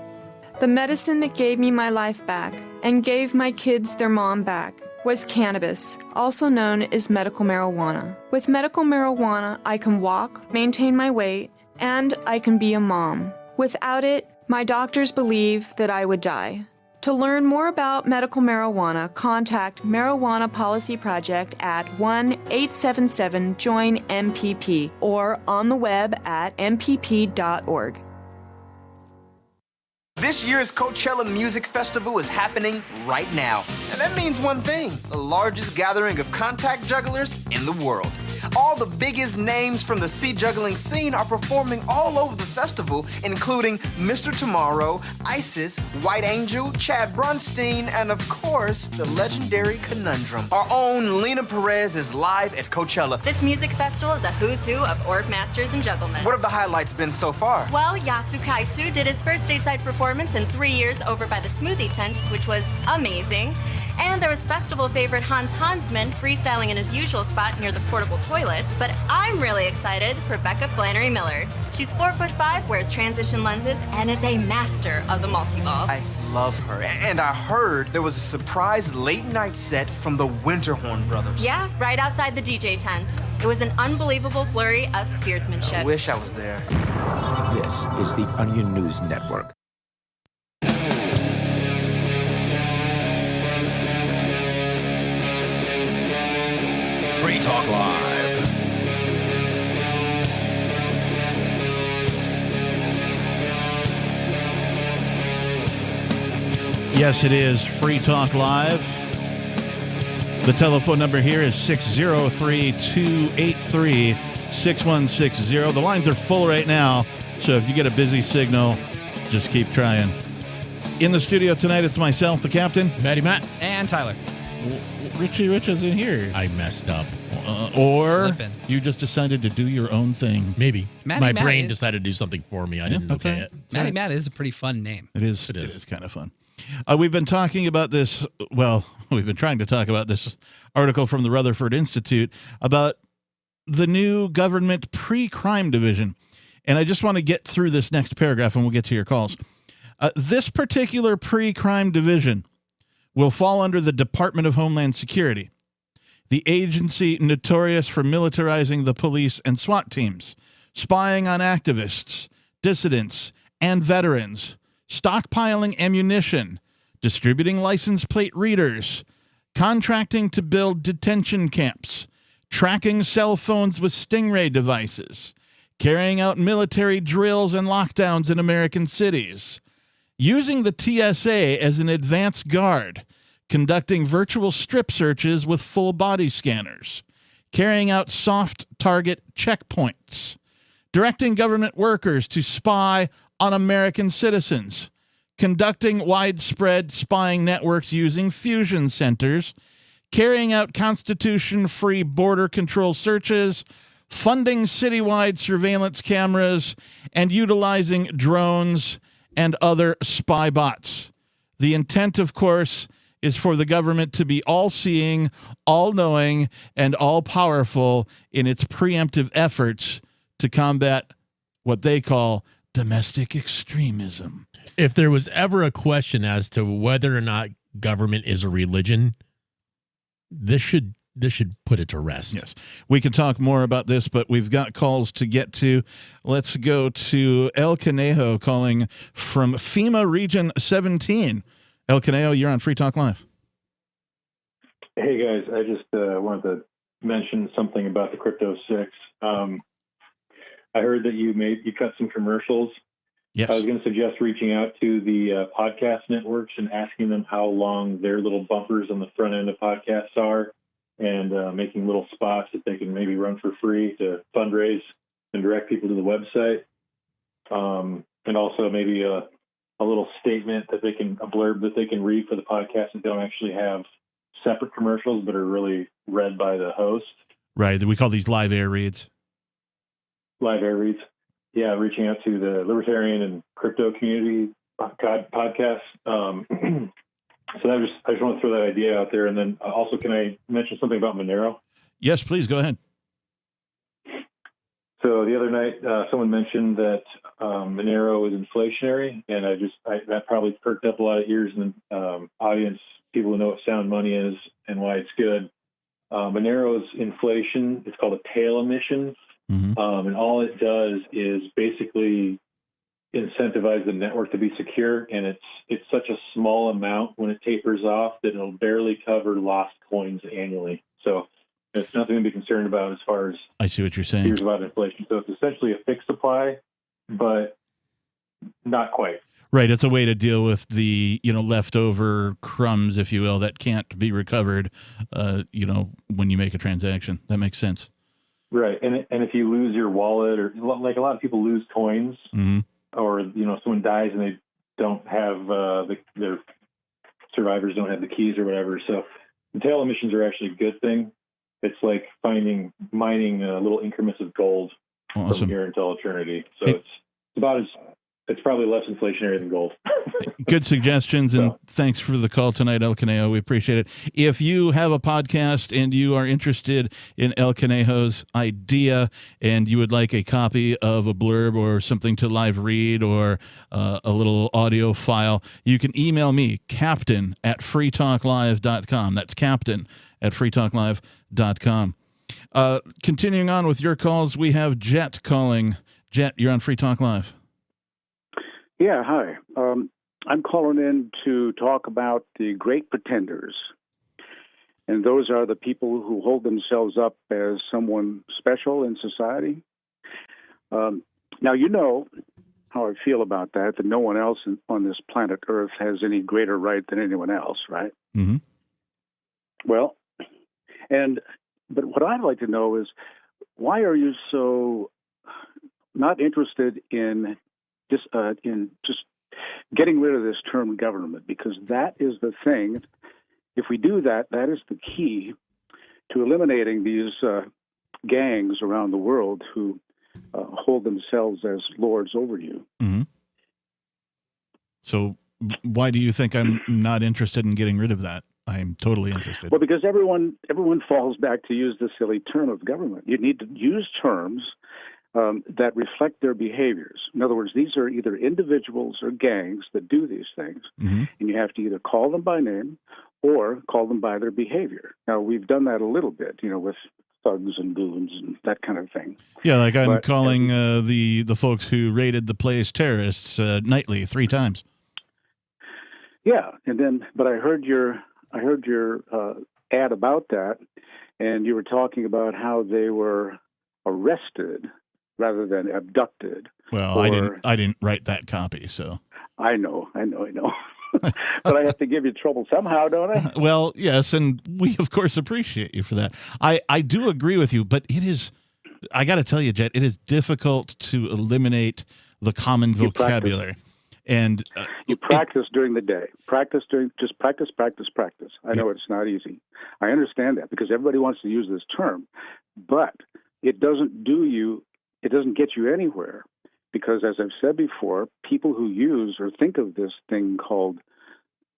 The medicine that gave me my life back and gave my kids their mom back was cannabis, also known as medical marijuana. With medical marijuana, I can walk, maintain my weight, and I can be a mom. Without it, my doctors believe that I would die. To learn more about medical marijuana, contact Marijuana Policy Project at 1-877-JOIN-MPP or on the web at mpp.org. This year's Coachella Music Festival is happening right now. And that means one thing, the largest gathering of contact jugglers in the world. All the biggest names from the sea juggling scene are performing all over the festival, including Mr. Tomorrow, Isis, White Angel, Chad Brunstein, and of course, the legendary Conundrum. Our own Lena Perez is live at Coachella. This music festival is a who's who of org masters and jugglemen. What have the highlights been so far? Well, Yasu Kaitu did his first stateside performance in 3 years over by the Smoothie Tent, which was amazing. And there was festival favorite Hans Hansman freestyling in his usual spot near the portable toilets. But I'm really excited for Becca Flannery Millard. She's 4'5", wears transition lenses, and is a master of the multi-ball. I love her. And I heard there was a surprise late night set from the Winterhorn brothers. Yeah, right outside the DJ tent. It was an unbelievable flurry of spearsmanship. I wish I was there. This is the Onion News Network. Free Talk Live. Yes, it is Free Talk Live. The telephone number here is 603-283-6160. The lines are full right now, so if you get a busy signal, just keep trying. In the studio tonight, it's myself, the captain, Matty Matt, and Tyler. Richie Rich is in here. I messed up. Or Slipping. you just decided to do your own thing. Maybe. Matty Matt brain is- decided to do something for me. I didn't okay it. Matty Matt is a pretty fun name. It is. It is kind of fun. We've been talking about this. Well, we've been trying to talk about this article from the Rutherford Institute about the new government pre-crime division. And I just want to get through this next paragraph and we'll get to your calls. This particular pre-crime division will fall under the Department of Homeland Security, the agency notorious for militarizing the police and SWAT teams, spying on activists, dissidents, and veterans, stockpiling ammunition, distributing license plate readers, contracting to build detention camps, tracking cell phones with Stingray devices, carrying out military drills and lockdowns in American cities, using the TSA as an advance guard, conducting virtual strip searches with full body scanners, carrying out soft target checkpoints, directing government workers to spy on American citizens, conducting widespread spying networks using fusion centers, carrying out Constitution-free border control searches, funding citywide surveillance cameras, and utilizing drones and other spy bots. The intent, of course, is for the government to be all-seeing, all-knowing, and all-powerful in its preemptive efforts to combat what they call domestic extremism. If there was ever a question as to whether or not government is a religion, this should put it to rest. Yes. We can talk more about this, but we've got calls to get to. Let's go to El Conejo calling from FEMA Region 17. El Conejo, you're on Free Talk Live. Hey, guys. I just wanted to mention something about the Crypto 6. I heard that you cut some commercials. Yes. I was going to suggest reaching out to the podcast networks and asking them how long their little bumpers on the front end of podcasts are, and making little spots that they can maybe run for free to fundraise and direct people to the website. And also maybe a little statement that a blurb that they can read for the podcast that don't actually have separate commercials, but are really read by the host. Right. We call these live air reads. Live air reads. Yeah, reaching out to the libertarian and crypto community podcast. So I just want to throw that idea out there. And then also, can I mention something about Monero? Yes, please go ahead. So the other night, someone mentioned that Monero is inflationary, and that probably perked up a lot of ears in the audience, people who know what sound money is and why it's good. Monero's inflation, it's called a tail emission. And all it does is basically incentivize the network to be secure. And it's such a small amount when it tapers off that it'll barely cover lost coins annually. So it's nothing to be concerned about as far as I see what you're saying. fears about inflation. So it's essentially a fixed supply, but not quite. Right. It's a way to deal with the, leftover crumbs, if you will, that can't be recovered, when you make a transaction. That makes sense. Right. And if you lose your wallet, or like a lot of people lose coins, or, someone dies and they don't have their survivors don't have the keys or whatever. So the tail emissions are actually a good thing. It's like mining little increments of gold from here until eternity. So it's probably less inflationary than gold. Good suggestions, and thanks for the call tonight, El Conejo. We appreciate it. If you have a podcast and you are interested in El Conejo's idea and you would like a copy of a blurb or something to live read or a little audio file, you can email me, captain@freetalklive.com. That's captain@freetalklive.com. Continuing on with your calls, we have Jet calling. Jet, you're on Free Talk Live. Yeah, hi. I'm calling in to talk about the great pretenders. And those are the people who hold themselves up as someone special in society. Now, you know how I feel about that no one else on this planet Earth has any greater right than anyone else, right? Mm-hmm. Well, but what I'd like to know is, why are you so not interested in just getting rid of this term government? Because that is the thing. If we do that, that is the key to eliminating these gangs around the world who hold themselves as lords over you. Mm-hmm. So why do you think I'm not interested in getting rid of that? I'm totally interested. Well, because everyone falls back to use the silly term of government. You need to use terms that reflect their behaviors. In other words, these are either individuals or gangs that do these things, and you have to either call them by name or call them by their behavior. Now, we've done that a little bit, with thugs and goons and that kind of thing. Yeah, like I'm calling the folks who raided the place terrorists nightly 3 times. Yeah, but I heard your ad about that, and you were talking about how they were arrested rather than abducted. Well, I didn't write that copy, so. I know. But I have to give you trouble somehow, don't I? Well, yes, and we, of course, appreciate you for that. I do agree with you, but I got to tell you, Jet, it is difficult to eliminate the common vocabulary. And you practice during the day. Practice. I know it's not easy. I understand that because everybody wants to use this term, but it doesn't get you anywhere. Because, as I've said before, people who use or think of this thing called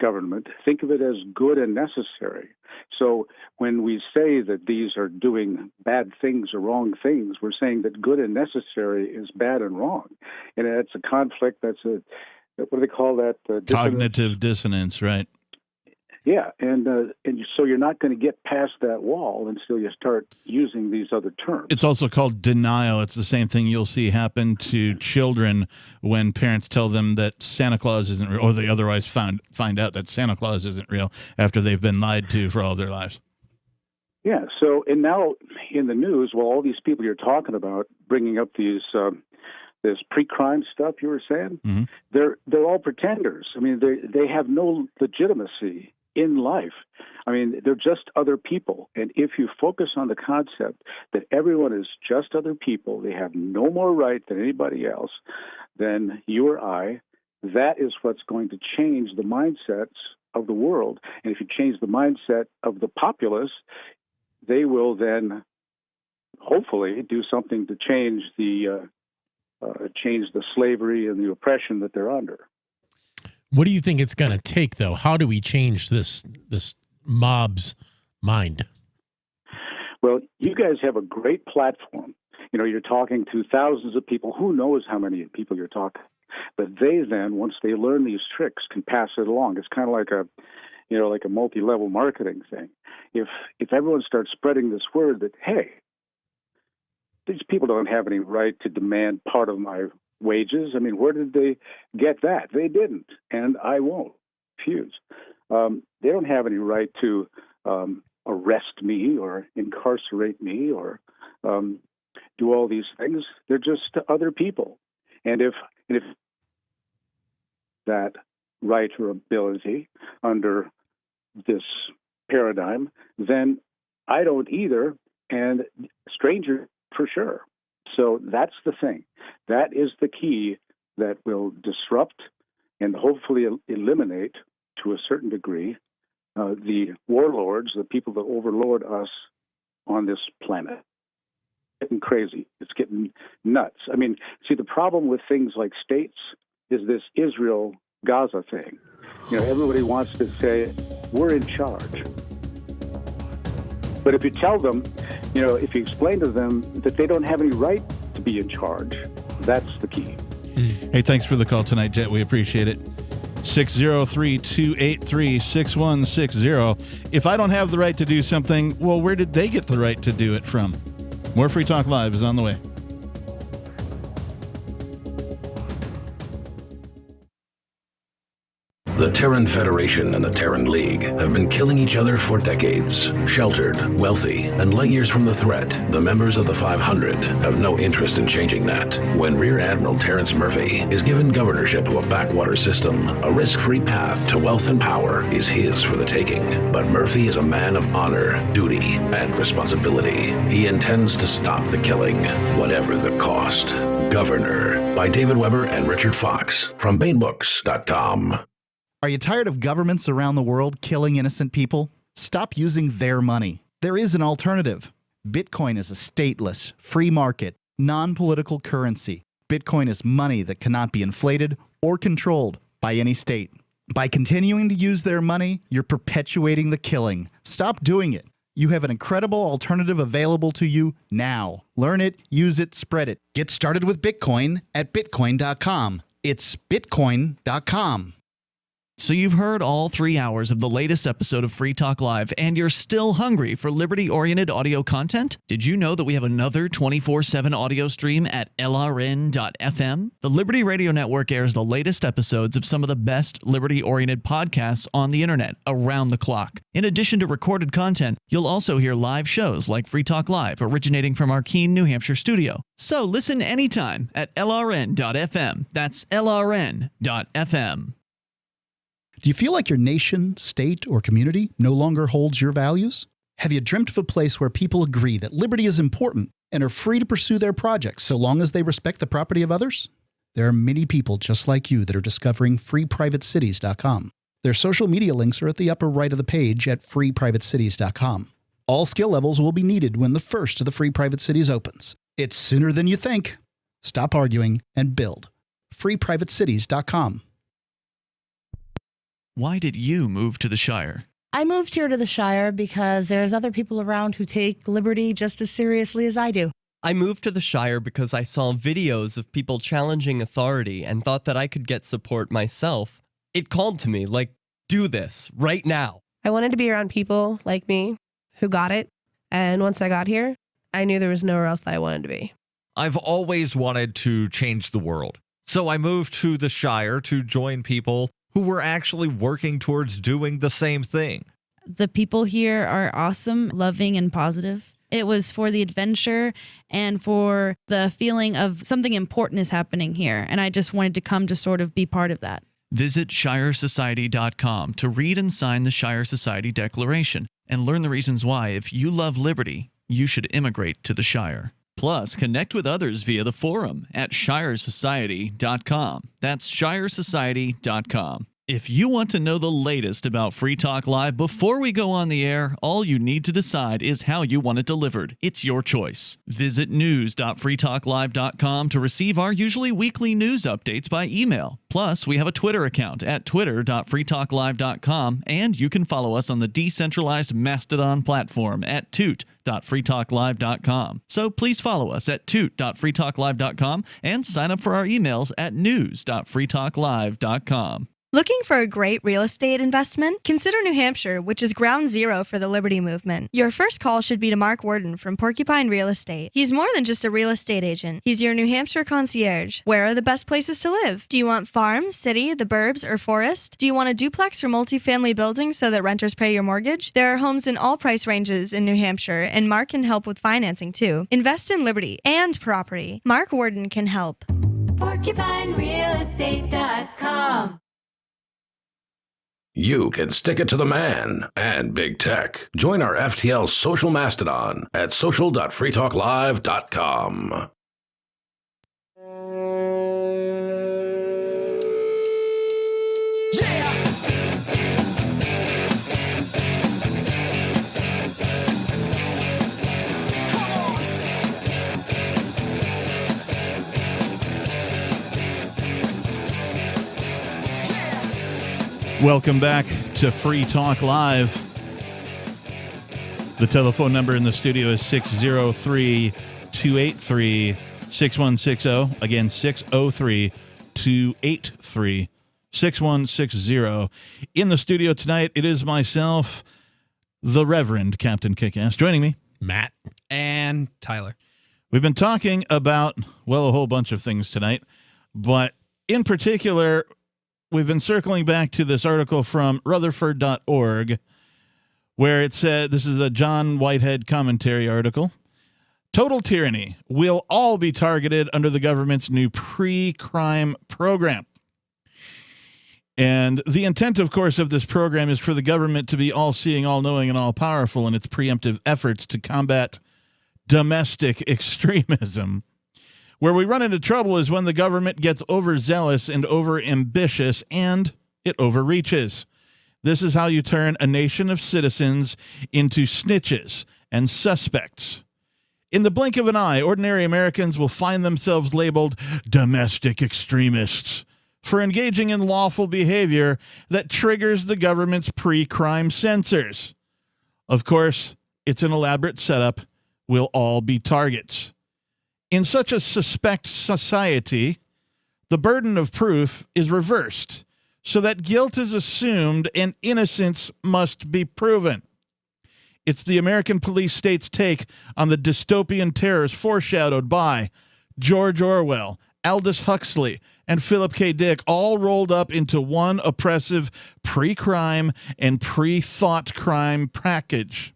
government think of it as good and necessary. So when we say that these are doing bad things or wrong things, we're saying that good and necessary is bad and wrong. And it's a conflict. What do they call that? Cognitive dissonance, right? Yeah, and so you're not going to get past that wall until you start using these other terms. It's also called denial. It's the same thing you'll see happen to children when parents tell them that Santa Claus isn't real, or they otherwise find out that Santa Claus isn't real after they've been lied to for all of their lives. Yeah. So, and now in the news, well, all these people you're talking about bringing up these this pre-crime stuff you were saying, they're all pretenders. I mean, they have no legitimacy in life. I mean, they're just other people. And if you focus on the concept that everyone is just other people, they have no more right than anybody else, than you or I, that is what's going to change the mindsets of the world. And if you change the mindset of the populace, they will then hopefully do something to change the slavery and the oppression that they're under. What do you think it's going to take, though? How do we change this mob's mind? Well, you guys have a great platform. You know, you're talking to thousands of people. Who knows how many people you're talking? But they then, once they learn these tricks, can pass it along. It's kind of like a multi-level marketing thing. If everyone starts spreading this word that, hey, these people don't have any right to demand part of my wages. I mean, where did they get that? They didn't, and I won't refuse. They don't have any right to arrest me or incarcerate me or do all these things. They're just other people. And if that right or ability under this paradigm, then I don't either, and stranger for sure. So that's the thing. That is the key that will disrupt and hopefully eliminate, to a certain degree, the warlords, the people that overlord us on this planet. It's getting crazy. It's getting nuts. I mean, see, the problem with things like states is this Israel-Gaza thing. You know, everybody wants to say, we're in charge. But if you tell them, you know, if you explain to them that they don't have any right to be in charge, that's the key. Hey, thanks for the call tonight, Jet. We appreciate it. 603-283-6160. If I don't have the right to do something, well, where did they get the right to do it from? More Free Talk Live is on the way. The Terran Federation and the Terran League have been killing each other for decades. Sheltered, wealthy, and light years from the threat, the members of the 500 have no interest in changing that. When Rear Admiral Terrence Murphy is given governorship of a backwater system, a risk-free path to wealth and power is his for the taking. But Murphy is a man of honor, duty, and responsibility. He intends to stop the killing, whatever the cost. Governor, by David Weber and Richard Fox, from BaneBooks.com. Are you tired of governments around the world killing innocent people? Stop using their money. There is an alternative. Bitcoin is a stateless, free market, non-political currency. Bitcoin is money that cannot be inflated or controlled by any state. By continuing to use their money, you're perpetuating the killing. Stop doing it. You have an incredible alternative available to you now. Learn it, use it, spread it. Get started with Bitcoin at Bitcoin.com. It's Bitcoin.com. So you've heard all 3 hours of the latest episode of Free Talk Live, and you're still hungry for liberty-oriented audio content? Did you know that we have another 24/7 audio stream at LRN.FM? The Liberty Radio Network airs the latest episodes of some of the best liberty-oriented podcasts on the internet around the clock. In addition to recorded content, you'll also hear live shows like Free Talk Live, originating from our Keene, New Hampshire studio. So listen anytime at LRN.FM. That's LRN.FM. Do you feel like your nation, state, or community no longer holds your values? Have you dreamt of a place where people agree that liberty is important and are free to pursue their projects so long as they respect the property of others? There are many people just like you that are discovering freeprivatecities.com. Their social media links are at the upper right of the page at freeprivatecities.com. All skill levels will be needed when the first of the Free Private Cities opens. It's sooner than you think. Stop arguing and build. freeprivatecities.com. Why did you move to the Shire? I moved here to the Shire because there's other people around who take liberty just as seriously as I do. I moved to the Shire because I saw videos of people challenging authority and thought that I could get support myself. It called to me, like, do this, right now. I wanted to be around people like me who got it, and once I got here, I knew there was nowhere else that I wanted to be. I've always wanted to change the world, so I moved to the Shire to join people who were actually working towards doing the same thing. The people here are awesome, loving, and positive. It was for the adventure and for the feeling of something important is happening here. And I just wanted to come to sort of be part of that. Visit ShireSociety.com to read and sign the Shire Society Declaration and learn the reasons why, if you love liberty, you should immigrate to the Shire. Plus, connect with others via the forum at ShireSociety.com. That's ShireSociety.com. If you want to know the latest about Free Talk Live before we go on the air, all you need to decide is how you want it delivered. It's your choice. Visit news.freetalklive.com to receive our usually weekly news updates by email. Plus, we have a Twitter account at twitter.freetalklive.com, and you can follow us on the decentralized Mastodon platform at toot.freetalklive.com. So please follow us at toot.freetalklive.com and sign up for our emails at news.freetalklive.com. Looking for a great real estate investment? Consider New Hampshire, which is ground zero for the Liberty Movement. Your first call should be to Mark Worden from Porcupine Real Estate. He's more than just a real estate agent. He's your New Hampshire concierge. Where are the best places to live? Do you want farm, city, the burbs, or forest? Do you want a duplex or multifamily building so that renters pay your mortgage? There are homes in all price ranges in New Hampshire, and Mark can help with financing too. Invest in liberty and property. Mark Worden can help. PorcupineRealEstate.com. You can stick it to the man and big tech. Join our FTL social mastodon at social.freetalklive.com. Welcome back to Free Talk Live. The telephone number in the studio is 603-283-6160. Again, 603-283-6160. In the studio tonight, it is myself, the Reverend Captain Kickass. Joining me, Matt and Tyler. We've been talking about, well, a whole bunch of things tonight, but in particular, we've been circling back to this article from Rutherford.org where it said, this is a John Whitehead commentary article, total tyranny. We'll all be targeted under the government's new pre-crime program. And the intent, of course, of this program is for the government to be all-seeing, all-knowing, and all-powerful in its preemptive efforts to combat domestic extremism. Where we run into trouble is when the government gets overzealous and overambitious, and it overreaches. This is how you turn a nation of citizens into snitches and suspects. In the blink of an eye, ordinary Americans will find themselves labeled domestic extremists for engaging in lawful behavior that triggers the government's pre-crime censors. Of course, it's an elaborate setup. We'll all be targets. In such a suspect society, the burden of proof is reversed, so that guilt is assumed and innocence must be proven. It's the American police state's take on the dystopian terrors foreshadowed by George Orwell, Aldous Huxley, and Philip K. Dick, all rolled up into one oppressive pre-crime and pre-thought crime package.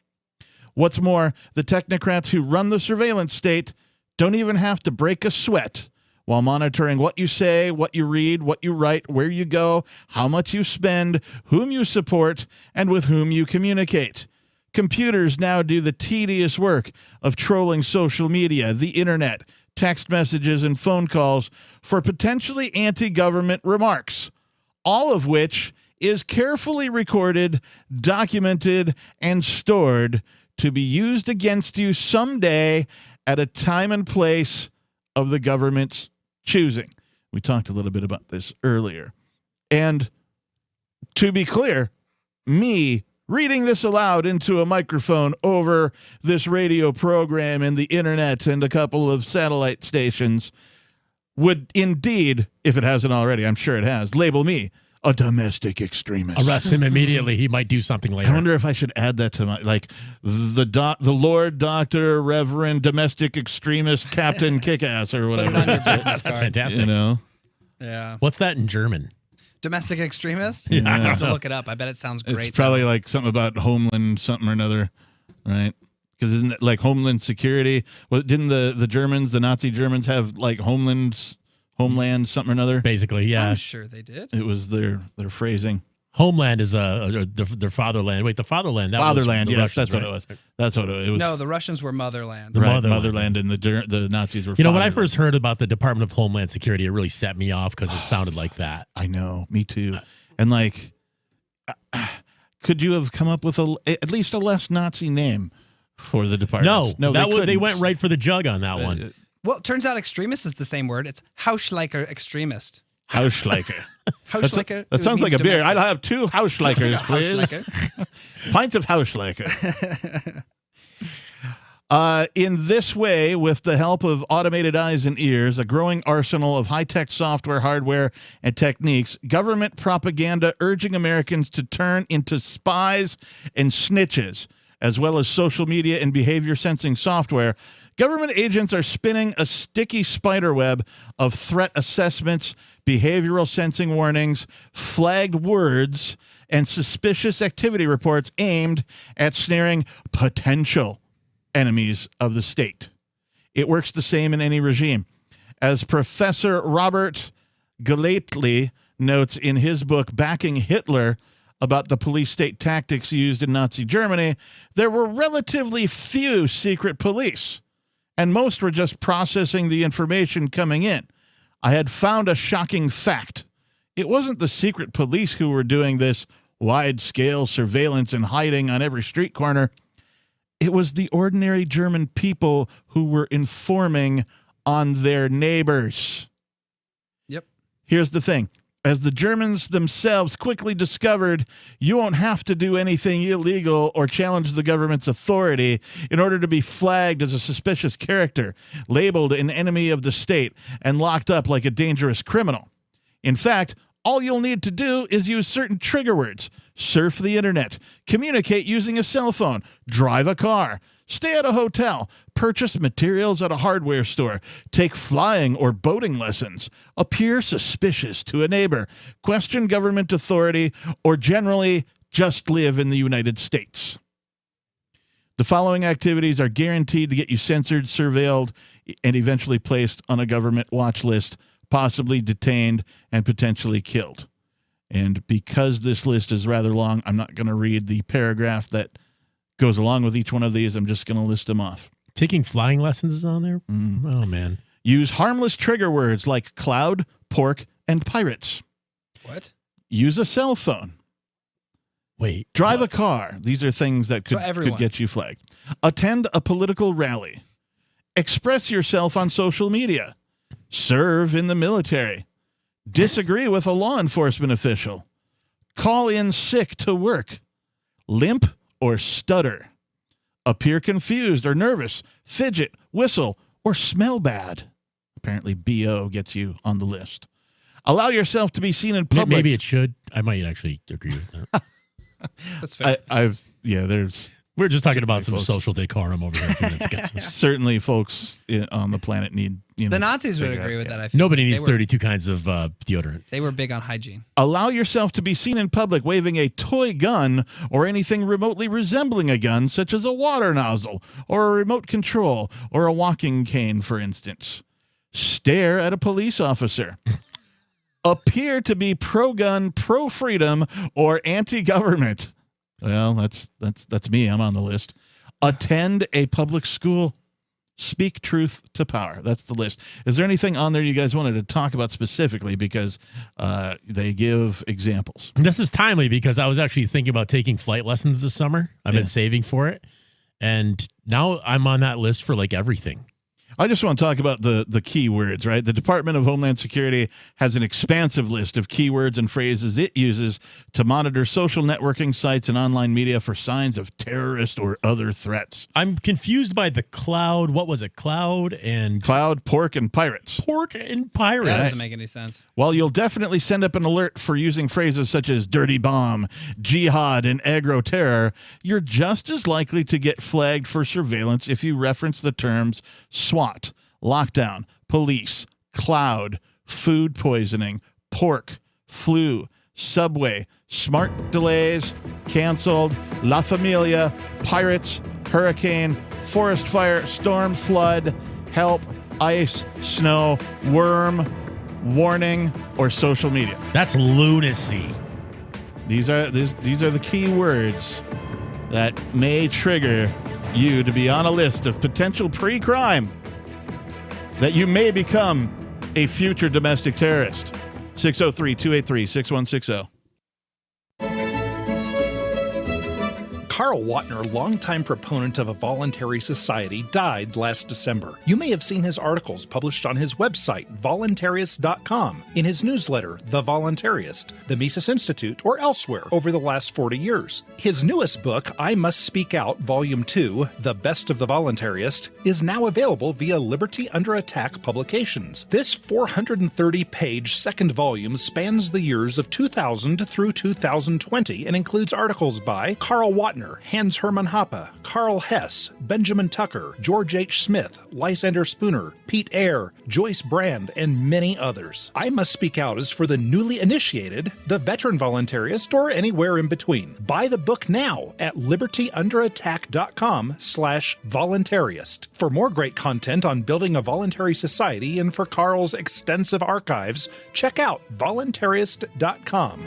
What's more, the technocrats who run the surveillance state don't even have to break a sweat while monitoring what you say, what you read, what you write, where you go, how much you spend, whom you support, and with whom you communicate. Computers now do the tedious work of trolling social media, the internet, text messages, and phone calls for potentially anti-government remarks, all of which is carefully recorded, documented, and stored to be used against you someday at a time and place of the government's choosing. We talked a little bit about this earlier. And to be clear, me reading this aloud into a microphone over this radio program and the internet and a couple of satellite stations would indeed, if it hasn't already, I'm sure it has, label me a domestic extremist. Arrest him immediately. He might do something later. I wonder if I should add that to my, like, the Lord Doctor Reverend Domestic Extremist Captain Kickass or whatever. That's fantastic. You know? Yeah. What's that in German? Domestic extremist? Yeah. I have to look it up. I bet it sounds great. It's probably like something about homeland something or another, right? Because isn't it like homeland security? Well, didn't the Germans, the Nazi Germans, have like homeland something or another? Basically, yeah. I'm sure they did. It was their phrasing. Homeland is their fatherland. Wait, the fatherland. Fatherland, yes, Russians, that's right? what it was. That's what it was. No, the Russians were motherland. Right, motherland, and the Nazis were. You know, when I fatherland. first heard about the Department of Homeland Security, it really set me off because it sounded like that. I know, me too. And like, could you have come up with at least a less Nazi name for the department? No, they went right for the jug on that one. Well, it turns out extremist is the same word. It's Hausschleicher extremist. Hausschleicher. Hausschleicher. That sounds like a beer. domestic. I'll have 2 Hausschleikers, please. Hausschleicher. Pint of Hausschleicher. In this way, with the help of automated eyes and ears, a growing arsenal of high-tech software, hardware, and techniques, government propaganda urging Americans to turn into spies and snitches, as well as social media and behavior sensing software, government agents are spinning a sticky spider web of threat assessments, behavioral sensing warnings, flagged words, and suspicious activity reports aimed at snaring potential enemies of the state. It works the same in any regime. As Professor Robert Galately notes in his book Backing Hitler about the police state tactics used in Nazi Germany, there were relatively few secret police, and most were just processing the information coming in. I had found a shocking fact. It wasn't the secret police who were doing this wide-scale surveillance and hiding on every street corner. It was the ordinary German people who were informing on their neighbors. Yep. Here's the thing. As the Germans themselves quickly discovered, you won't have to do anything illegal or challenge the government's authority in order to be flagged as a suspicious character, labeled an enemy of the state, and locked up like a dangerous criminal. In fact, all you'll need to do is use certain trigger words, surf the internet, communicate using a cell phone, drive a car, stay at a hotel, purchase materials at a hardware store, take flying or boating lessons, appear suspicious to a neighbor, question government authority, or generally just live in the United States. The following activities are guaranteed to get you censored, surveilled, and eventually placed on a government watch list, possibly detained, and potentially killed. And because this list is rather long, I'm not going to read the paragraph that goes along with each one of these. I'm just going to list them off. Taking flying lessons is on there? Oh, man. Use harmless trigger words like cloud, pork, and pirates. What? Use a cell phone. Wait. Drive a car. These are things that could get you flagged. Attend a political rally. Express yourself on social media. Serve in the military. Disagree with a law enforcement official. Call in sick to work. Limp or stutter. Appear confused or nervous. Fidget, whistle, or smell bad. Apparently, BO gets you on the list. Allow yourself to be seen in public. Maybe it should. I might actually agree with that. That's fair. We're just talking about some social decorum over there a few minutes ago. Certainly, folks on the planet need. The Nazis would agree with that. I feel Nobody like. needs 32 kinds of deodorant. They were big on hygiene. Allow yourself to be seen in public waving a toy gun or anything remotely resembling a gun, such as a water nozzle or a remote control or a walking cane, for instance. Stare at a police officer. Appear to be pro-gun, pro-freedom, or anti-government. Well, that's me. I'm on the list. Attend a public school. Speak truth to power. That's the list. Is there anything on there you guys wanted to talk about specifically? Because they give examples. This is timely because I was actually thinking about taking flight lessons this summer. I've been saving for it. And now I'm on that list for like everything. I just want to talk about the keywords, right? The Department of Homeland Security has an expansive list of keywords and phrases it uses to monitor social networking sites and online media for signs of terrorist or other threats. I'm confused by the cloud. What was it? Cloud, pork, and pirates. Pork and pirates. That doesn't make any sense. While you'll definitely send up an alert for using phrases such as dirty bomb, jihad, and agro-terror, you're just as likely to get flagged for surveillance if you reference the terms SWAT, lockdown, police, cloud, food poisoning, pork, flu, subway, smart delays, canceled, La Familia, pirates, hurricane, forest fire, storm, flood, help, ice, snow, worm, warning, or social media. That's lunacy. These are the key words that may trigger you to be on a list of potential pre-crime that you may become a future domestic terrorist. 603-283-6160. Carl Watner, longtime proponent of a voluntary society, died last December. You may have seen his articles published on his website, voluntarist.com, in his newsletter, The Voluntarist, the Mises Institute, or elsewhere over the last 40 years. His newest book, I Must Speak Out, Volume 2, The Best of the Voluntarist, is now available via Liberty Under Attack Publications. This 430-page second volume spans the years of 2000 through 2020 and includes articles by Carl Watner, Hans Hermann Hoppe, Carl Hess, Benjamin Tucker, George H. Smith, Lysander Spooner, Pete Eyre, Joyce Brand, and many others. I Must Speak Out is for the newly initiated, the veteran voluntarist, or anywhere in between. Buy the book now at libertyunderattack.com/voluntarist. For more great content on building a voluntary society and for Carl's extensive archives, check out voluntarist.com.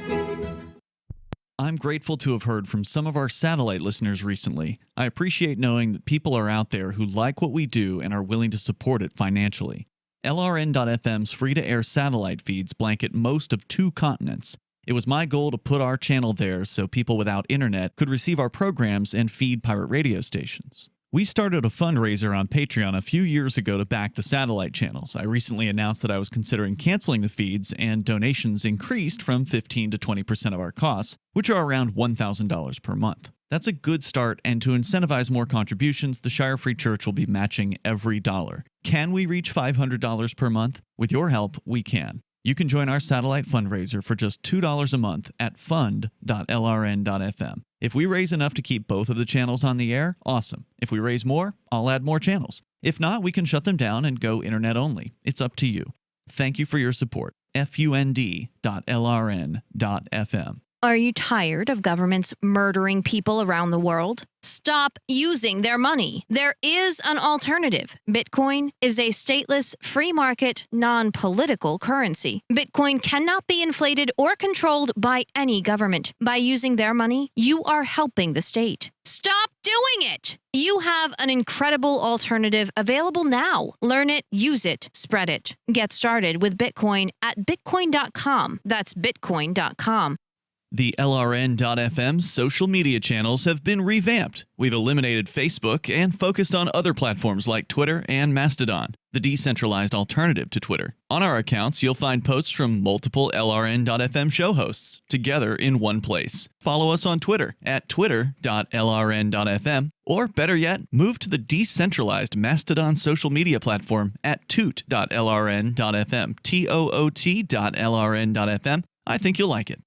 I'm grateful to have heard from some of our satellite listeners recently. I appreciate knowing that people are out there who like what we do and are willing to support it financially. LRN.FM's free-to-air satellite feeds blanket most of 2 continents. It was my goal to put our channel there so people without internet could receive our programs and feed pirate radio stations. We started a fundraiser on Patreon a few years ago to back the satellite channels. I recently announced that I was considering canceling the feeds, and donations increased from 15 to 20% of our costs, which are around $1,000 per month. That's a good start, and to incentivize more contributions, the Shire Free Church will be matching every dollar. Can we reach $500 per month? With your help, we can. You can join our satellite fundraiser for just $2 a month at fund.lrn.fm. If we raise enough to keep both of the channels on the air, awesome. If we raise more, I'll add more channels. If not, we can shut them down and go internet only. It's up to you. Thank you for your support. fund.lrn.fm. Are you tired of governments murdering people around the world? Stop using their money. There is an alternative. Bitcoin is a stateless, free market, non-political currency. Bitcoin cannot be inflated or controlled by any government. By using their money, you are helping the state. Stop doing it! You have an incredible alternative available now. Learn it, use it, spread it. Get started with Bitcoin at bitcoin.com. That's bitcoin.com. The LRN.FM social media channels have been revamped. We've eliminated Facebook and focused on other platforms like Twitter and Mastodon, the decentralized alternative to Twitter. On our accounts, you'll find posts from multiple LRN.FM show hosts together in one place. Follow us on Twitter at twitter.lrn.fm, or better yet, move to the decentralized Mastodon social media platform at toot.lrn.fm, toot.lrn.fm. I think you'll like it.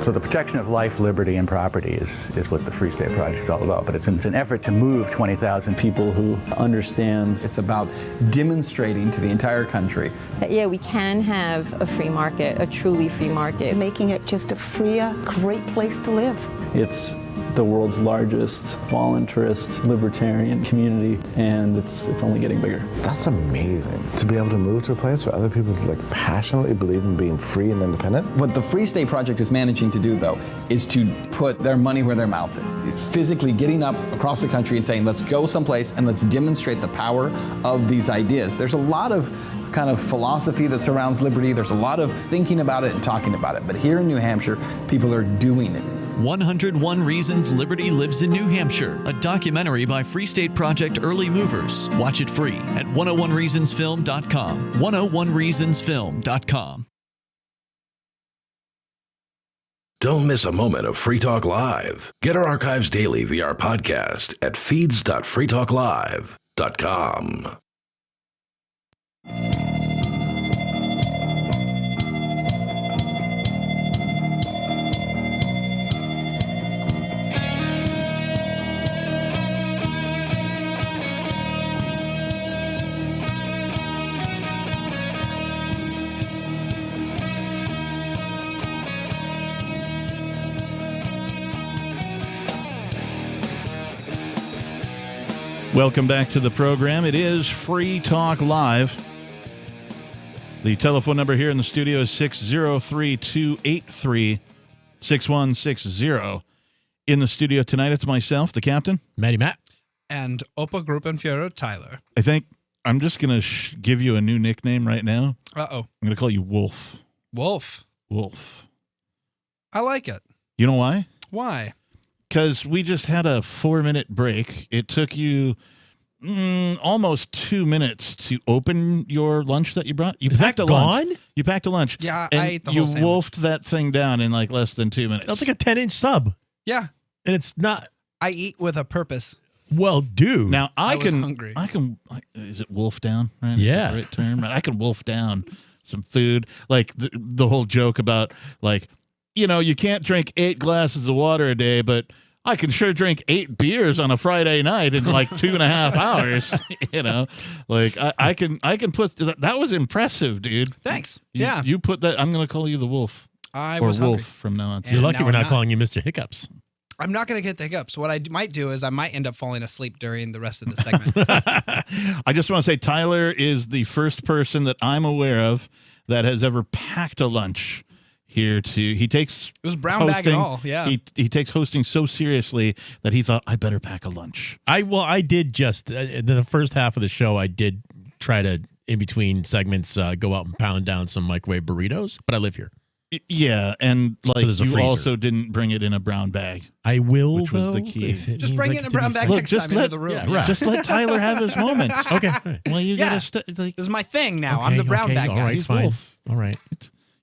So the protection of life, liberty, and property is what the Free State Project is all about. But it's an effort to move 20,000 people who understand. It's about demonstrating to the entire country that, yeah, we can have a free market, a truly free market. Making it just a freer, great place to live. It's the world's largest voluntarist libertarian community, and it's only getting bigger. That's amazing, to be able to move to a place where other people passionately believe in being free and independent. What the Free State Project is managing to do, though, is to put their money where their mouth is. It's physically getting up across the country and saying, let's go someplace and let's demonstrate the power of these ideas. There's a lot of kind of philosophy that surrounds liberty. There's a lot of thinking about it and talking about it. But here in New Hampshire, people are doing it. 101 Reasons Liberty Lives in New Hampshire, a documentary by Free State Project early movers. Watch it free at 101reasonsfilm.com. 101reasonsfilm.com. Don't miss a moment of Free Talk Live. Get our archives daily via our podcast at feeds.freetalklive.com. Welcome back to the program. It is Free Talk Live. The telephone number here in the studio is 603-283-6160. In the studio tonight, it's myself, the captain. Matty Matt. And Opa Gruppenführer Tyler. I think I'm just going to give you a new nickname right now. Uh-oh. I'm going to call you Wolf. Wolf. Wolf. I like it. You know why? Why? Because we just had a 4-minute break. It took you almost 2 minutes to open your lunch that you brought. You Is packed that a lunch. gone? You packed a lunch. Yeah, and I ate the you whole sandwich. wolfed that thing down in like less than 2 minutes. That's like a 10-inch sub. Yeah. And it's not. I eat with a purpose. Well, dude. Now I was hungry. Is it wolf down? Right? Yeah. Is that the right term? I can wolf down some food. Like the whole joke about like, you can't drink 8 glasses of water a day, but I can sure drink 8 beers on a Friday night in like 2.5 hours. Like I can put that was impressive, dude. Thanks. You put that. I'm going to call you the wolf. I or was wolf hungry. from now on. You're lucky now we're I'm not not. calling you Mr. Hiccups. I'm not going to get the hiccups. What I might do is I might end up falling asleep during the rest of the segment. I just want to say Tyler is the first person that I'm aware of that has ever packed a lunch here he takes It was brown bag and all, yeah. He takes hosting so seriously that he thought I better pack a lunch. I did just in the first half of the show I did try to in between segments go out and pound down some microwave burritos, but I live here. Yeah, and like there's a you freezer. also didn't bring it in a brown bag. I will, which was the though, key. if it Just means bring I it in a can brown do bag something. next time into the room. Yeah, right. Just let Tyler have his moments. Okay. All right. Well, you Yeah. gotta This is my thing now. I'm Okay, the brown okay, bag all guy. right, He's fine. wolf. All right.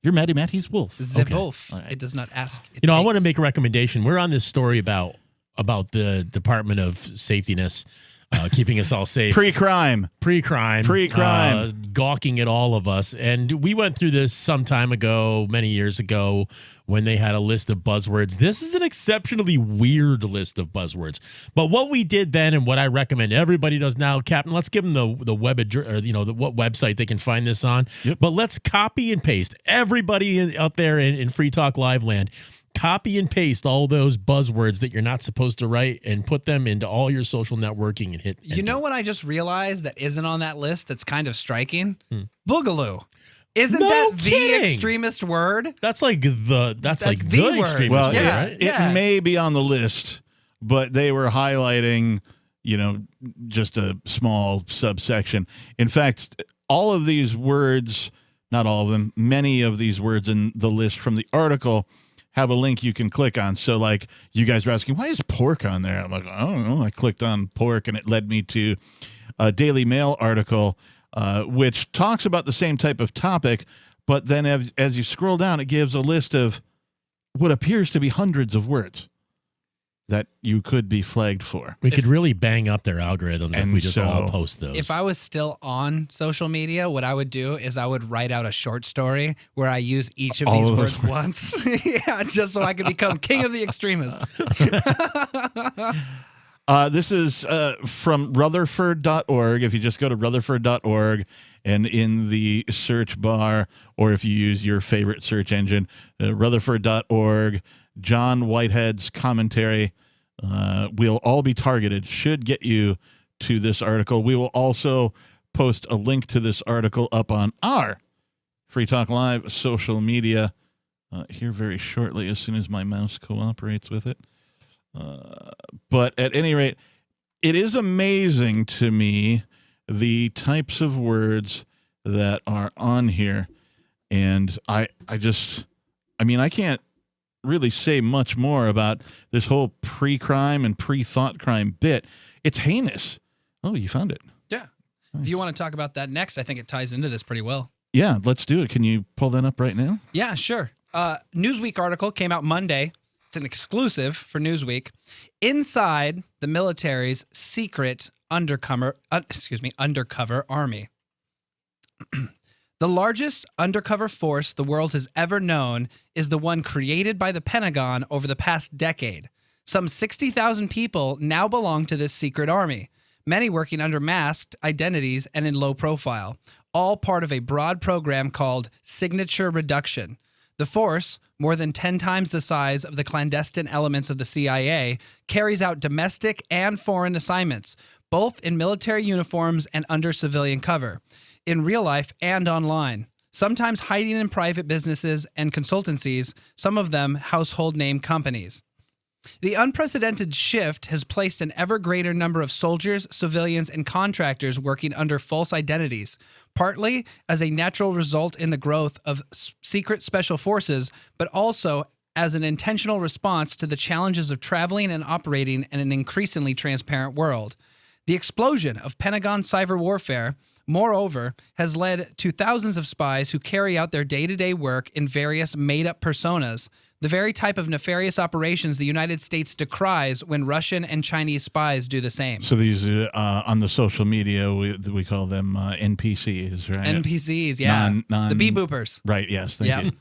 You're Matty Matt. He's wolf. The Okay. wolf. All right. It does not ask. I want to make a recommendation. We're on this story about the Department of Safetyness keeping us all safe. Pre-crime. Gawking at all of us. And we went through this some time ago, many years ago, when they had a list of buzzwords. This is an exceptionally weird list of buzzwords. But what we did then and what I recommend everybody does now, Captain, let's give them the web address, or what website they can find this on. Yep. But let's copy and paste. Everybody out there in Free Talk Live land, copy and paste all those buzzwords that you're not supposed to write and put them into all your social networking and hit enter. You know what I just realized that isn't on that list that's kind of striking? Boogaloo. Isn't No that the kidding. extremist word? That's like the the word. extremist Well, word, Yeah. right? it may be on the list, but they were highlighting, just a small subsection. In fact, all of these words, not all of them, many of these words in the list from the article have a link you can click on. So like you guys were asking, why is pork on there? I'm like, I don't know. I clicked on pork and it led me to a Daily Mail article, which talks about the same type of topic. But then as you scroll down, it gives a list of what appears to be hundreds of words that you could be flagged for. We could really bang up their algorithms if And we just all so- post those. If I was still on social media, what I would do is I would write out a short story where I use each of All these of words those once. Yeah, just so I could become king of the extremists. This is from Rutherford.org. If you just go to Rutherford.org and in the search bar, or if you use your favorite search engine, Rutherford.org, John Whitehead's commentary, will all be targeted, should get you to this article. We will also post a link to this article up on our Free Talk Live social media here very shortly, as soon as my mouse cooperates with it. But at any rate, it is amazing to me the types of words that are on here. And I can't really say much more about this whole pre-crime and pre-thought crime bit. It's heinous. Oh, you found it. Yeah. If you want to talk about that next, I think it ties into this pretty well. Yeah, let's do it. Can you pull that up right now? Yeah, sure. Newsweek article came out Monday. It's an exclusive for Newsweek. Inside the military's secret undercover army. The largest undercover force the world has ever known is the one created by the Pentagon over the past decade. Some 60,000 people now belong to this secret army, many working under masked identities and in low profile, all part of a broad program called Signature Reduction. The force, more than 10 times the size of the clandestine elements of the CIA, carries out domestic and foreign assignments, both in military uniforms and under civilian cover, in real life and online, sometimes hiding in private businesses and consultancies, some of them household name companies. The unprecedented shift has placed an ever greater number of soldiers, civilians, and contractors working under false identities, partly as a natural result in the growth of secret special forces, but also as an intentional response to the challenges of traveling and operating in an increasingly transparent world. The explosion of Pentagon cyber warfare, moreover, has led to thousands of spies who carry out their day-to-day work in various made-up personas, the very type of nefarious operations the United States decries when Russian and Chinese spies do the same. So these on the social media, we call them NPCs, right? NPCs, yeah. The bee-boopers. Right, yes, thank you.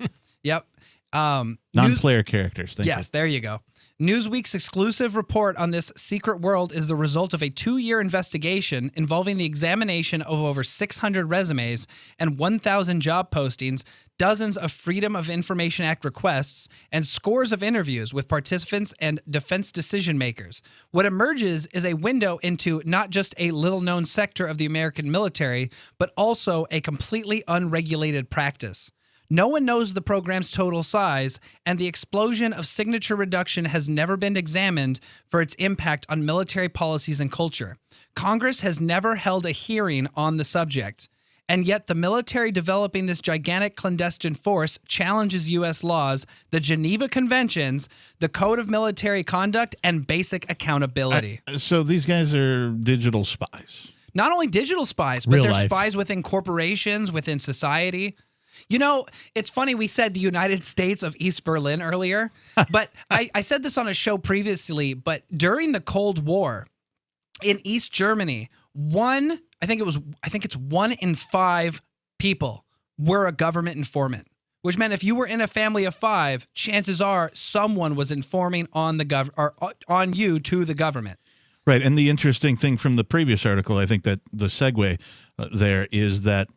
Yep. Non-player characters, thank you. Yes, there you go. Newsweek's exclusive report on this secret world is the result of a 2-year investigation involving the examination of over 600 resumes and 1,000 job postings, dozens of Freedom of Information Act requests, and scores of interviews with participants and defense decision makers. What emerges is a window into not just a little-known sector of the American military, but also a completely unregulated practice. No one knows the program's total size, and the explosion of signature reduction has never been examined for its impact on military policies and culture. Congress has never held a hearing on the subject, and yet the military developing this gigantic clandestine force challenges U.S. laws, the Geneva Conventions, the Code of Military Conduct, and basic accountability. So these guys are digital spies. Not only digital spies, but they're spies within corporations, within society. You know, it's funny, we said the United States of East Berlin earlier, but I said this on a show previously, but during the Cold War in East Germany, I think it's 1 in 5 people were a government informant, which meant if you were in a family of 5, chances are someone was informing on on you to the government. Right, and the interesting thing from the previous article, I think that the segue there is that,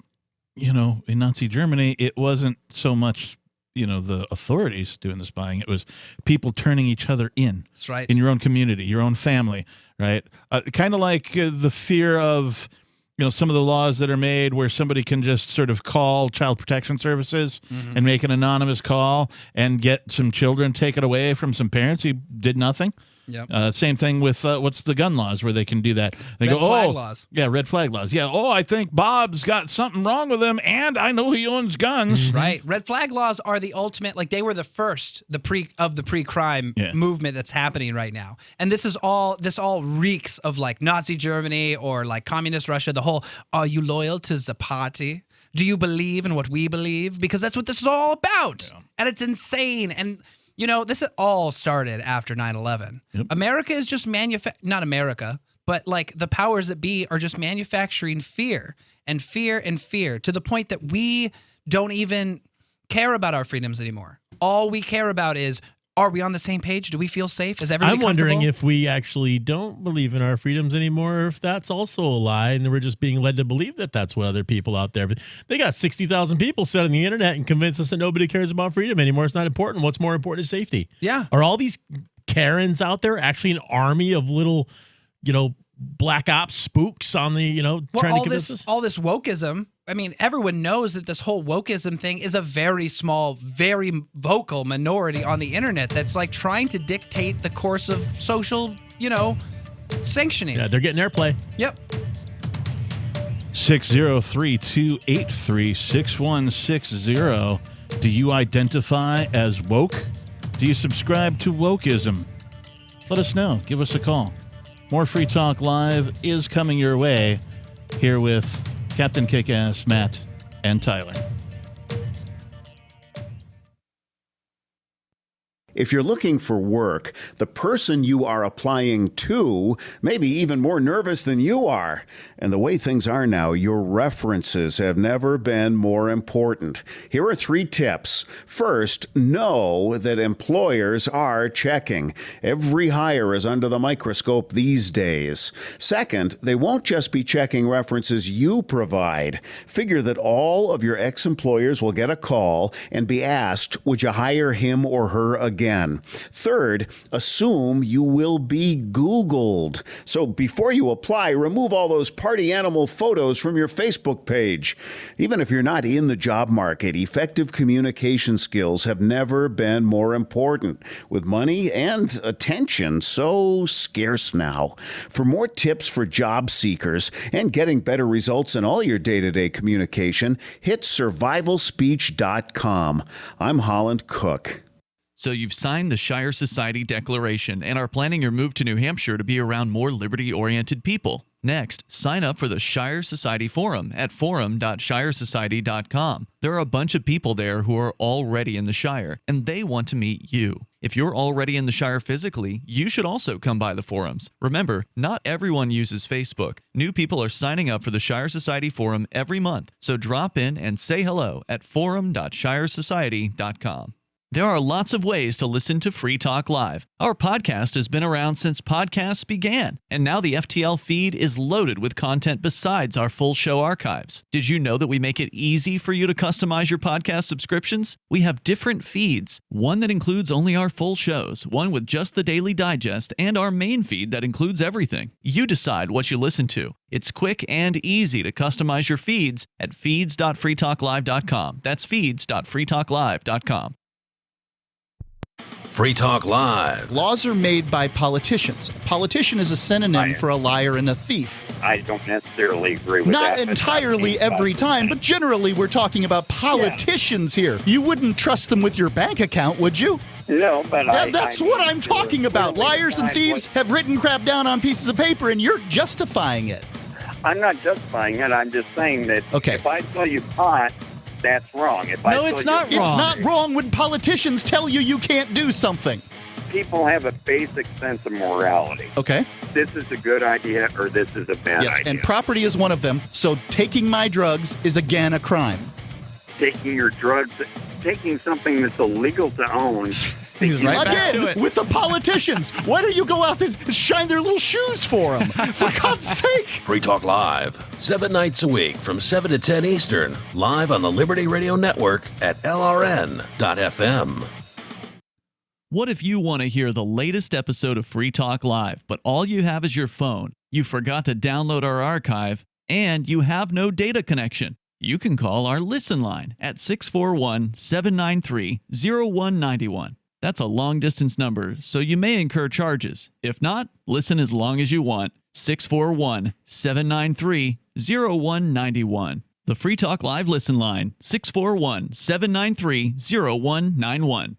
you know, in Nazi Germany, it wasn't so much, you know, the authorities doing the spying. It was people turning each other in. That's right. In your own community, your own family, right? Kind of like the fear of, you know, some of the laws that are made where somebody can just sort of call Child Protection Services and make an anonymous call and get some children taken away from some parents who did nothing. Yep. Same thing with what's the gun laws where they can do that. They red flag laws. Yeah, red flag laws. Yeah. Oh, I think Bob's got something wrong with him, and I know he owns guns. Right. Red flag laws are the ultimate. Like they were the first, the pre-crime movement that's happening right now. And this all reeks of like Nazi Germany or like communist Russia. The whole, are you loyal to the party? Do you believe in what we believe? Because that's what this is all about. Yeah. And it's insane. And you know, this all started after 9/11. Yep. America is just not America, but like the powers that be are just manufacturing fear and fear and fear to the point that we don't even care about our freedoms anymore. All we care about is, are we on the same page? Do we feel safe? Is everybody I'm wondering if we actually don't believe in our freedoms anymore, or if that's also a lie, and we're just being led to believe that that's what other people out there. But they got 60,000 people set on the internet and convince us that nobody cares about freedom anymore. It's not important. What's more important is safety. Yeah. Are all these Karens out there actually an army of little, you know, black ops spooks on the, you know, trying to convince us? All this wokeism. I mean, everyone knows that this whole wokeism thing is a very small, very vocal minority on the internet that's like trying to dictate the course of social, you know, sanctioning. Yeah, they're getting airplay. Yep. 603-283-6160. Do you identify as woke? Do you subscribe to wokeism? Let us know. Give us a call. More Free Talk Live is coming your way here with Captain Kickass, Matt, and Tyler. If you're looking for work, the person you are applying to may be even more nervous than you are. And the way things are now, your references have never been more important. Here are 3 tips. First, know that employers are checking. Every hire is under the microscope these days. Second, they won't just be checking references you provide. Figure that all of your ex-employers will get a call and be asked, would you hire him or her again? again. Third, assume you will be Googled. So before you apply, remove all those party animal photos from your Facebook page. Even if you're not in the job market, effective communication skills have never been more important, with money and attention so scarce now. For more tips for job seekers and getting better results in all your day-to-day communication, hit survivalspeech.com. I'm Holland Cook. So you've signed the Shire Society Declaration and are planning your move to New Hampshire to be around more liberty-oriented people. Next, sign up for the Shire Society Forum at forum.shiresociety.com. There are a bunch of people there who are already in the Shire, and they want to meet you. If you're already in the Shire physically, you should also come by the forums. Remember, not everyone uses Facebook. New people are signing up for the Shire Society Forum every month, so drop in and say hello at forum.shiresociety.com. There are lots of ways to listen to Free Talk Live. Our podcast has been around since podcasts began, and now the FTL feed is loaded with content besides our full show archives. Did you know that we make it easy for you to customize your podcast subscriptions? We have different feeds, one that includes only our full shows, one with just the Daily Digest, and our main feed that includes everything. You decide what you listen to. It's quick and easy to customize your feeds at feeds.freetalklive.com. That's feeds.freetalklive.com. Free Talk Live. Laws are made by politicians. A politician is a synonym for a liar and a thief. I don't necessarily agree with that. Not entirely every time, but generally we're talking about politicians here. You wouldn't trust them with your bank account, would you? No, but that's what I'm talking about. Liars and thieves have written crap down on pieces of paper, and you're justifying it. I'm not justifying it. I'm just saying that if I tell you pot, that's wrong. It's not wrong. It's not wrong when politicians tell you you can't do something. People have a basic sense of morality. Okay. This is a good idea or this is a bad idea. And property is one of them. So taking my drugs is again a crime. Taking your drugs, taking something that's illegal to own. Again, with the politicians. Why don't you go out and shine their little shoes for them? For God's sake. Free Talk Live, 7 nights a week from 7 to 10 Eastern, live on the Liberty Radio Network at LRN.FM. What if you want to hear the latest episode of Free Talk Live, but all you have is your phone, you forgot to download our archive, and you have no data connection? You can call our Listen line at 641-793-0191. That's a long-distance number, so you may incur charges. If not, listen as long as you want. 641-793-0191. The Free Talk Live Listen line, 641-793-0191.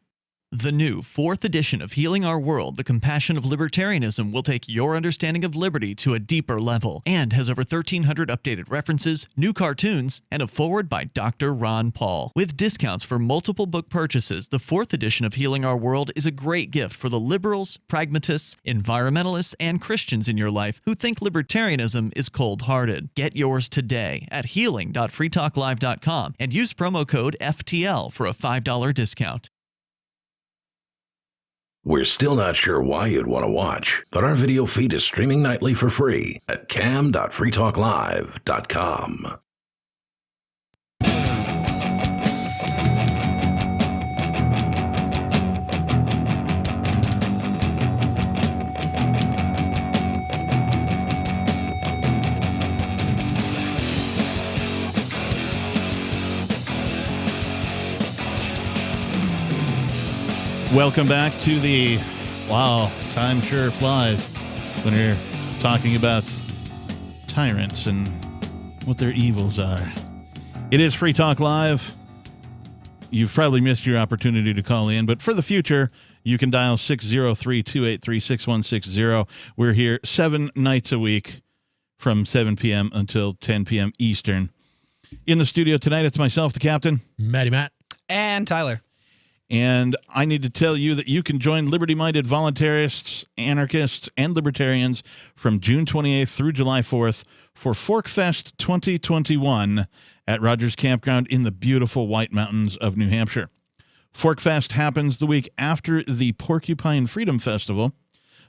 The new 4th edition of Healing Our World, The Compassion of Libertarianism, will take your understanding of liberty to a deeper level and has over 1,300 updated references, new cartoons, and a foreword by Dr. Ron Paul. With discounts for multiple book purchases, the 4th edition of Healing Our World is a great gift for the liberals, pragmatists, environmentalists, and Christians in your life who think libertarianism is cold-hearted. Get yours today at healing.freetalklive.com and use promo code FTL for a $5 discount. We're still not sure why you'd want to watch, but our video feed is streaming nightly for free at cam.freetalklive.com. Welcome back to the, wow, time sure flies when you're talking about tyrants and what their evils are. It is Free Talk Live. You've probably missed your opportunity to call in, but for the future, you can dial 603-283-6160. We're here 7 nights a week from 7 p.m. until 10 p.m. Eastern. In the studio tonight, it's myself, the captain. Matty Matt. And Tyler. And I need to tell you that you can join liberty-minded voluntarists, anarchists, and libertarians from June 28th through July 4th for Forkfest 2021 at Rogers Campground in the beautiful White Mountains of New Hampshire. Forkfest happens the week after the Porcupine Freedom Festival,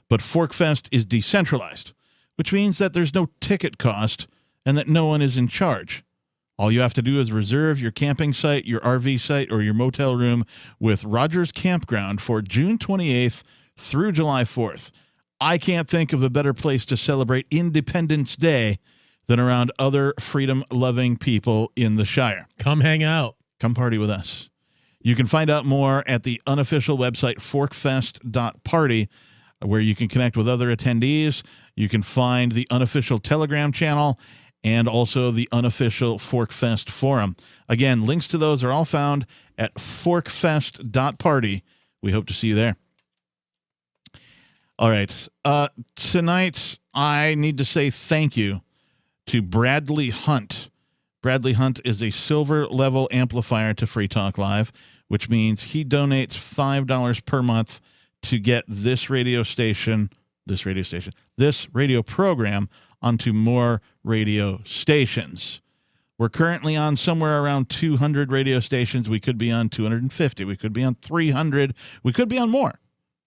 but Forkfest is decentralized, which means that there's no ticket cost and that no one is in charge. All you have to do is reserve your camping site, your RV site, or your motel room with Rogers Campground for June 28th through July 4th. I can't think of a better place to celebrate Independence Day than around other freedom-loving people in the Shire. Come hang out. Come party with us. You can find out more at the unofficial website forkfest.party, where you can connect with other attendees. You can find the unofficial Telegram channel and also the unofficial Forkfest forum. Again, links to those are all found at forkfest.party. We hope to see you there. All right. Tonight, I need to say thank you to Bradley Hunt. Bradley Hunt is a silver level amplifier to Free Talk Live, which means he donates $5 per month to get this radio program onto more radio stations. We're currently on somewhere around 200 radio stations. We could be on 250. We could be on 300. We could be on more.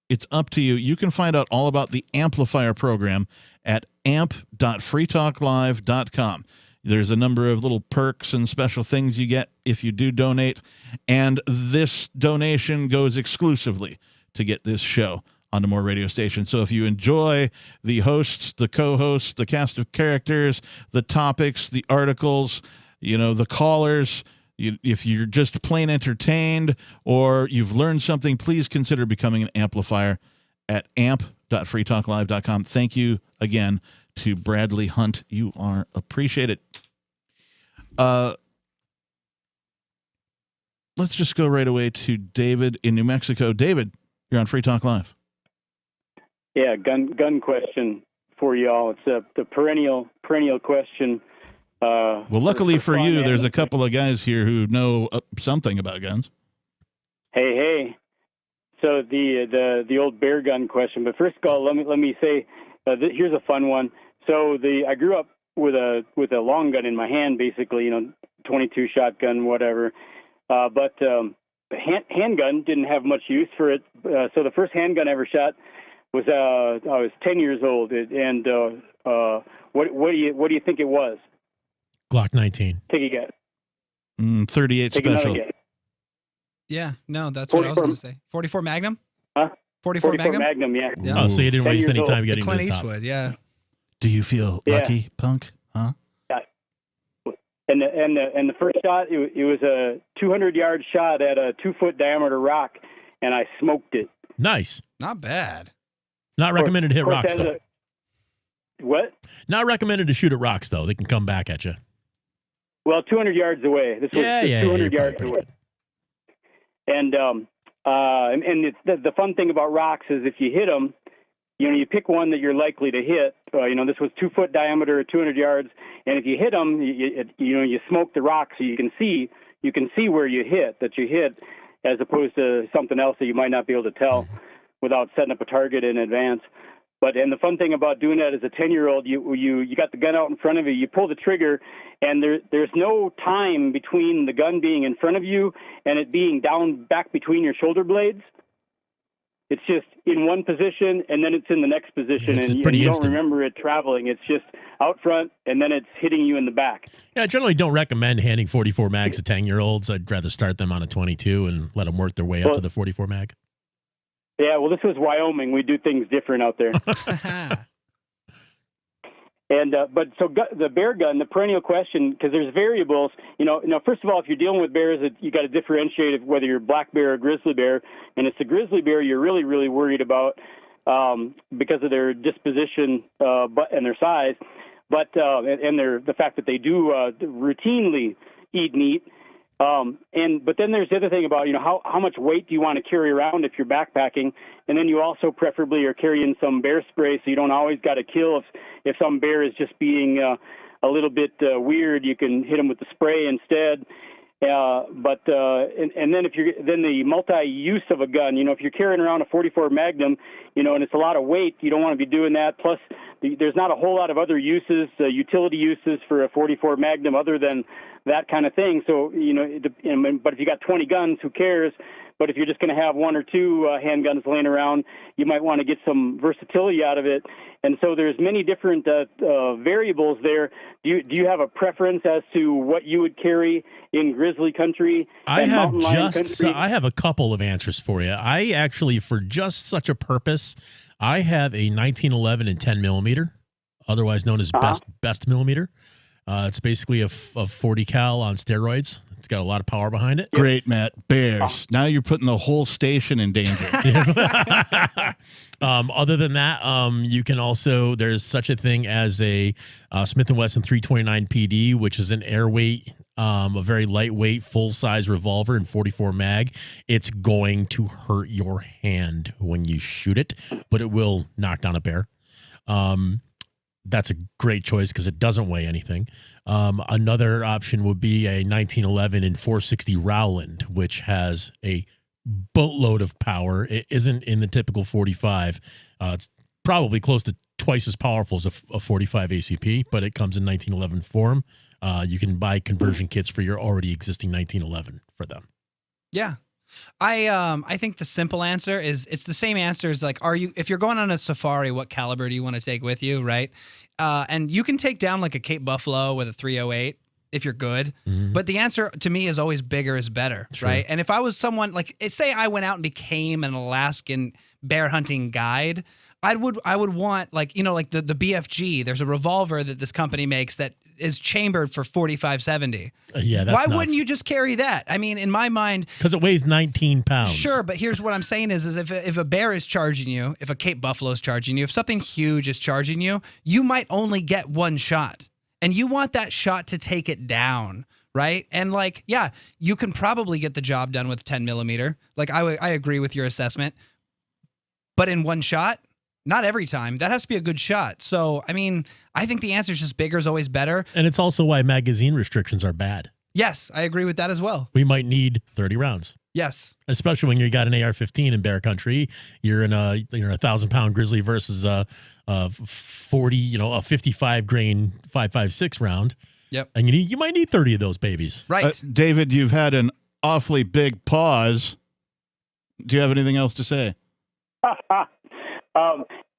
It's up to you. You can find out all about the amplifier program at amp.freetalklive.com. There's a number of little perks and special things you get if you do donate, and this donation goes exclusively to get this show onto more radio stations. So if you enjoy the hosts, the co-hosts, the cast of characters, the topics, the articles, the callers, if you're just plain entertained or you've learned something, please consider becoming an amplifier at amp.freetalklive.com. Thank you again to Bradley Hunt. You are appreciated. Let's just go right away to David in New Mexico. David, you're on Free Talk Live. Yeah, gun question for y'all. It's the perennial question. Well, luckily for you, there's a couple of guys here who know something about guns. Hey. So the old bear gun question. But first of all, let me say here's a fun one. So I grew up with a long gun in my hand, basically, 22 shotgun, whatever. But handgun didn't have much use for it. So the first handgun I ever shot was I was 10 years old, and what do you think it was? Glock 19. Take a guess. 38 Take special. Yeah, no, that's what I was going to say. 44 Magnum? Huh? 44 Magnum, yeah. Oh, so you didn't waste any time getting Clint to the top. Eastwood, yeah. Do you feel lucky, punk? Huh? Yeah. And the first shot, it was a 200-yard shot at a 2-foot diameter rock, and I smoked it. Nice. Not bad. Not recommended to hit rocks, though. What? Not recommended to shoot at rocks, though. They can come back at you. Well, 200 yards away. This was 200 yards away. And the fun thing about rocks is if you hit them, you pick one that you're likely to hit. This was 2-foot diameter, 200 yards, and if you hit them, you smoke the rock so you can see where you hit, as opposed to something else that you might not be able to tell without setting up a target in advance. And the fun thing about doing that as a 10-year-old, you got the gun out in front of you, you pull the trigger, and there's no time between the gun being in front of you and it being down back between your shoulder blades. It's just in one position, and then it's in the next position, and you don't remember it traveling. It's just out front, and then it's hitting you in the back. Yeah, I generally don't recommend handing 44 mags to 10-year-olds. I'd rather start them on a 22 and let them work their way up to the 44 mag. Yeah, well, this was Wyoming. We do things different out there. And the bear gun, the perennial question, because there's variables. First of all, if you're dealing with bears, you got to differentiate whether you're black bear or grizzly bear. And it's the grizzly bear you're really, really worried about because of their disposition and their size, but the fact that they do routinely eat meat. But then there's the other thing about, how much weight do you want to carry around if you're backpacking? And then you also preferably are carrying some bear spray, so you don't always got to kill. If some bear is just being a little bit weird, you can hit them with the spray instead. And then then the multi-use of a gun, if you're carrying around a 44 Magnum, and it's a lot of weight, you don't want to be doing that. Plus, there's not a whole lot of other uses, utility uses for a 44 Magnum other than that kind of thing. So, but if you got 20 guns, who cares? But if you're just going to have one or two handguns laying around, you might want to get some versatility out of it. And so there's many different variables there. Do you have a preference as to what you would carry in grizzly country? I have a couple of answers for you. I actually, for just such a purpose, I have a 1911 and 10 millimeter, otherwise known as best millimeter. It's basically a 40 cal on steroids. It's got a lot of power behind it. Great, Matt. Bears. Now you're putting the whole station in danger. Other than that, you can also, there's such a thing as a Smith & Wesson 329 PD, which is an airweight, a very lightweight, full-size revolver in 44 mag. It's going to hurt your hand when you shoot it, but it will knock down a bear. That's a great choice because it doesn't weigh anything. Another option would be a 1911 and 460 Rowland, which has a boatload of power. It isn't in the typical 45. It's probably close to twice as powerful as a 45 ACP, but it comes in 1911 form. You can buy conversion kits for your already existing 1911 for them. Yeah. I think the simple answer is it's the same answer as like, if you're going on a safari, what caliber do you want to take with you, right? And you can take down like a Cape Buffalo with a 308 if you're good. Mm-hmm. But the answer to me is always bigger is better, right? And if I was someone like, say I went out and became an Alaskan bear hunting guide, I would want like, like the BFG, there's a revolver that this company makes that is chambered for 4570. Yeah, that's Why nuts. wouldn't you just carry that? I mean, in my mind, because it weighs 19 pounds. Sure, but here's what I'm saying is if a bear is charging you, if a Cape Buffalo is charging you, if something huge is charging you, you might only get one shot. And you want that shot to take it down, right? And like, yeah, you can probably get the job done with 10 millimeter. Like I agree with your assessment. But in one shot, not every time. That has to be a good shot. So, I mean, I think the answer is just bigger is always better. And it's also why magazine restrictions are bad. Yes, I agree with that as well. We might need 30 rounds. Yes. Especially when you got an AR-15 in bear country. You're in a 1,000-pound grizzly versus a 40, a 55 grain 5.56 round. Yep. And you might need 30 of those babies. Right. David, you've had an awfully big pause. Do you have anything else to say?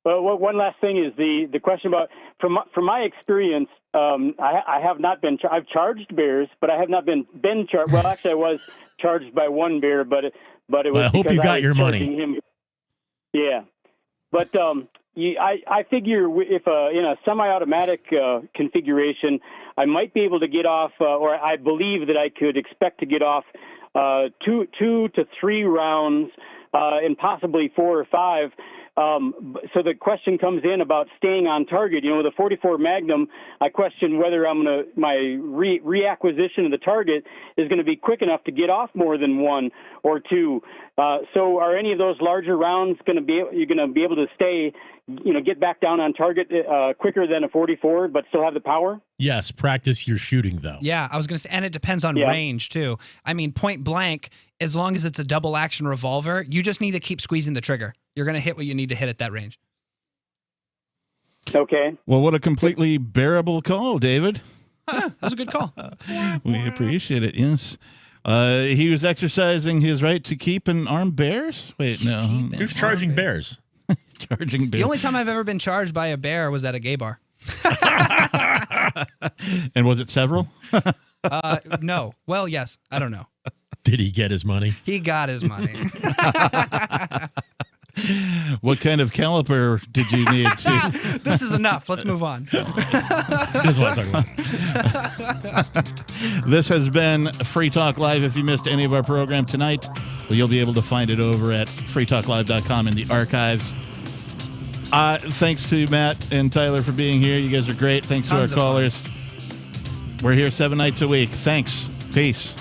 Well, one last thing is the question about from my experience. I have not been. I've charged bears, but I have not been charged. Well, actually, I was charged by one bear, but it was. Well, I hope you got your money. Him. Yeah, but I figure if in a semi-automatic configuration, I might be able to get off, or I believe that I could expect to get off 2 to 3 rounds, and possibly 4 or 5. So the question comes in about staying on target. With a 44 Magnum, I question whether my reacquisition of the target is going to be quick enough to get off more than 1 or 2. So are any of those larger rounds you're going to be able to stay, get back down on target quicker than a 44, but still have the power? Yes, practice your shooting though. Yeah, I was going to say, and it depends on range too. I mean, point blank, as long as it's a double action revolver, you just need to keep squeezing the trigger. You're going to hit what you need to hit at that range. Okay. Well, what a completely bearable call, David. That was a good call. We appreciate it. Yes. He was exercising his right to keep and arm bears? Wait, no. He was charging bears. Charging bears. The only time I've ever been charged by a bear was at a gay bar. And was it several? No. Well, yes. I don't know. Did he get his money? He got his money. What kind of caliper did you need to? This is enough. Let's move on. That's what I'm talking about. This has been Free Talk Live. If you missed any of our program tonight, you'll be able to find it over at freetalklive.com in the archives. Thanks to Matt and Tyler for being here. You guys are great. Thanks to our callers. We're here 7 nights a week. Thanks. Peace.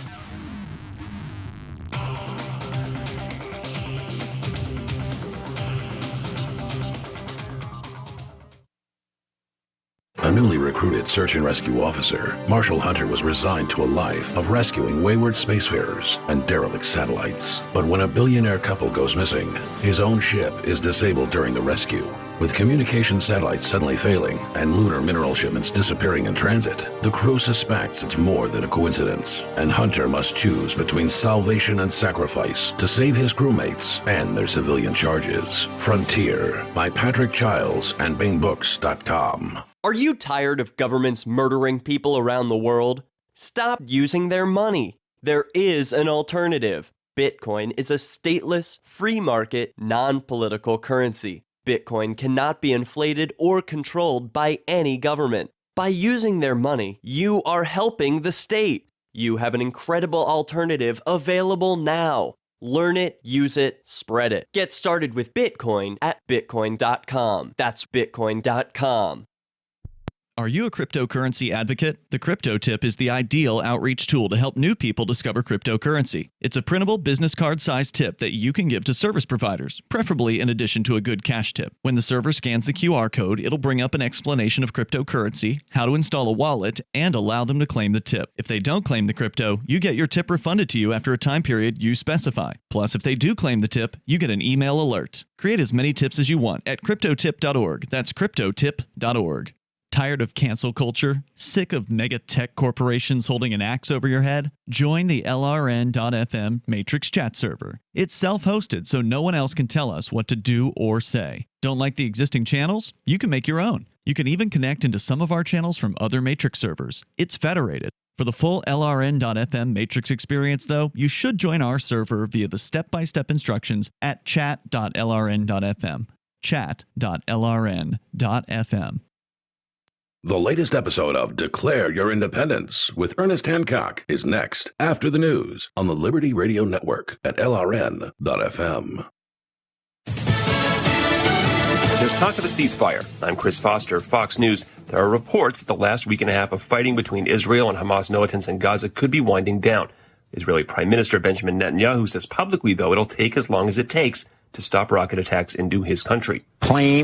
A newly recruited search and rescue officer, Marshall Hunter was resigned to a life of rescuing wayward spacefarers and derelict satellites. But when a billionaire couple goes missing, his own ship is disabled during the rescue. With communication satellites suddenly failing and lunar mineral shipments disappearing in transit, the crew suspects it's more than a coincidence, and Hunter must choose between salvation and sacrifice to save his crewmates and their civilian charges. Frontier by Patrick Childs and BingBooks.com. Are you tired of governments murdering people around the world? Stop using their money. There is an alternative. Bitcoin is a stateless, free market, non-political currency. Bitcoin cannot be inflated or controlled by any government. By using their money, you are helping the state. You have an incredible alternative available now. Learn it, use it, spread it. Get started with Bitcoin at Bitcoin.com. That's Bitcoin.com. Are you a cryptocurrency advocate? The Crypto Tip is the ideal outreach tool to help new people discover cryptocurrency. It's a printable business card-sized tip that you can give to service providers, preferably in addition to a good cash tip. When the server scans the QR code, it'll bring up an explanation of cryptocurrency, how to install a wallet, and allow them to claim the tip. If they don't claim the crypto, you get your tip refunded to you after a time period you specify. Plus, if they do claim the tip, you get an email alert. Create as many tips as you want at cryptotip.org. That's cryptotip.org. Tired of cancel culture? Sick of mega tech corporations holding an axe over your head? Join the LRN.FM Matrix chat server. It's self-hosted, so no one else can tell us what to do or say. Don't like the existing channels? You can make your own. You can even connect into some of our channels from other Matrix servers. It's federated. For the full LRN.FM Matrix experience, though, you should join our server via the step-by-step instructions at chat.lrn.fm. Chat.lrn.fm. The latest episode of Declare Your Independence with Ernest Hancock is next after the news on the Liberty Radio Network at LRN.FM. There's talk of a ceasefire. I'm Chris Foster, Fox News. There are reports that the last week and a half of fighting between Israel and Hamas militants in Gaza could be winding down. Israeli Prime Minister Benjamin Netanyahu says publicly, though, it'll take as long as it takes to stop rocket attacks into his country. Plain